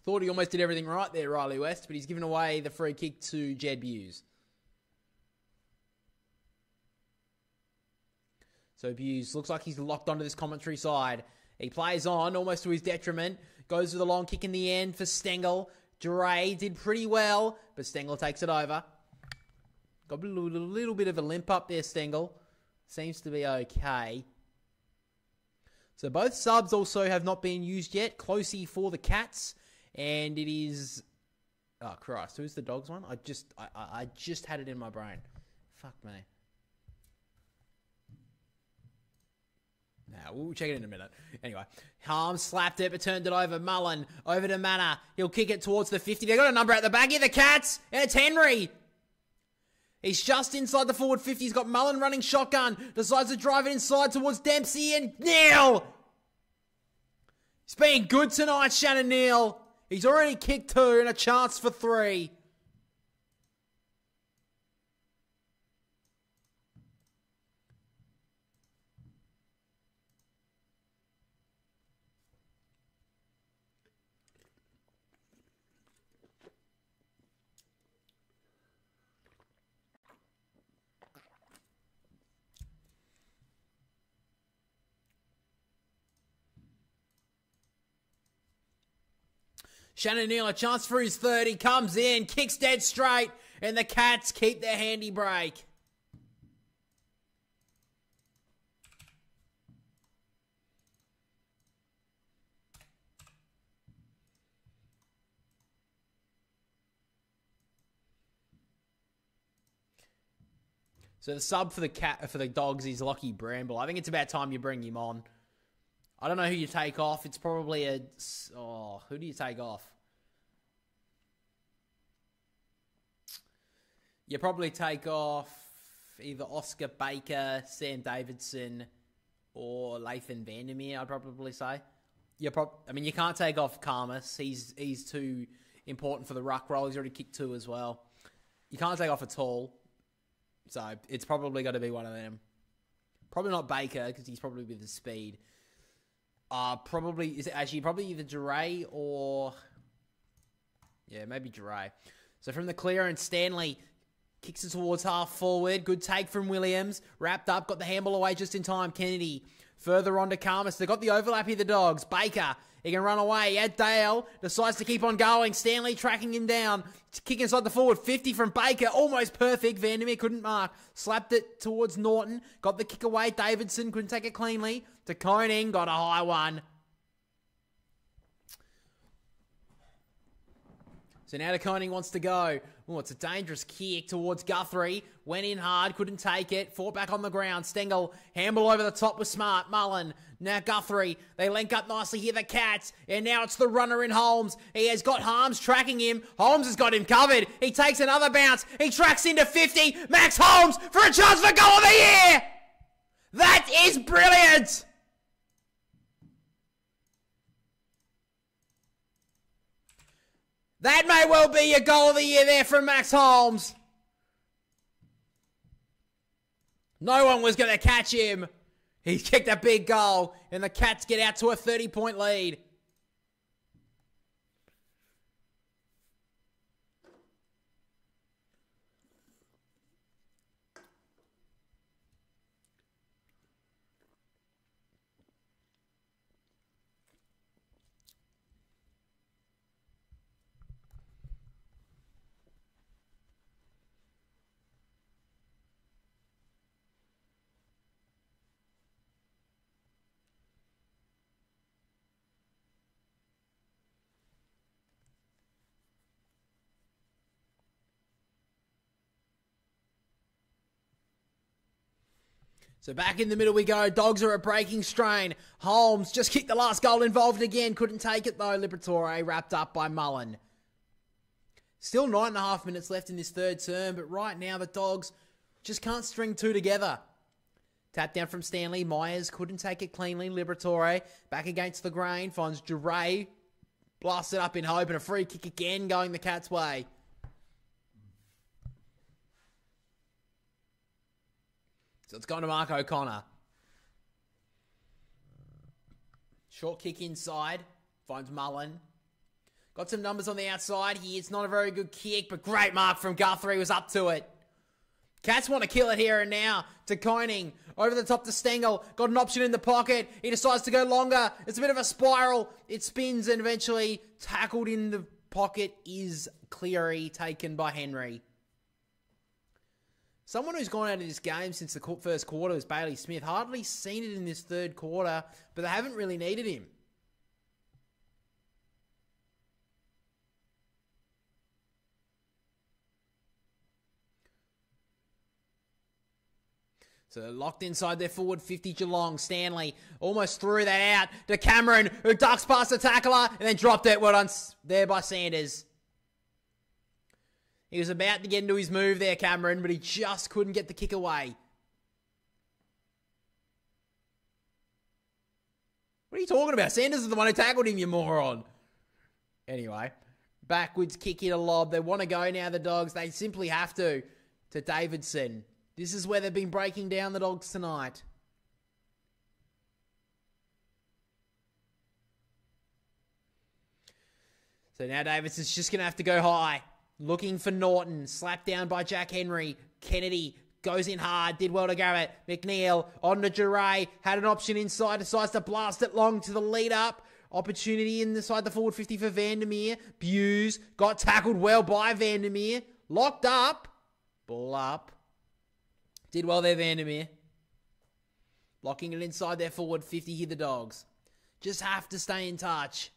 Thought he almost did everything right there, Riley West. But he's given away the free kick to Jed Buse. So Buse looks like he's locked onto this commentary side. He plays on, almost to his detriment. Goes with a long kick in the end for Stengel. Dre did pretty well, but Stengel takes it over. Got a little bit of a limp up there, Stengel. Seems to be okay. So both subs also have not been used yet. Closey for the Cats. And it is... Oh, Christ. Who's the Dogs one? I just had it in my brain. Fuck me. Now, we'll check it in a minute. Anyway, Harms slapped it, but turned it over. Mullen, over to Manor. He'll kick it towards the 50. They got a number at the back here, the Cats. And it's Henry. He's just inside the forward 50. He's got Mullen running shotgun. Decides to drive it inside towards Dempsey and Neal. He's been good tonight, Shannon Neal. He's already kicked 2 and a chance for 3. Shannon Neal, a chance for his 30, comes in, kicks dead straight, and the Cats keep their handy break. So the sub for the Dogs is Lockie Bramble. I think it's about time you bring him on. I don't know who you take off. It's probably who do you take off? You probably take off either Oscar Baker, Sam Davidson, or Lathan Vandermeer, I'd probably say. You can't take off Karmas. He's too important for the ruck role. He's already kicked 2 as well. You can't take off at all. So it's probably got to be one of them. Probably not Baker, because he's probably with the speed. Probably either Duray or... Yeah, maybe Duray. So from the clearance, Stanley kicks it towards half forward. Good take from Williams. Wrapped up, got the handball away just in time. Kennedy further on to Karmas. They've got the overlap here, the Dogs. Baker, he can run away. At Dale, decides to keep on going. Stanley tracking him down. Kick inside the forward. 50 from Baker. Almost perfect. Vandermeer couldn't mark. Slapped it towards Norton. Got the kick away. Davidson couldn't take it cleanly. To Koning. Got a high one. So now the Koning wants to go. Oh, it's a dangerous kick towards Guthrie. Went in hard, couldn't take it. Fought back on the ground. Stengel, handball over the top was smart. Mullen, now Guthrie. They link up nicely here, the Cats. And now it's the runner in Holmes. He has got Harms tracking him. Holmes has got him covered. He takes another bounce. He tracks into 50. Max Holmes for a chance for goal of the year. That is brilliant. That may well be your goal of the year there from Max Holmes. No one was going to catch him. He kicked a big goal, and the Cats get out to a 30-point lead. So back in the middle we go. Dogs are at breaking strain. Holmes just kicked the last goal involved again. Couldn't take it though. Liberatore wrapped up by Mullen. Still 9.5 minutes left in this third term, but right now the Dogs just can't string 2 together. Tap down from Stanley. Myers couldn't take it cleanly. Liberatore back against the grain. Finds Duray. Blasts it up in hope, and a free kick again going the Cats' way. So it's gone to Mark O'Connor. Short kick inside. Finds Mullen. Got some numbers on the outside here. It's not a very good kick, but great mark from Guthrie. Was up to it. Cats want to kill it here and now. To Koning. Over the top to Stengel. Got an option in the pocket. He decides to go longer. It's a bit of a spiral. It spins and eventually tackled in the pocket is Cleary, taken by Henry. Someone who's gone out of this game since the first quarter is Bailey Smith. Hardly seen it in this third quarter, but they haven't really needed him. So locked inside their forward 50 Geelong. Stanley almost threw that out to Cameron, who ducks past the tackler and then dropped it. Well done there by Sanders. He was about to get into his move there, Cameron, but he just couldn't get the kick away. What are you talking about? Sanders is the one who tackled him, you moron. Anyway, backwards kick in a lob. They want to go now, the Dogs. They simply have to Davidson. This is where they've been breaking down the Dogs tonight. So now Davidson's just going to have to go high. Looking for Norton. Slapped down by Jack Henry. Kennedy goes in hard. Did well to grab it. McNeil on to Duray. Had an option inside. Decides to blast it long to the lead up. Opportunity inside the forward 50 for Vandermeer. Buse got tackled well by Vandermeer. Locked up. Ball up. Did well there, Vandermeer. Locking it inside their forward 50 here, the Dogs. Just have to stay in touch.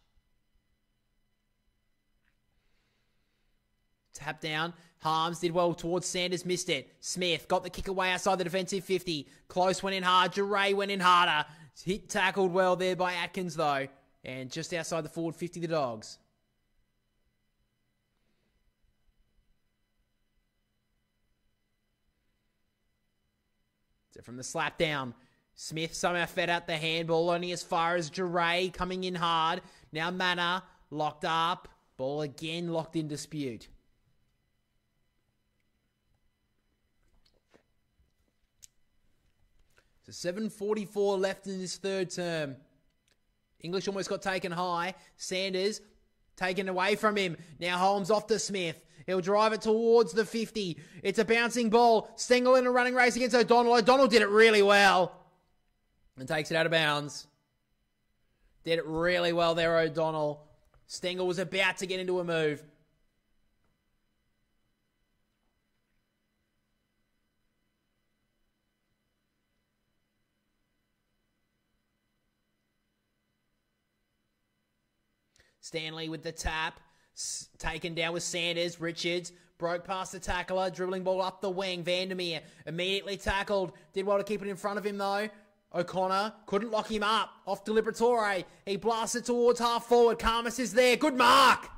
Tap down. Harms did well towards Sanders, missed it. Smith got the kick away outside the defensive 50. Close went in hard. Duray went in harder. Hit tackled well there by Atkins though. And just outside the forward 50, the Dogs. So from the slap down, Smith somehow fed out the handball only as far as Duray coming in hard. Now Manor locked up. Ball again locked in dispute. So 7:44 left in this third term. English almost got taken high. Sanders taken away from him. Now Holmes off to Smith. He'll drive it towards the 50. It's a bouncing ball. Stengel in a running race against O'Donnell. O'Donnell did it really well. And takes it out of bounds. Did it really well there, O'Donnell. Stengel was about to get into a move. Stanley with the tap. Taken down with Sanders. Richards broke past the tackler. Dribbling ball up the wing. Vandermeer immediately tackled. Did well to keep it in front of him though. O'Connor couldn't lock him up. Off to Liberatore. He blasted towards half forward. Karmas is there. Good mark.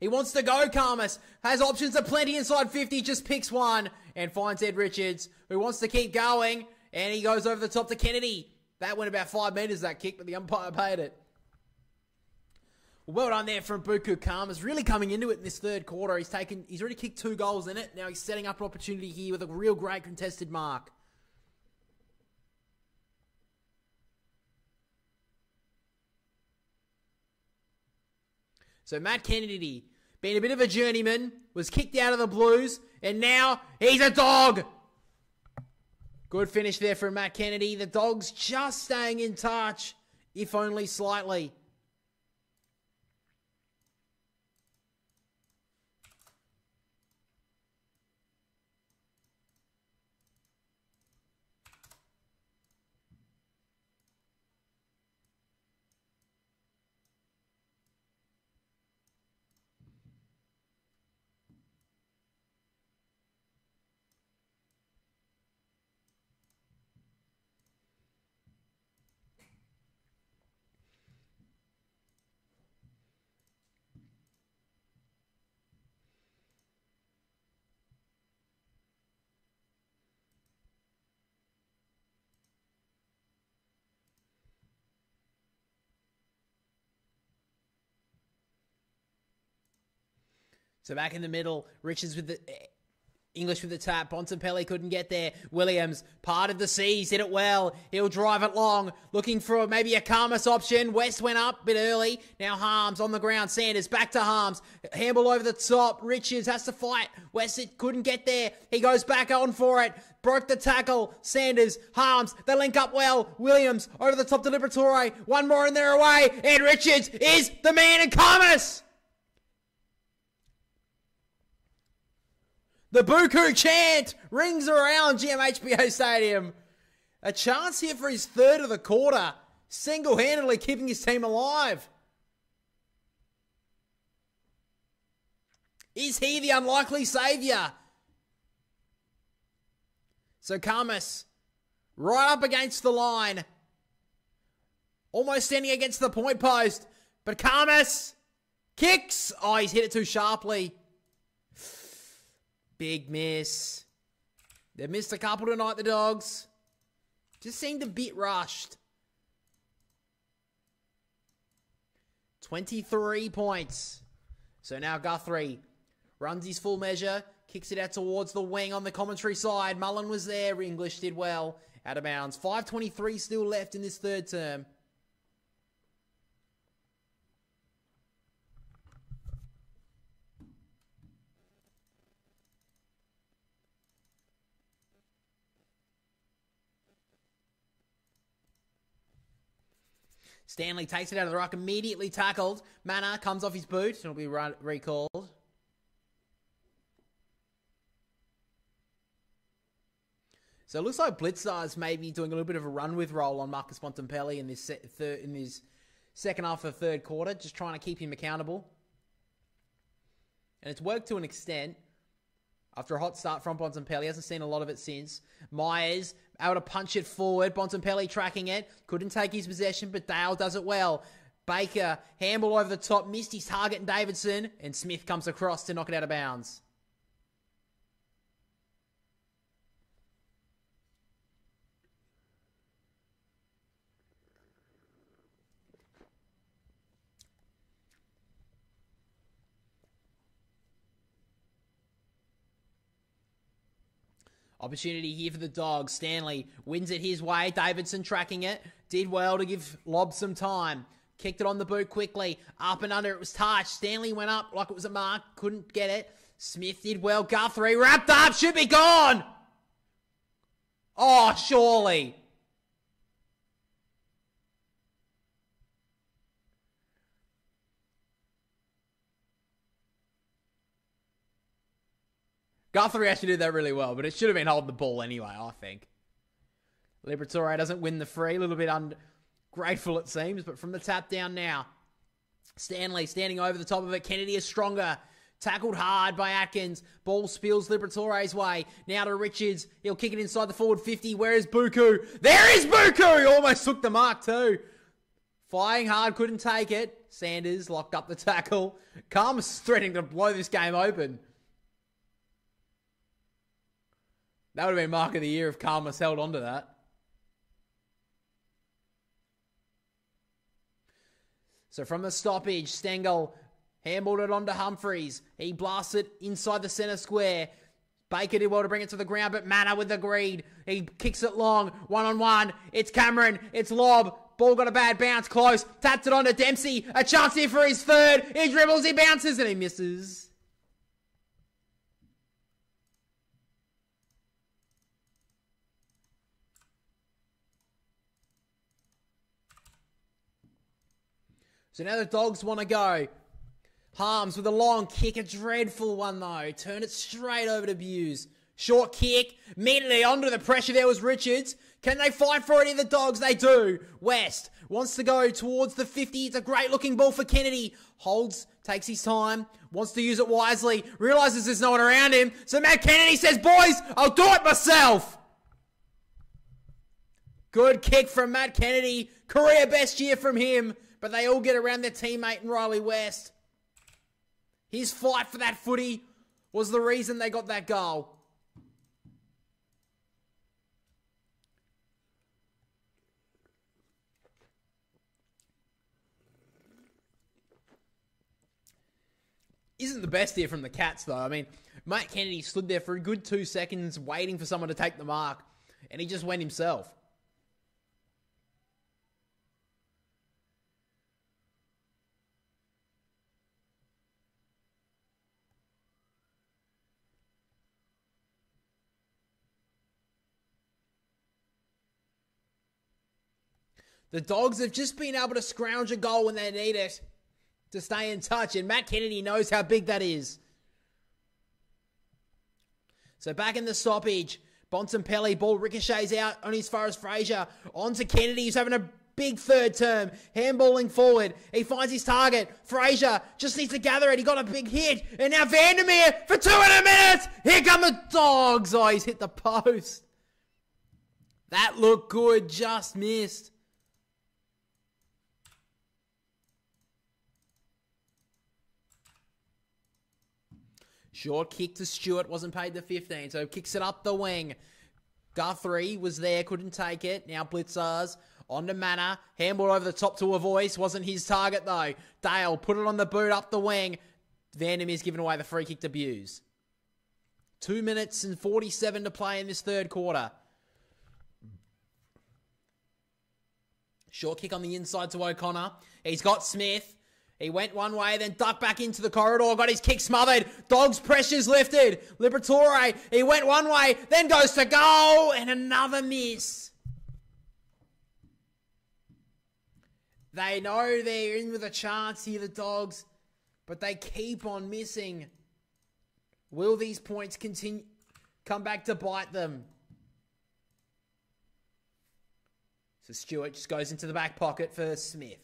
He wants to go, Karmas. Has options aplenty inside 50. Just picks one. And finds Ed Richards, who wants to keep going. And he goes over the top to Kennedy. That went about 5 metres, that kick, but the umpire paid it. Well done there from Buku Karmas. Really coming into it in this third quarter. He's already kicked 2 goals in it. Now he's setting up an opportunity here with a real great contested mark. So Matt Kennedy, being a bit of a journeyman, was kicked out of the Blues, and now he's a Dog. Good finish there from Matt Kennedy. The Dogs just staying in touch, if only slightly. So back in the middle, Richards with the English with the tap. Bontempelli couldn't get there. Williams parted the seas, did it well. He'll drive it long, looking for maybe a Karmas option. West went up a bit early. Now Harms on the ground. Sanders back to Harms. Handball over the top. Richards has to fight. West couldn't get there. He goes back on for it. Broke the tackle. Sanders, Harms, they link up well. Williams over the top to Liberatore. One more and they're away. And Richards is the man in Karmas. The Buku chant rings around GMHBA Stadium. A chance here for his third of the quarter. Single-handedly keeping his team alive. Is he the unlikely saviour? So Karmas, right up against the line. Almost standing against the point post. But Karmas kicks. Oh, he's hit it too sharply. Big miss. They've missed a couple tonight, the Dogs. Just seemed a bit rushed. 23 points. So now Guthrie runs his full measure, kicks it out towards the wing on the commentary side. Mullen was there. English did well. Out of bounds. 5:23 still left in this third term. Stanley takes it out of the ruck, immediately tackled. Manor comes off his boot, and it'll be recalled. So it looks like Blitzar's maybe doing a little bit of a run-with role on Marcus Bontempelli in this second half of the third quarter, just trying to keep him accountable. And it's worked to an extent. After a hot start from Bontempelli, hasn't seen a lot of it since. Myers able to punch it forward. Bontempelli tracking it. Couldn't take his possession, but Dale does it well. Baker, handball over the top, missed his target in Davidson, and Smith comes across to knock it out of bounds. Opportunity here for the Dogs. Stanley wins it his way. Davidson tracking it. Did well to give Lobb some time. Kicked it on the boot quickly. Up and under. It was touched. Stanley went up like it was a mark. Couldn't get it. Smith did well. Guthrie wrapped up. Should be gone. Oh, surely. Guthrie actually did that really well, but it should have been holding the ball anyway, I think. Liberatore doesn't win the free. A little bit ungrateful, it seems, but from the tap down now. Stanley standing over the top of it. Kennedy is stronger. Tackled hard by Atkins. Ball spills Liberatore's way. Now to Richards. He'll kick it inside the forward 50. Where is Buku? There is Buku! He almost took the mark too. Flying hard, couldn't take it. Sanders locked up the tackle. Karma's threatening to blow this game open. That would have been mark of the year if Karma's held on to that. So from the stoppage, Stengel handballed it onto Humphreys. He blasts it inside the centre square. Baker did well to bring it to the ground, but Manor with the greed. He kicks it long, one-on-one. It's Cameron. It's Lobb. Ball got a bad bounce, close. Tapped it onto Dempsey. A chance here for his third. He dribbles, he bounces, and he misses. So now the Dogs want to go. Harms with a long kick, a dreadful one though. Turn it straight over to Buse. Short kick, immediately onto the pressure. There was Richards. Can they fight for it in the Dogs? They do. West wants to go towards the 50. It's a great looking ball for Kennedy. Holds, takes his time, wants to use it wisely. Realises there's no one around him. So Matt Kennedy says, boys, I'll do it myself. Good kick from Matt Kennedy. Career best year from him. But they all get around their teammate in Riley West. His fight for that footy was the reason they got that goal. Isn't the best here from the Cats, though. I mean, Matt Kennedy stood there for a good 2 seconds waiting for someone to take the mark, and he just went himself. The Dogs have just been able to scrounge a goal when they need it to stay in touch, and Matt Kennedy knows how big that is. So back in the stoppage, Bontempelli, ball ricochets out on as far as Fraser. On to Kennedy, who's having a big third term. Handballing forward. He finds his target. Fraser just needs to gather it. He got a big hit. And now Vandermeer for 2 minutes. Here come the Dogs. Oh, he's hit the post. That looked good, just missed. Short kick to Stewart, wasn't paid the 15, so kicks it up the wing. Guthrie was there, couldn't take it. Now Blitzers on to Manor. Handball over the top to a voice. Wasn't his target though. Dale put it on the boot up the wing. Vandermeer's given away the free kick to Buse. 2 minutes and 47 to play in this third quarter. Short kick on the inside to O'Connor. He's got Smith. He went one way, then ducked back into the corridor, got his kick smothered. Dogs' pressure's lifted. Liberatore, he went one way, then goes to goal, and another miss. They know they're in with a chance here, the Dogs, but they keep on missing. Will these points continue, come back to bite them? So Stewart just goes into the back pocket for Smith.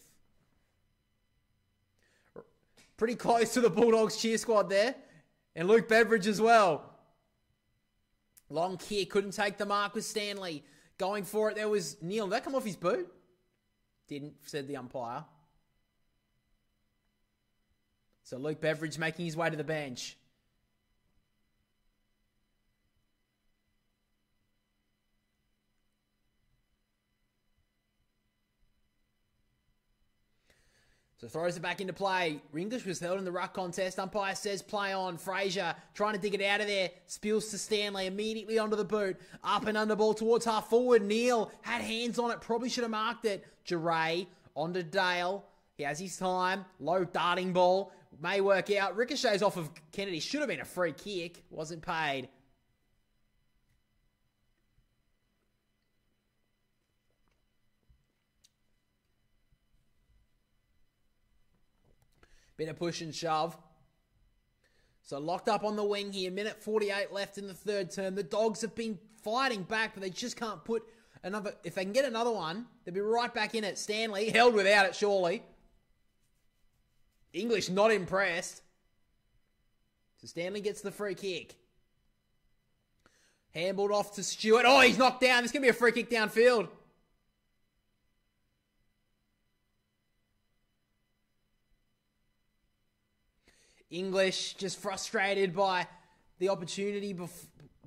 Pretty close to the Bulldogs cheer squad there. And Luke Beveridge as well. Long kick, couldn't take the mark with Stanley. Going for it, there was Neil. Did that come off his boot? Didn't, said the umpire. So Luke Beveridge making his way to the bench. So throws it back into play. English was held in the ruck contest. Umpire says play on. Fraser trying to dig it out of there. Spills to Stanley. Immediately onto the boot. Up and under ball towards half forward. Neil had hands on it. Probably should have marked it. Jeray onto Dale. He has his time. Low darting ball. May work out. Ricochets off of Kennedy. Should have been a free kick. Wasn't paid. Bit of push and shove. So locked up on the wing here. Minute 48 left in the third term. The Dogs have been fighting back, but they just can't put another... If they can get another one, they'll be right back in it. Stanley held without it, surely. English not impressed. So Stanley gets the free kick. Handballed off to Stewart. Oh, he's knocked down. This is going to be a free kick downfield. English just frustrated by the opportunity,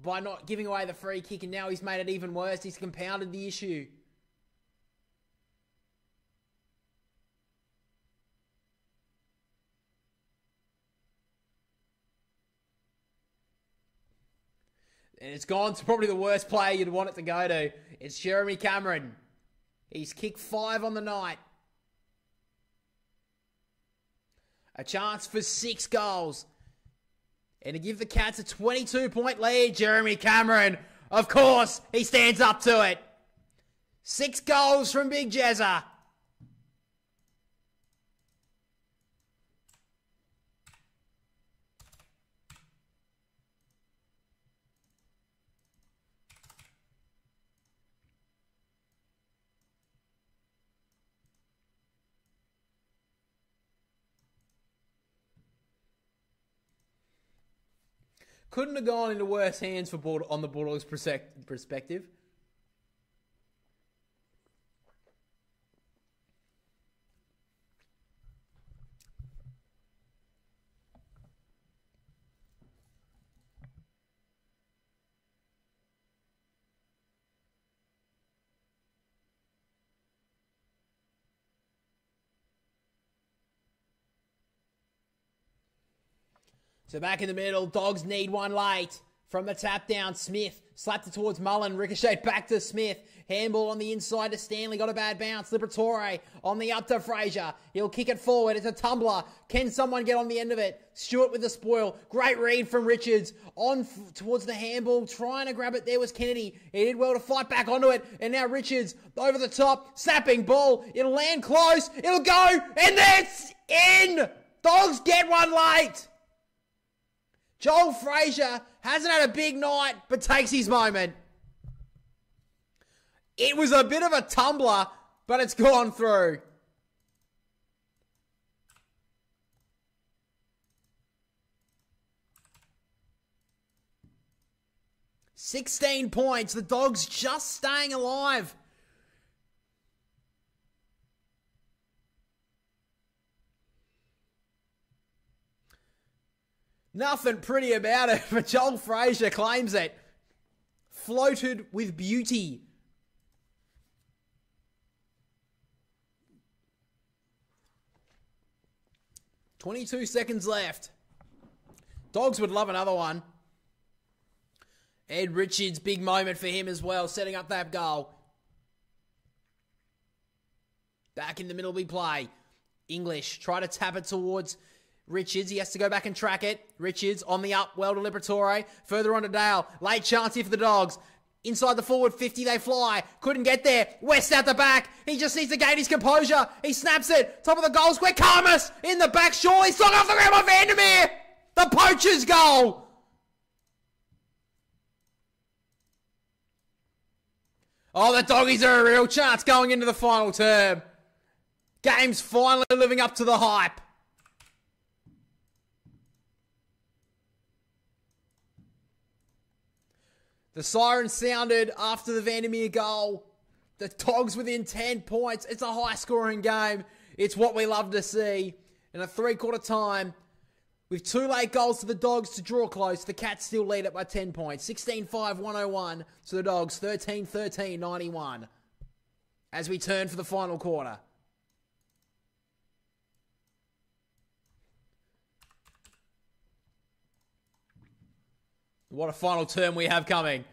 by not giving away the free kick, and now he's made it even worse. He's compounded the issue. And it's gone to probably the worst player you'd want it to go to. It's Jeremy Cameron. He's kicked 5 on the night. A chance for 6 goals. And to give the Cats a 22-point lead, Jeremy Cameron, of course, he stands up to it. 6 goals from Big Jezza. Couldn't have gone into worse hands for on the Bulldogs' perspective. So back in the middle, Dogs need one late. From the tap down, Smith slapped it towards Mullen. Ricochet back to Smith. Handball on the inside to Stanley. Got a bad bounce. Liberatore on the up to Fraser. He'll kick it forward. It's a tumbler. Can someone get on the end of it? Stewart with the spoil. Great read from Richards. On towards the handball. Trying to grab it. There was Kennedy. He did well to fight back onto it. And now Richards over the top. Snapping ball. It'll land close. It'll go. And it's in. Dogs get one late. Joel Fraser hasn't had a big night, but takes his moment. It was a bit of a tumbler, but it's gone through. $16 points. The Dogs just staying alive. Nothing pretty about it, but Joel Frazier claims it. Floated with beauty. $22 seconds left. Dogs would love another one. Ed Richards, big moment for him as well, setting up that goal. Back in the middle, big play. English, try to tap it towards Richards. He has to go back and track it. Richards on the up, well to Liberatore. Further on to Dale. Late chance here for the Dogs. Inside the forward 50, they fly. Couldn't get there. West out the back. He just needs to gain his composure. He snaps it. Top of the goal square. Karmas in the back. Surely slung off the ground by Vandermeer. The poacher's goal. Oh, the Doggies are a real chance going into the final term. Game's finally living up to the hype. The siren sounded after the Vandermeer goal. The Dogs within 10 points. It's a high-scoring game. It's what we love to see. In a three-quarter time, with 2 late goals to the Dogs to draw close, the Cats still lead it by 10 points. 16-5-101 to the Dogs. 13-13-91 as we turn for the final quarter. What a final term we have coming.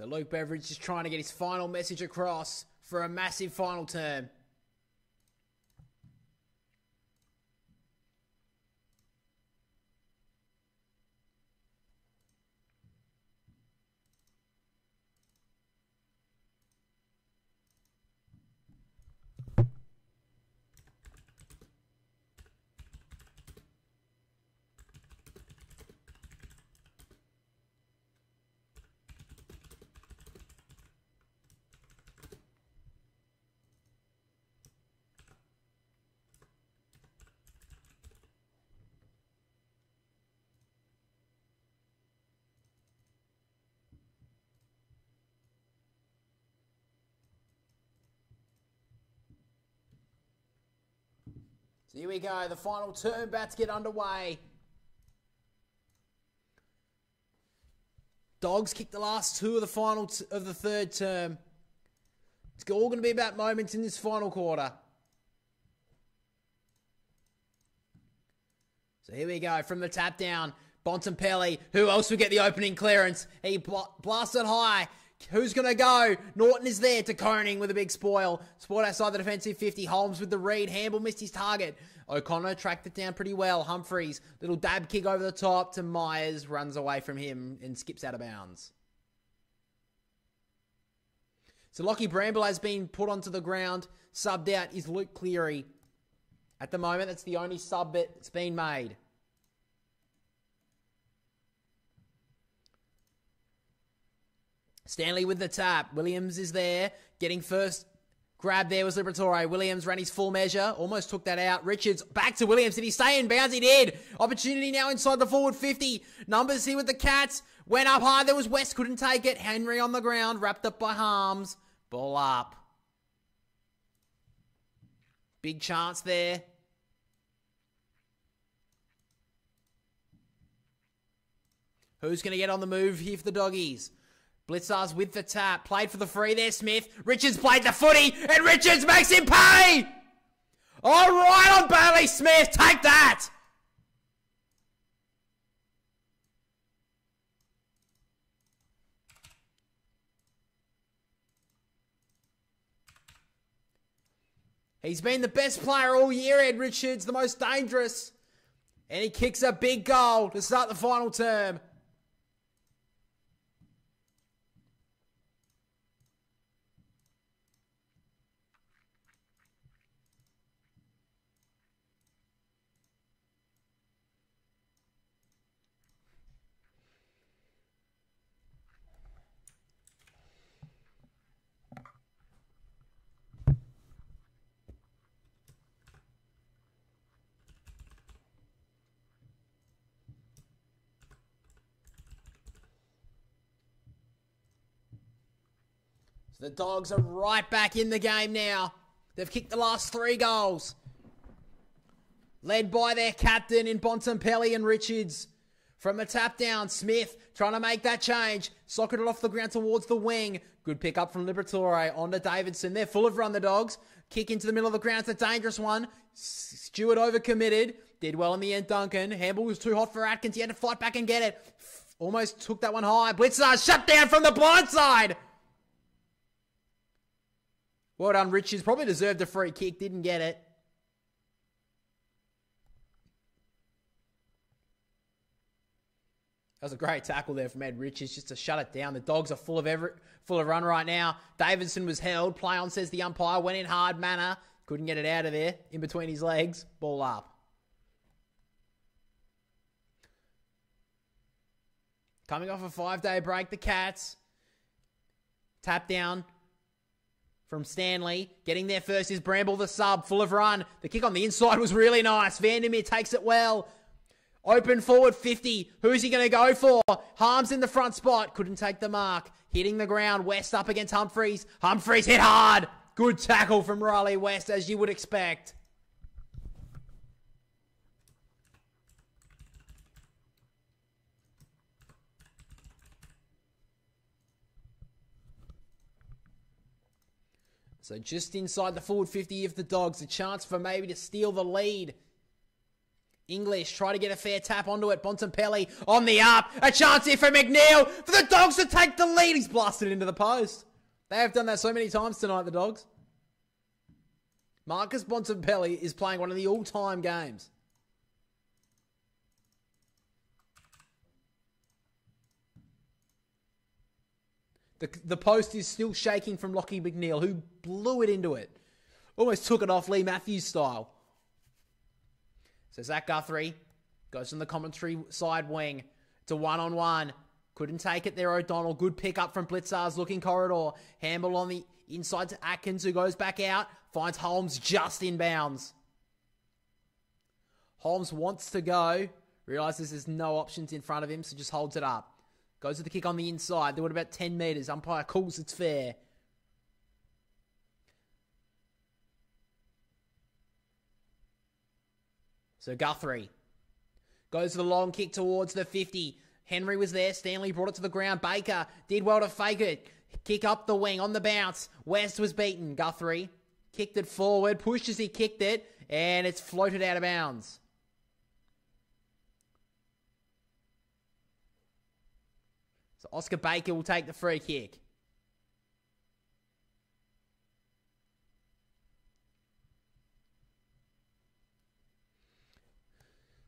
So Luke Beveridge just trying to get his final message across for a massive final term. So here we go, the final term about to get underway. Dogs kick the last two of the final of the third term. It's all going to be about moments in this final quarter. So here we go, from the tap down, Bontempelli, who else will get the opening clearance? He blasted high. Who's going to go? Norton is there to Koning with a big spoil. Sport outside the defensive 50. Holmes with the read. Hamble missed his target. O'Connor tracked it down pretty well. Humphreys, little dab kick over the top to Myers. Runs away from him and skips out of bounds. So Lockie Bramble has been put onto the ground. Subbed out is Luke Cleary. At the moment, that's the only sub that's been made. Stanley with the tap. Williams is there. Getting first grab there was Liberatore. Williams ran his full measure. Almost took that out. Richards back to Williams. Did he stay in bounds? He did. Opportunity now inside the forward 50. Numbers here with the Cats. Went up high. There was West. Couldn't take it. Henry on the ground. Wrapped up by Harms. Ball up. Big chance there. Who's going to get on the move here for the Doggies? Blitzars with the tap. Played for the free there, Smith. Richards played the footy, and Richards makes him pay! All right on Bailey Smith. Take that! He's been the best player all year, Ed Richards, the most dangerous. And he kicks a big goal to start the final term. The Dogs are right back in the game now. They've kicked the last 3 goals. Led by their captain in Bontempelli and Richards. From the tap down, Smith trying to make that change. Socketed off the ground towards the wing. Good pick up from Liberatore onto Davidson. They're full of run, the Dogs. Kick into the middle of the ground. It's a dangerous one. Stewart overcommitted. Did well in the end, Duncan. Hamble was too hot for Atkins. He had to fight back and get it. Almost took that one high. Blitzar shut down from the blind side. Well done, Richards. Probably deserved a free kick. Didn't get it. That was a great tackle there from Ed Richards just to shut it down. The Dogs are full of run right now. Davidson was held. Play on, says the umpire. Went in hard manner. Couldn't get it out of there. In between his legs. Ball up. Coming off a 5-day break, the Cats. Tap down from Stanley. Getting there first is Bramble, the sub, full of run. The kick on the inside was really nice. Vandermeer takes it well. Open forward 50. Who's he going to go for? Harms in the front spot. Couldn't take the mark. Hitting the ground. West up against Humphreys. Humphreys hit hard. Good tackle from Riley West, as you would expect. So just inside the forward 50 of the Dogs, a chance for maybe to steal the lead English try to get a fair tap onto it. Bontempelli on the up. A chance here for McNeil for the Dogs to take the lead. He's blasted into the post. They have done that so many times tonight, the Dogs. Marcus Bontempelli is playing one of the all-time games. The post is still shaking from Lockie McNeil, who blew it into it. Almost took it off Lee Matthews style. So Zach Guthrie goes from the commentary side wing. It's a one-on-one. Couldn't take it there, O'Donnell. Good pick up from Blitzar's looking corridor. Handball on the inside to Atkins, who goes back out. Finds Holmes just in bounds. Holmes wants to go. Realises there's no options in front of him, so just holds it up. Goes with the kick on the inside. They went about 10 metres. Umpire calls it's fair. So Guthrie goes to the long kick towards the 50. Henry was there. Stanley brought it to the ground. Baker did well to fake it. Kick up the wing on the bounce. West was beaten. Guthrie kicked it forward. Pushed as he kicked it. And it's floated out of bounds. So Oscar Baker will take the free kick.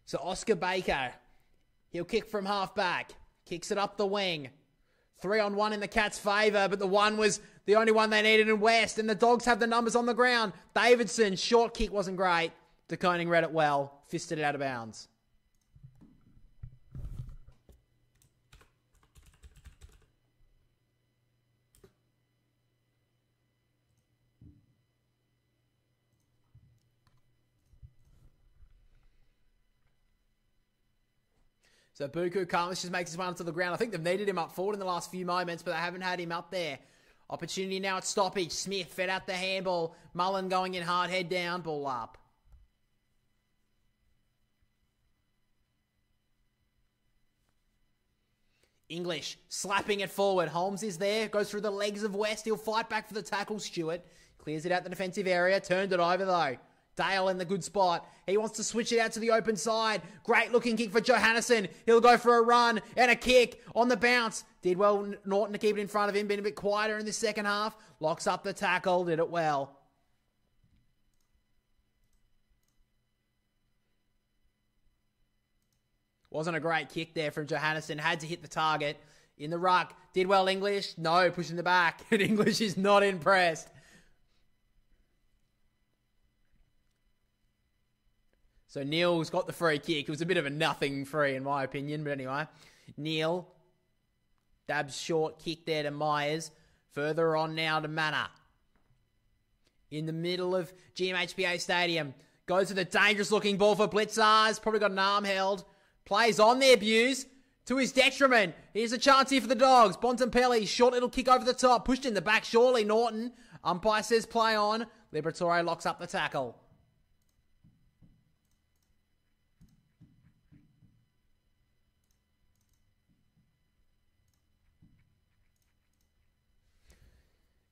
So Oscar Baker, he'll kick from half back. Kicks it up the wing. 3-on-1 in the Cats' favour, but the one was the only one they needed in West, and the Dogs have the numbers on the ground. Davidson, short kick wasn't great. De Koning read it well. Fisted it out of bounds. So Buku Karmas just makes his way onto the ground. I think they've needed him up forward in the last few moments, but they haven't had him up there. Opportunity now at stoppage. Smith fed out the handball. Mullen going in hard, head down, ball up. English slapping it forward. Holmes is there, goes through the legs of West. He'll fight back for the tackle. Stewart clears it out the defensive area. Turned it over though. Dale in the good spot. He wants to switch it out to the open side. Great looking kick for Johannesson. He'll go for a run and a kick on the bounce. Did well Norton to keep it in front of him. Been a bit quieter in the second half. Locks up the tackle. Did it well. Wasn't a great kick there from Johannesson. Had to hit the target. In the ruck. Did well English. No, pushing the back. And English is not impressed. So Neil's got the free kick. It was a bit of a nothing free in my opinion. But anyway, Neil dabs short kick there to Myers. Further on now to Manor. In the middle of GMHBA Stadium. Goes with a dangerous looking ball for Blitzars. Probably got an arm held. Plays on there, Buse. To his detriment. Here's a chance here for the Dogs. Bontempelli, short little kick over the top. Pushed in the back, surely Norton. Umpire says play on. Liberatore locks up the tackle.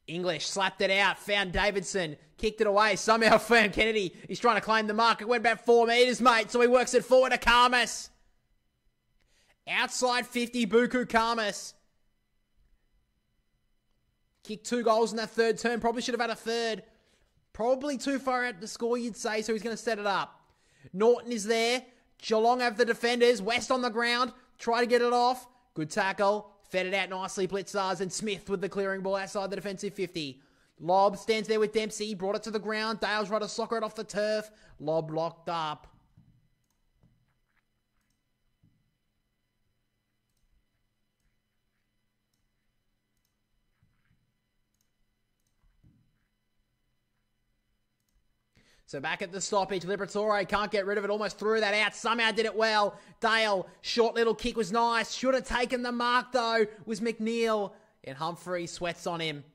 English slapped it out, found Davidson, kicked it away, somehow found Kennedy. He's trying to claim the mark. It went about 4 metres, mate, so he works it forward to Karmas. Outside 50, Buku Karmas. Kicked 2 goals in that third term. Probably should have had a third. Probably too far out to score, you'd say, so he's going to set it up. Norton is there. Geelong have the defenders. West on the ground. Try to get it off. Good tackle. Fed it out nicely, Blitzars, and Smith with the clearing ball outside the defensive 50. Lob stands there with Dempsey, brought it to the ground. Dale's trying to soccer it off the turf. Lob locked up. So back at the stoppage, Liberatore can't get rid of it, almost threw that out, somehow did it well. Dale, short little kick was nice, should have taken the mark though, was McNeil, and Humphrey sweats on him.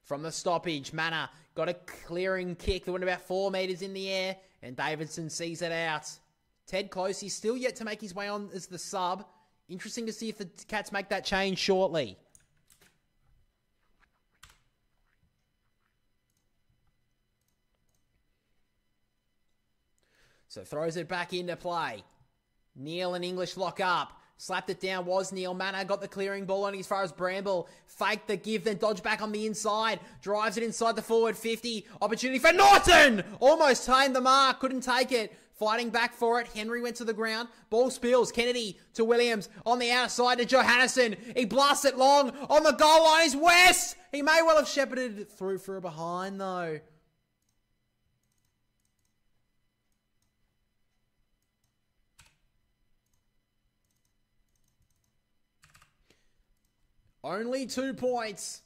From the stoppage, Manor got a clearing kick that went about 4 metres in the air, and Davidson sees it out. Ted Closey still yet to make his way on as the sub. Interesting to see if the Cats make that change shortly. So throws it back into play. Neil and English lock up. Slapped it down was Neil. Manor got the clearing ball on as far as Bramble. Faked the give, then dodged back on the inside. Drives it inside the forward 50. Opportunity for Norton! Almost timed the mark. Couldn't take it. Fighting back for it. Henry went to the ground. Ball spills. Kennedy to Williams. On the outside to Johannesson. He blasts it long. On the goal line is West. He may well have shepherded through for a behind though. Only 2 points.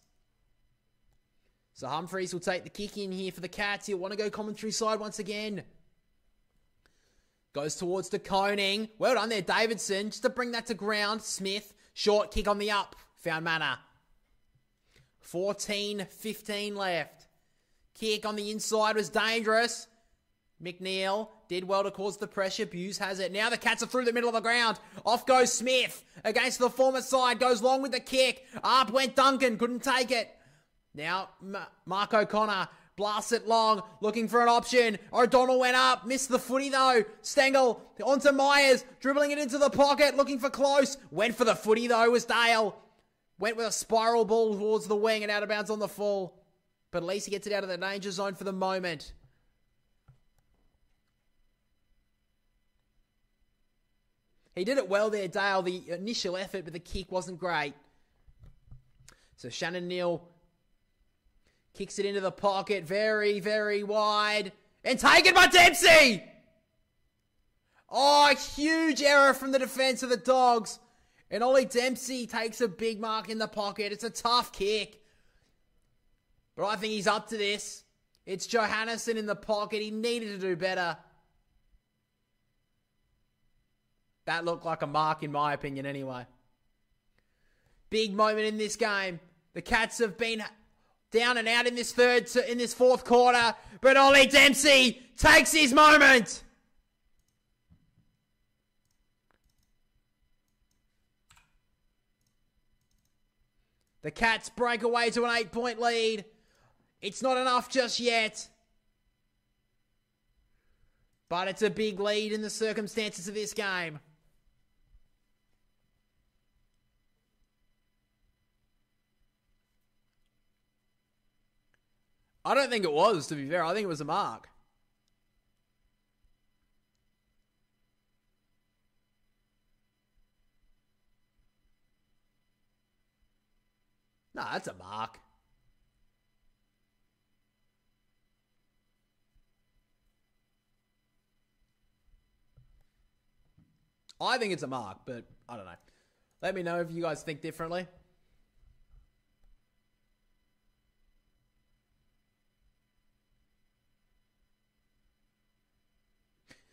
So Humphreys will take the kick in here for the Cats. He'll want to go commentary side once again. Goes towards the Coning. Well done there, Davidson. Just to bring that to ground. Smith, short kick on the up. Found Manor. 14-15 left. Kick on the inside was dangerous. McNeil did well to cause the pressure. Buse has it. Now the Cats are through the middle of the ground. Off goes Smith. Against the former side. Goes long with the kick. Up went Duncan. Couldn't take it. Now Mark O'Connor blasts it long. Looking for an option. O'Donnell went up. Missed the footy though. Stengel onto Myers. Dribbling it into the pocket. Looking for close. Went for the footy though was Dale. Went with a spiral ball towards the wing and out of bounds on the full. But at least he gets it out of the danger zone for the moment. He did it well there, Dale. The initial effort, but the kick wasn't great. So Shannon Neal kicks it into the pocket. Very, very wide. And taken by Dempsey! Oh, huge error from the defense of the Dogs. And Ollie Dempsey takes a big mark in the pocket. It's a tough kick. But I think he's up to this. It's Johannesson in the pocket. He needed to do better. That looked like a mark in my opinion anyway. Big moment in this game. The Cats have been down and out in this fourth quarter. But Ollie Dempsey takes his moment. The Cats break away to an 8-point lead. It's not enough just yet. But it's a big lead in the circumstances of this game. I don't think it was, to be fair. I think it was a mark. No, that's a mark. I think it's a mark, but I don't know. Let me know if you guys think differently.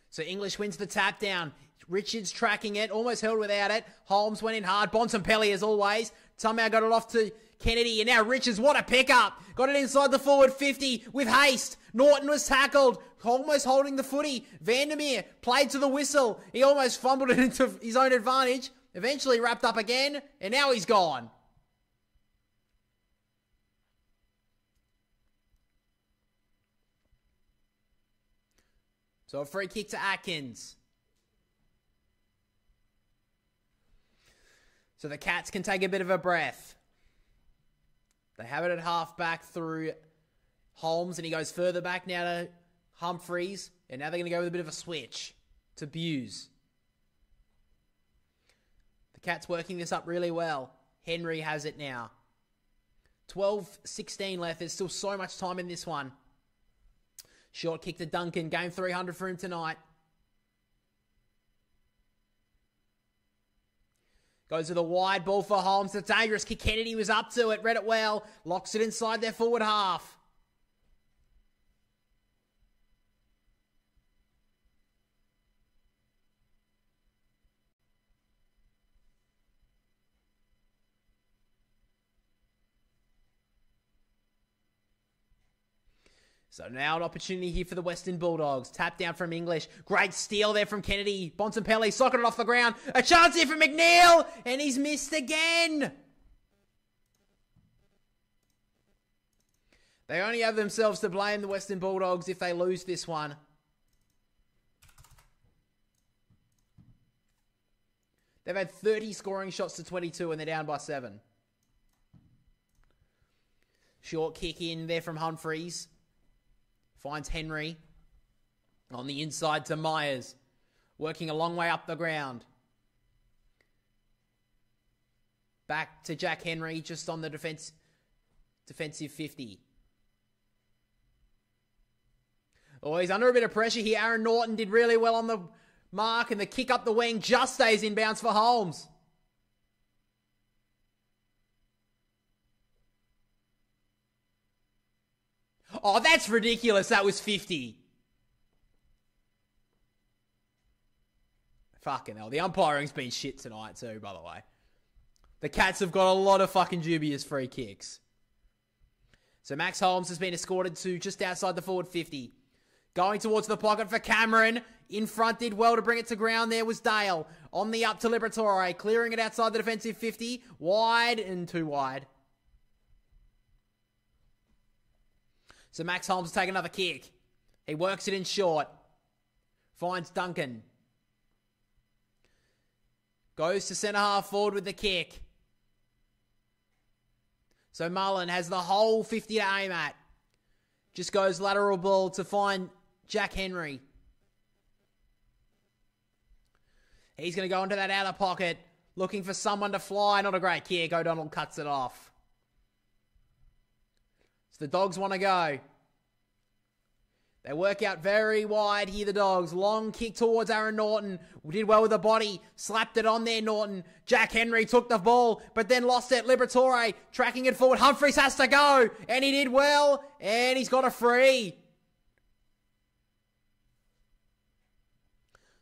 So English wins the tap down. Richards tracking it, almost held without it. Holmes went in hard. Bontempelli as always. Somehow got it off to Kennedy. And now Richards, what a pickup. Got it inside the forward 50 with haste. Norton was tackled. Almost holding the footy. Vandermeer played to the whistle. He almost fumbled it into his own advantage. Eventually wrapped up again. And now he's gone. So a free kick to Atkins. So the Cats can take a bit of a breath. They have it at half back through Holmes, and he goes further back now to Humphreys. And now they're going to go with a bit of a switch to Buse. The Cats working this up really well. Henry has it now. 12-16 left. There's still so much time in this one. Short kick to Duncan. Game 300 for him tonight. Goes with a wide ball for Holmes. The dangerous kick. Kennedy was up to it. Read it well. Locks it inside their forward half. So now an opportunity here for the Western Bulldogs. Tap down from English. Great steal there from Kennedy. Bontempelli socketed off the ground. A chance here for McNeil. And he's missed again. They only have themselves to blame, the Western Bulldogs, if they lose this one. They've had 30 scoring shots to 22 and they're down by 7. Short kick in there from Humphreys. Finds Henry. On the inside to Myers. Working a long way up the ground. Back to Jack Henry just on the defensive 50. Oh, he's under a bit of pressure here. Aaron Norton did really well on the mark, and the kick up the wing just stays in bounds for Holmes. Oh, that's ridiculous. That was 50. Fucking hell. The umpiring's been shit tonight too, by the way. The Cats have got a lot of fucking dubious free kicks. So Max Holmes has been escorted to just outside the forward 50. Going towards the pocket for Cameron. In front, did well to bring it to ground. There was Dale. On the up to Liberatore. Clearing it outside the defensive 50. Wide and too wide. So Max Holmes will take another kick. He works it in short. Finds Duncan. Goes to centre half forward with the kick. So Mullen has the whole 50 to aim at. Just goes lateral ball to find Jack Henry. He's going to go into that outer pocket. Looking for someone to fly. Not a great kick. O'Donnell cuts it off. So the Dogs want to go. They work out very wide here, the Dogs. Long kick towards Aaron Norton. Did well with the body. Slapped it on there, Norton. Jack Henry took the ball, but then lost it. Liberatore tracking it forward. Humphreys has to go. And he did well. And he's got a free.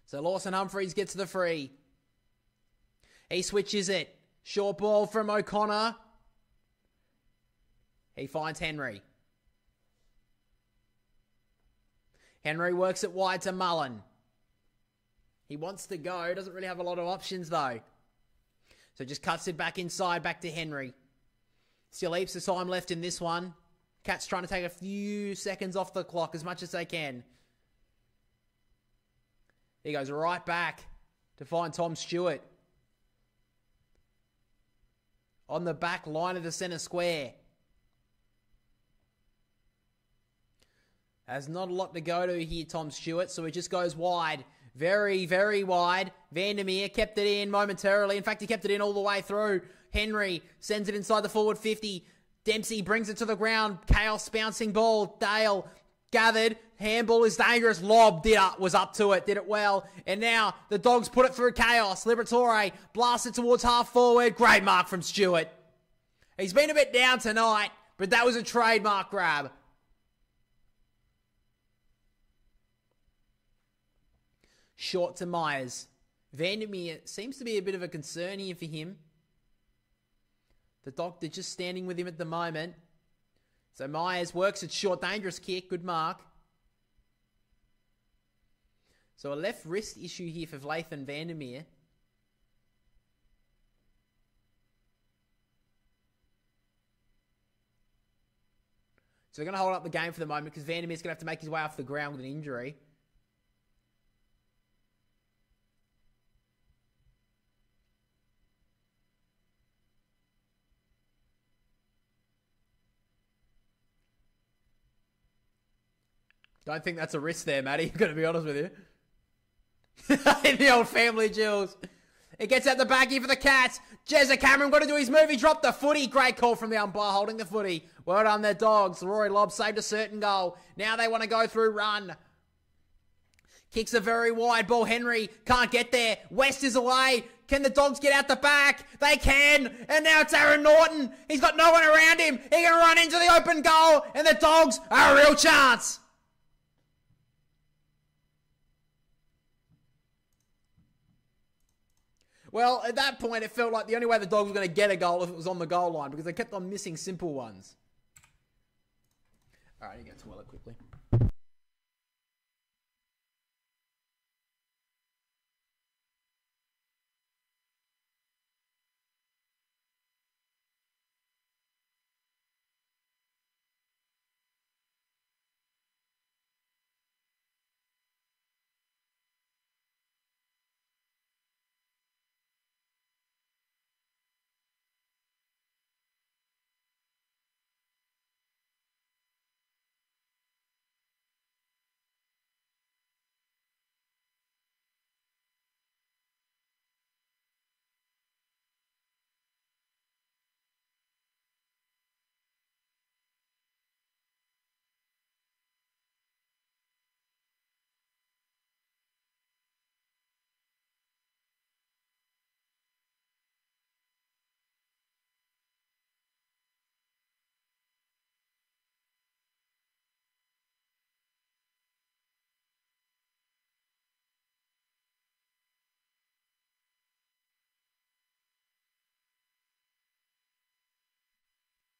So Lawson Humphreys gets the free. He switches it. Short ball from O'Connor. He finds Henry. Henry works it wide to Mullen. He wants to go. Doesn't really have a lot of options though. So just cuts it back inside, back to Henry. Still heaps of time left in this one. Cats trying to take a few seconds off the clock as much as they can. He goes right back to find Tom Stewart. On the back line of the centre square. Has not a lot to go to here, Tom Stewart, so he just goes wide. Very, very wide. Vandermeer kept it in momentarily. In fact, he kept it in all the way through. Henry sends it inside the forward 50. Dempsey brings it to the ground. Chaos bouncing ball. Dale gathered. Handball is dangerous. Lob was up to it. Did it well. And now the Dogs put it through Chaos. Liberatore blasts it towards half forward. Great mark from Stewart. He's been a bit down tonight, but that was a trademark grab. Short to Myers. Vandermeer seems to be a bit of a concern here for him. The doctor just standing with him at the moment. So Myers works a short, dangerous kick. Good mark. So a left wrist issue here for Lathan Vandermeer. So they're going to hold up the game for the moment because Vandermeer's going to have to make his way off the ground with an injury. Don't think that's a risk there, Matty. I'm going to be honest with you. In the old family jewels. It gets out the back here for the Cats. Jezza Cameron got to do his move. He dropped the footy. Great call from the umpire holding the footy. Well done, their Dogs. Rory Lobb saved a certain goal. Now they want to go through run. Kicks a very wide ball. Henry can't get there. West is away. Can the Dogs get out the back? They can. And now it's Aaron Norton. He's got no one around him. He can run into the open goal. And the Dogs are a real chance. Well, at that point, it felt like the only way the Dogs were going to get a goal if it was on the goal line because they kept on missing simple ones. All right, you go to toilet quickly.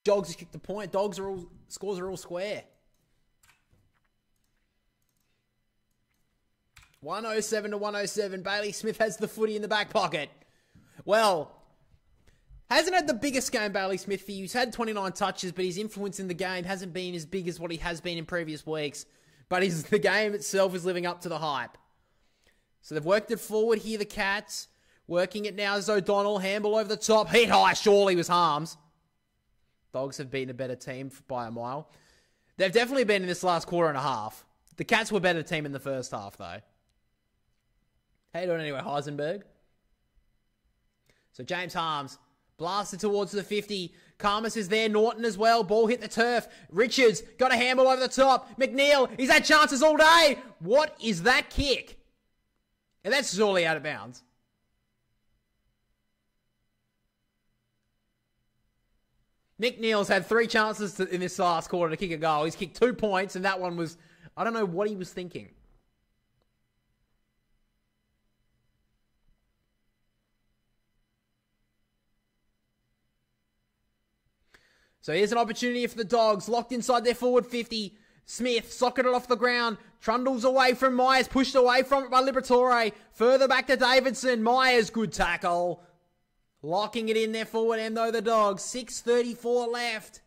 Dogs has kicked the point. Scores are all square. 107 to 107. Bailey Smith has the footy in the back pocket. Well, hasn't had the biggest game, Bailey Smith, for you. He's had 29 touches, but his influence in the game hasn't been as big as what he has been in previous weeks. But the game itself is living up to the hype. So they've worked it forward here, the Cats. Working it now as O'Donnell. Handball over the top. Hit high, surely was Harms. Dogs have been a better team by a mile. They've definitely been in this last quarter and a half. The Cats were a better team in the first half, though. How you doing anyway, Heisenberg? So James Harms blasted towards the 50. Karmas is there. Norton as well. Ball hit the turf. Richards got a handball over the top. McNeil, he's had chances all day. What is that kick? And that's surely out of bounds. Nick Neal's had 3 chances in this last quarter to kick a goal. He's kicked 2 points, and that one was... I don't know what he was thinking. So here's an opportunity for the Dogs. Locked inside their forward 50. Smith socketed off the ground. Trundles away from Myers. Pushed away from it by Liberatore. Further back to Davidson. Myers, good tackle. Locking it in their forward end, though, the Dogs. 6:34 left.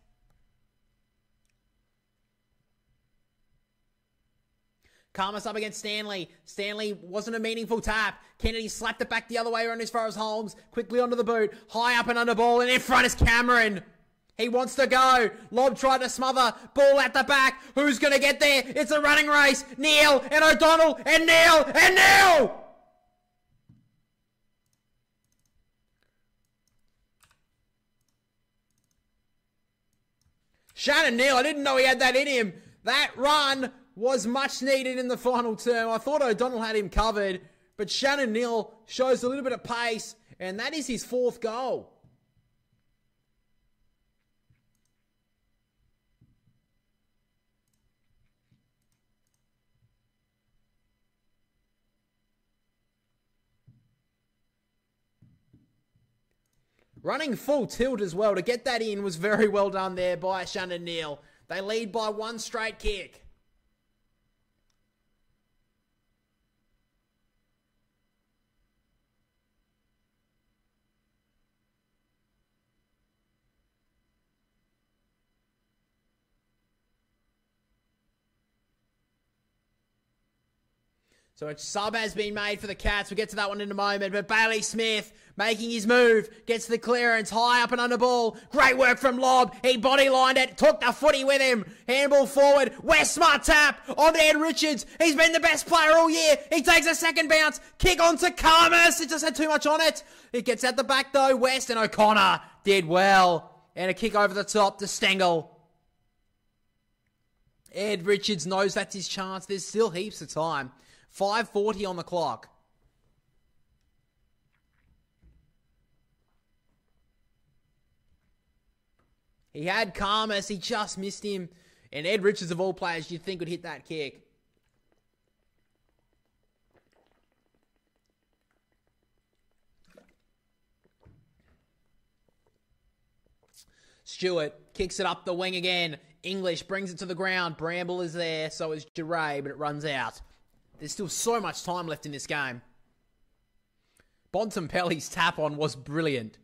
Karmas up against Stanley. Stanley wasn't a meaningful tap. Kennedy slapped it back the other way around as far as Holmes. Quickly onto the boot. High up and under ball. And in front is Cameron. He wants to go. Lob tried to smother. Ball at the back. Who's going to get there? It's a running race. Neal and O'Donnell and Neal and Neal! Shannon Neal, I didn't know he had that in him. That run was much needed in the final term. I thought O'Donnell had him covered, but Shannon Neal shows a little bit of pace, and that is his 4th goal. Running full tilt as well to get that in was very well done there by Shannon Neal. They lead by 1 straight kick. So a sub has been made for the Cats. We'll get to that one in a moment. But Bailey Smith making his move. Gets the clearance. High up and under ball. Great work from Lob. He body lined it. Took the footy with him. Handball forward. West smart tap on Ed Richards. He's been the best player all year. He takes a second bounce. Kick on to Karmas. It just had too much on it. It gets at the back though. West and O'Connor did well. And a kick over the top to Stengel. Ed Richards knows that's his chance. There's still heaps of time. 5:40 on the clock. He had Karmas. He just missed him. And Ed Richards, of all players, you'd think would hit that kick. Stewart kicks it up the wing again. English brings it to the ground. Bramble is there, so is Duray, but it runs out. There's still so much time left in this game. Bontempelli's tap on was brilliant.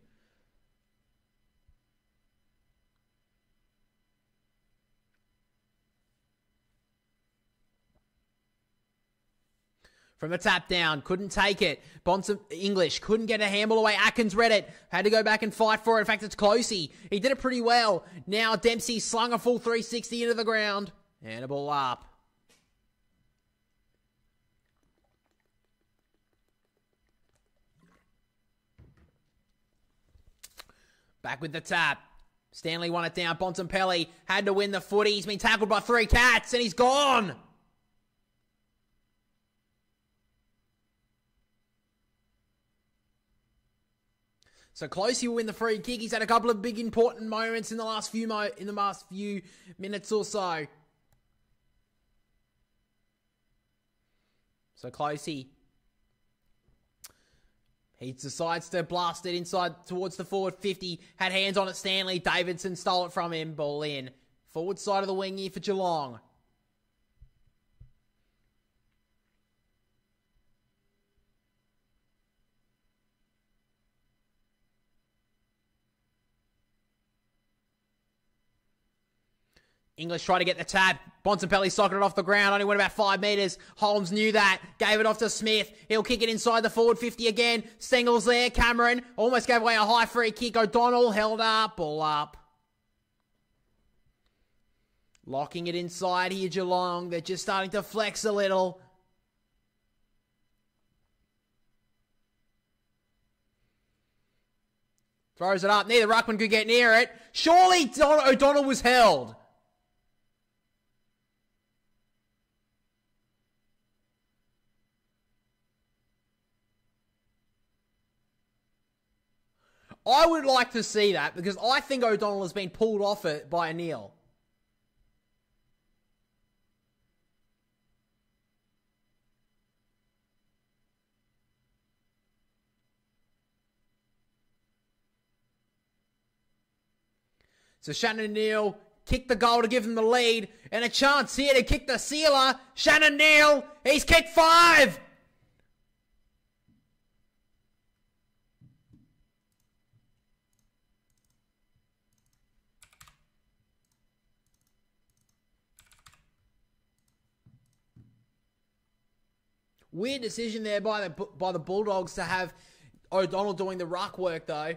From the tap down, couldn't take it. English couldn't get a handball away. Atkins read it. Had to go back and fight for it. In fact, it's Closey. He did it pretty well. Now Dempsey slung a full 360 into the ground. And a ball up. Back with the tap. Stanley won it down. Bontempelli had to win the footy. He's been tackled by 3 cats and he's gone. So Closey will win the free kick. He's had a couple of big important moments in the last few minutes or so. So Closey, he decides to blast it inside towards the forward 50. Had hands on it, Stanley. Davidson stole it from him. Ball in. Forward side of the wing here for Geelong. English tried to get the tap. Bontempelli socketed it off the ground. Only went about 5 metres. Holmes knew that. Gave it off to Smith. He'll kick it inside the forward 50 again. Stengel's there. Cameron almost gave away a high free kick. O'Donnell held up. Ball up. Locking it inside here, Geelong. They're just starting to flex a little. Throws it up. Neither ruckman could get near it. Surely O'Donnell was held. I would like to see that because I think O'Donnell has been pulled off it by Neil. So Shannon Neal kicked the goal to give them the lead and a chance here to kick the sealer. Shannon Neal, he's kicked 5. Weird decision there by the Bulldogs to have O'Donnell doing the ruck work, though.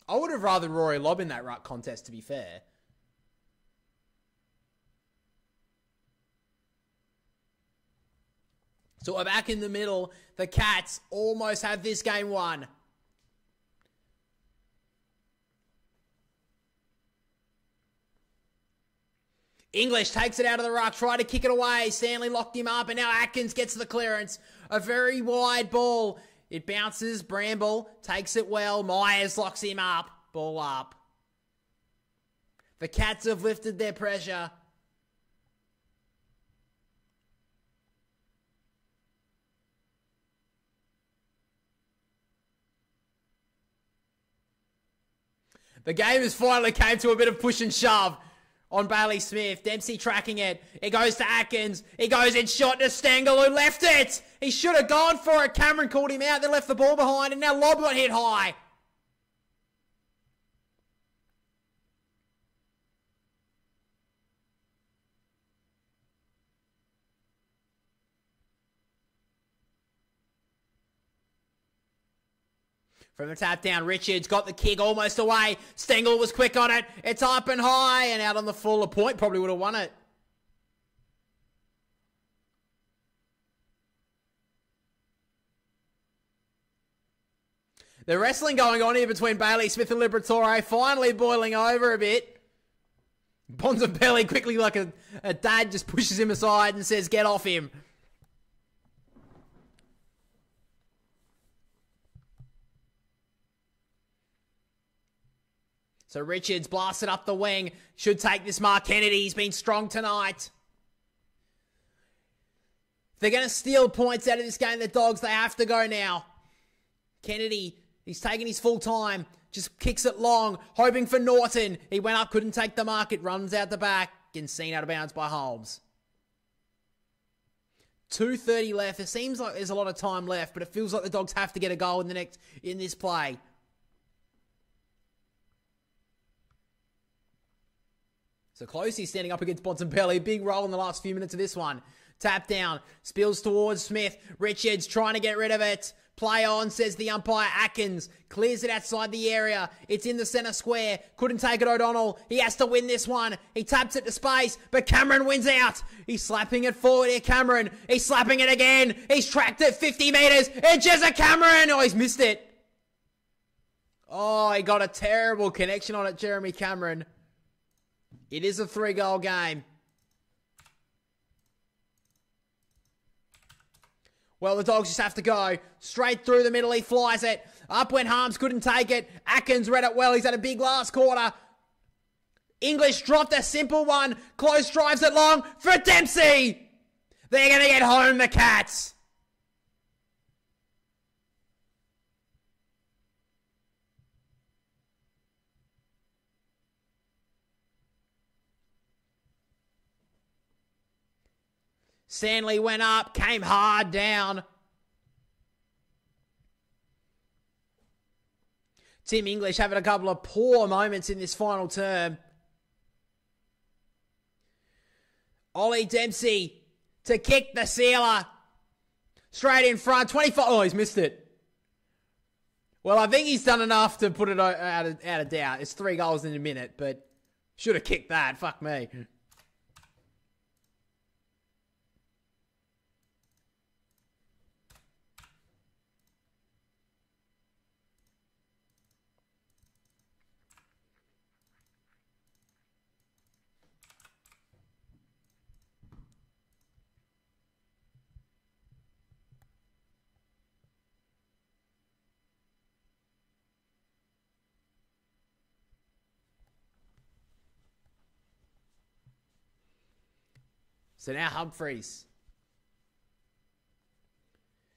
I would have rather Rory Lobb in that ruck contest, to be fair. So we're back in the middle. The Cats almost have this game won. English takes it out of the ruck, tried to kick it away. Stanley locked him up, and now Atkins gets the clearance. A very wide ball. It bounces. Bramble takes it well. Myers locks him up. Ball up. The Cats have lifted their pressure. The game has finally came to a bit of push and shove on Bailey Smith. Dempsey tracking it. It goes to Atkins. He goes in shot to Stengel, who left it. He should have gone for it. Cameron called him out. They left the ball behind, and now Lobb got hit high. From the tap down, Richards got the kick almost away. Stengel was quick on it. It's up and high and out on the full. A point probably would have won it. The wrestling going on here between Bailey Smith and Liberatore finally boiling over a bit. Bontempelli quickly, like a dad, just pushes him aside and says, "Get off him." So Richards blasted up the wing. Should take this mark. Kennedy, he's been strong tonight. If they're going to steal points out of this game, the Dogs, they have to go now. Kennedy, he's taking his full time. Just kicks it long, hoping for Norton. He went up, couldn't take the mark. It runs out the back and seen out of bounds by Holmes. 2:30 left. It seems like there's a lot of time left, but it feels like the Dogs have to get a goal in this play. So Closey standing up against Bontempelli. Big role in the last few minutes of this one. Tap down. Spills towards Smith. Richards trying to get rid of it. Play on, says the umpire. Atkins clears it outside the area. It's in the centre square. Couldn't take it, O'Donnell. He has to win this one. He taps it to space, but Cameron wins out. He's slapping it forward here, Cameron. He's slapping it again. He's tracked it 50 metres. It's just a Cameron. Oh, he's missed it. Oh, he got a terrible connection on it, Jeremy Cameron. It is a 3-goal game. Well, the Dogs just have to go. Straight through the middle, he flies it. Up went Harms, couldn't take it. Atkins read it well, he's had a big last quarter. English dropped a simple one. Close drives it long for Dempsey. They're going to get home, the Cats. Stanley went up, came hard down. Tim English having a couple of poor moments in this final term. Ollie Dempsey to kick the sealer. Straight in front, 25. Oh, he's missed it. Well, I think he's done enough to put it out of doubt. It's 3 goals in a minute, but should have kicked that. Fuck me. So now Humphreys.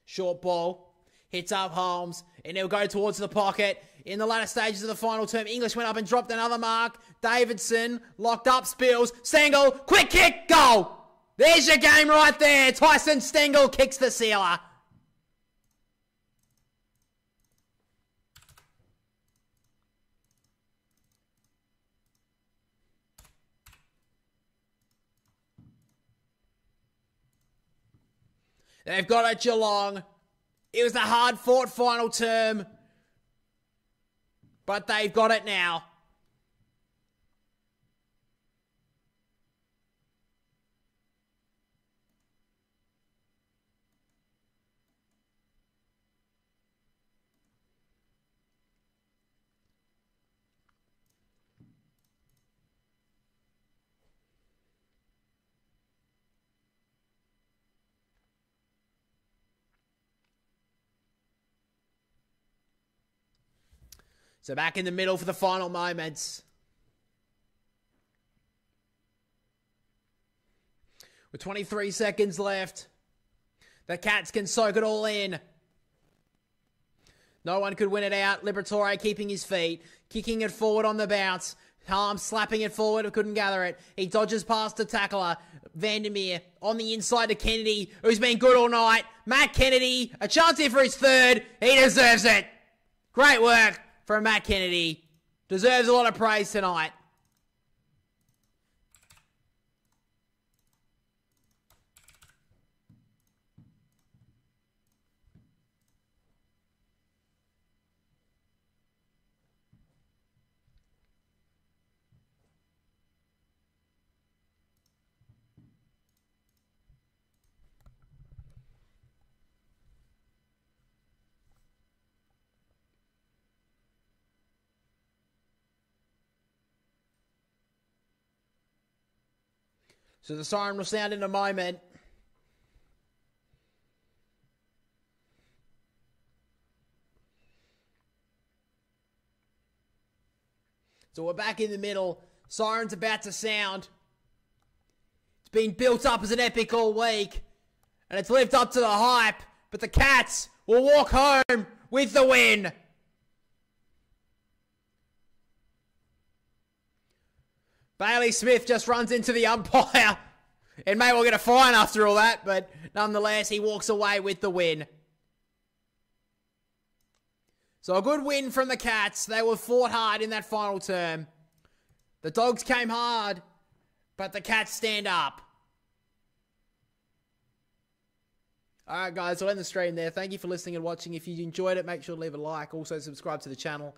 Short ball. Hits up Holmes. And he'll go towards the pocket. In the latter stages of the final term, English went up and dropped another mark. Davidson locked up, Spills. Stengel. Quick kick. Goal. There's your game right there. Tyson Stengel kicks the sealer. They've got it, Geelong. It was a hard-fought final term, but they've got it now. So back in the middle for the final moments. With 23 seconds left, the Cats can soak it all in. No one could win it out. Liberatore keeping his feet, kicking it forward on the bounce. Harms slapping it forward, couldn't gather it. He dodges past the tackler. Vandermeer on the inside to Kennedy, who's been good all night. Matt Kennedy, a chance here for his third. He deserves it. Great work from Matt Kennedy. Deserves a lot of praise tonight. So the siren will sound in a moment. So we're back in the middle. Siren's about to sound. It's been built up as an epic all week. And it's lived up to the hype. But the Cats will walk home with the win. Bailey Smith just runs into the umpire. And may well get a fine after all that. But nonetheless, he walks away with the win. So a good win from the Cats. They were fought hard in that final term. The Dogs came hard, but the Cats stand up. Alright guys, I'll end the stream there. Thank you for listening and watching. If you enjoyed it, make sure to leave a like. Also subscribe to the channel.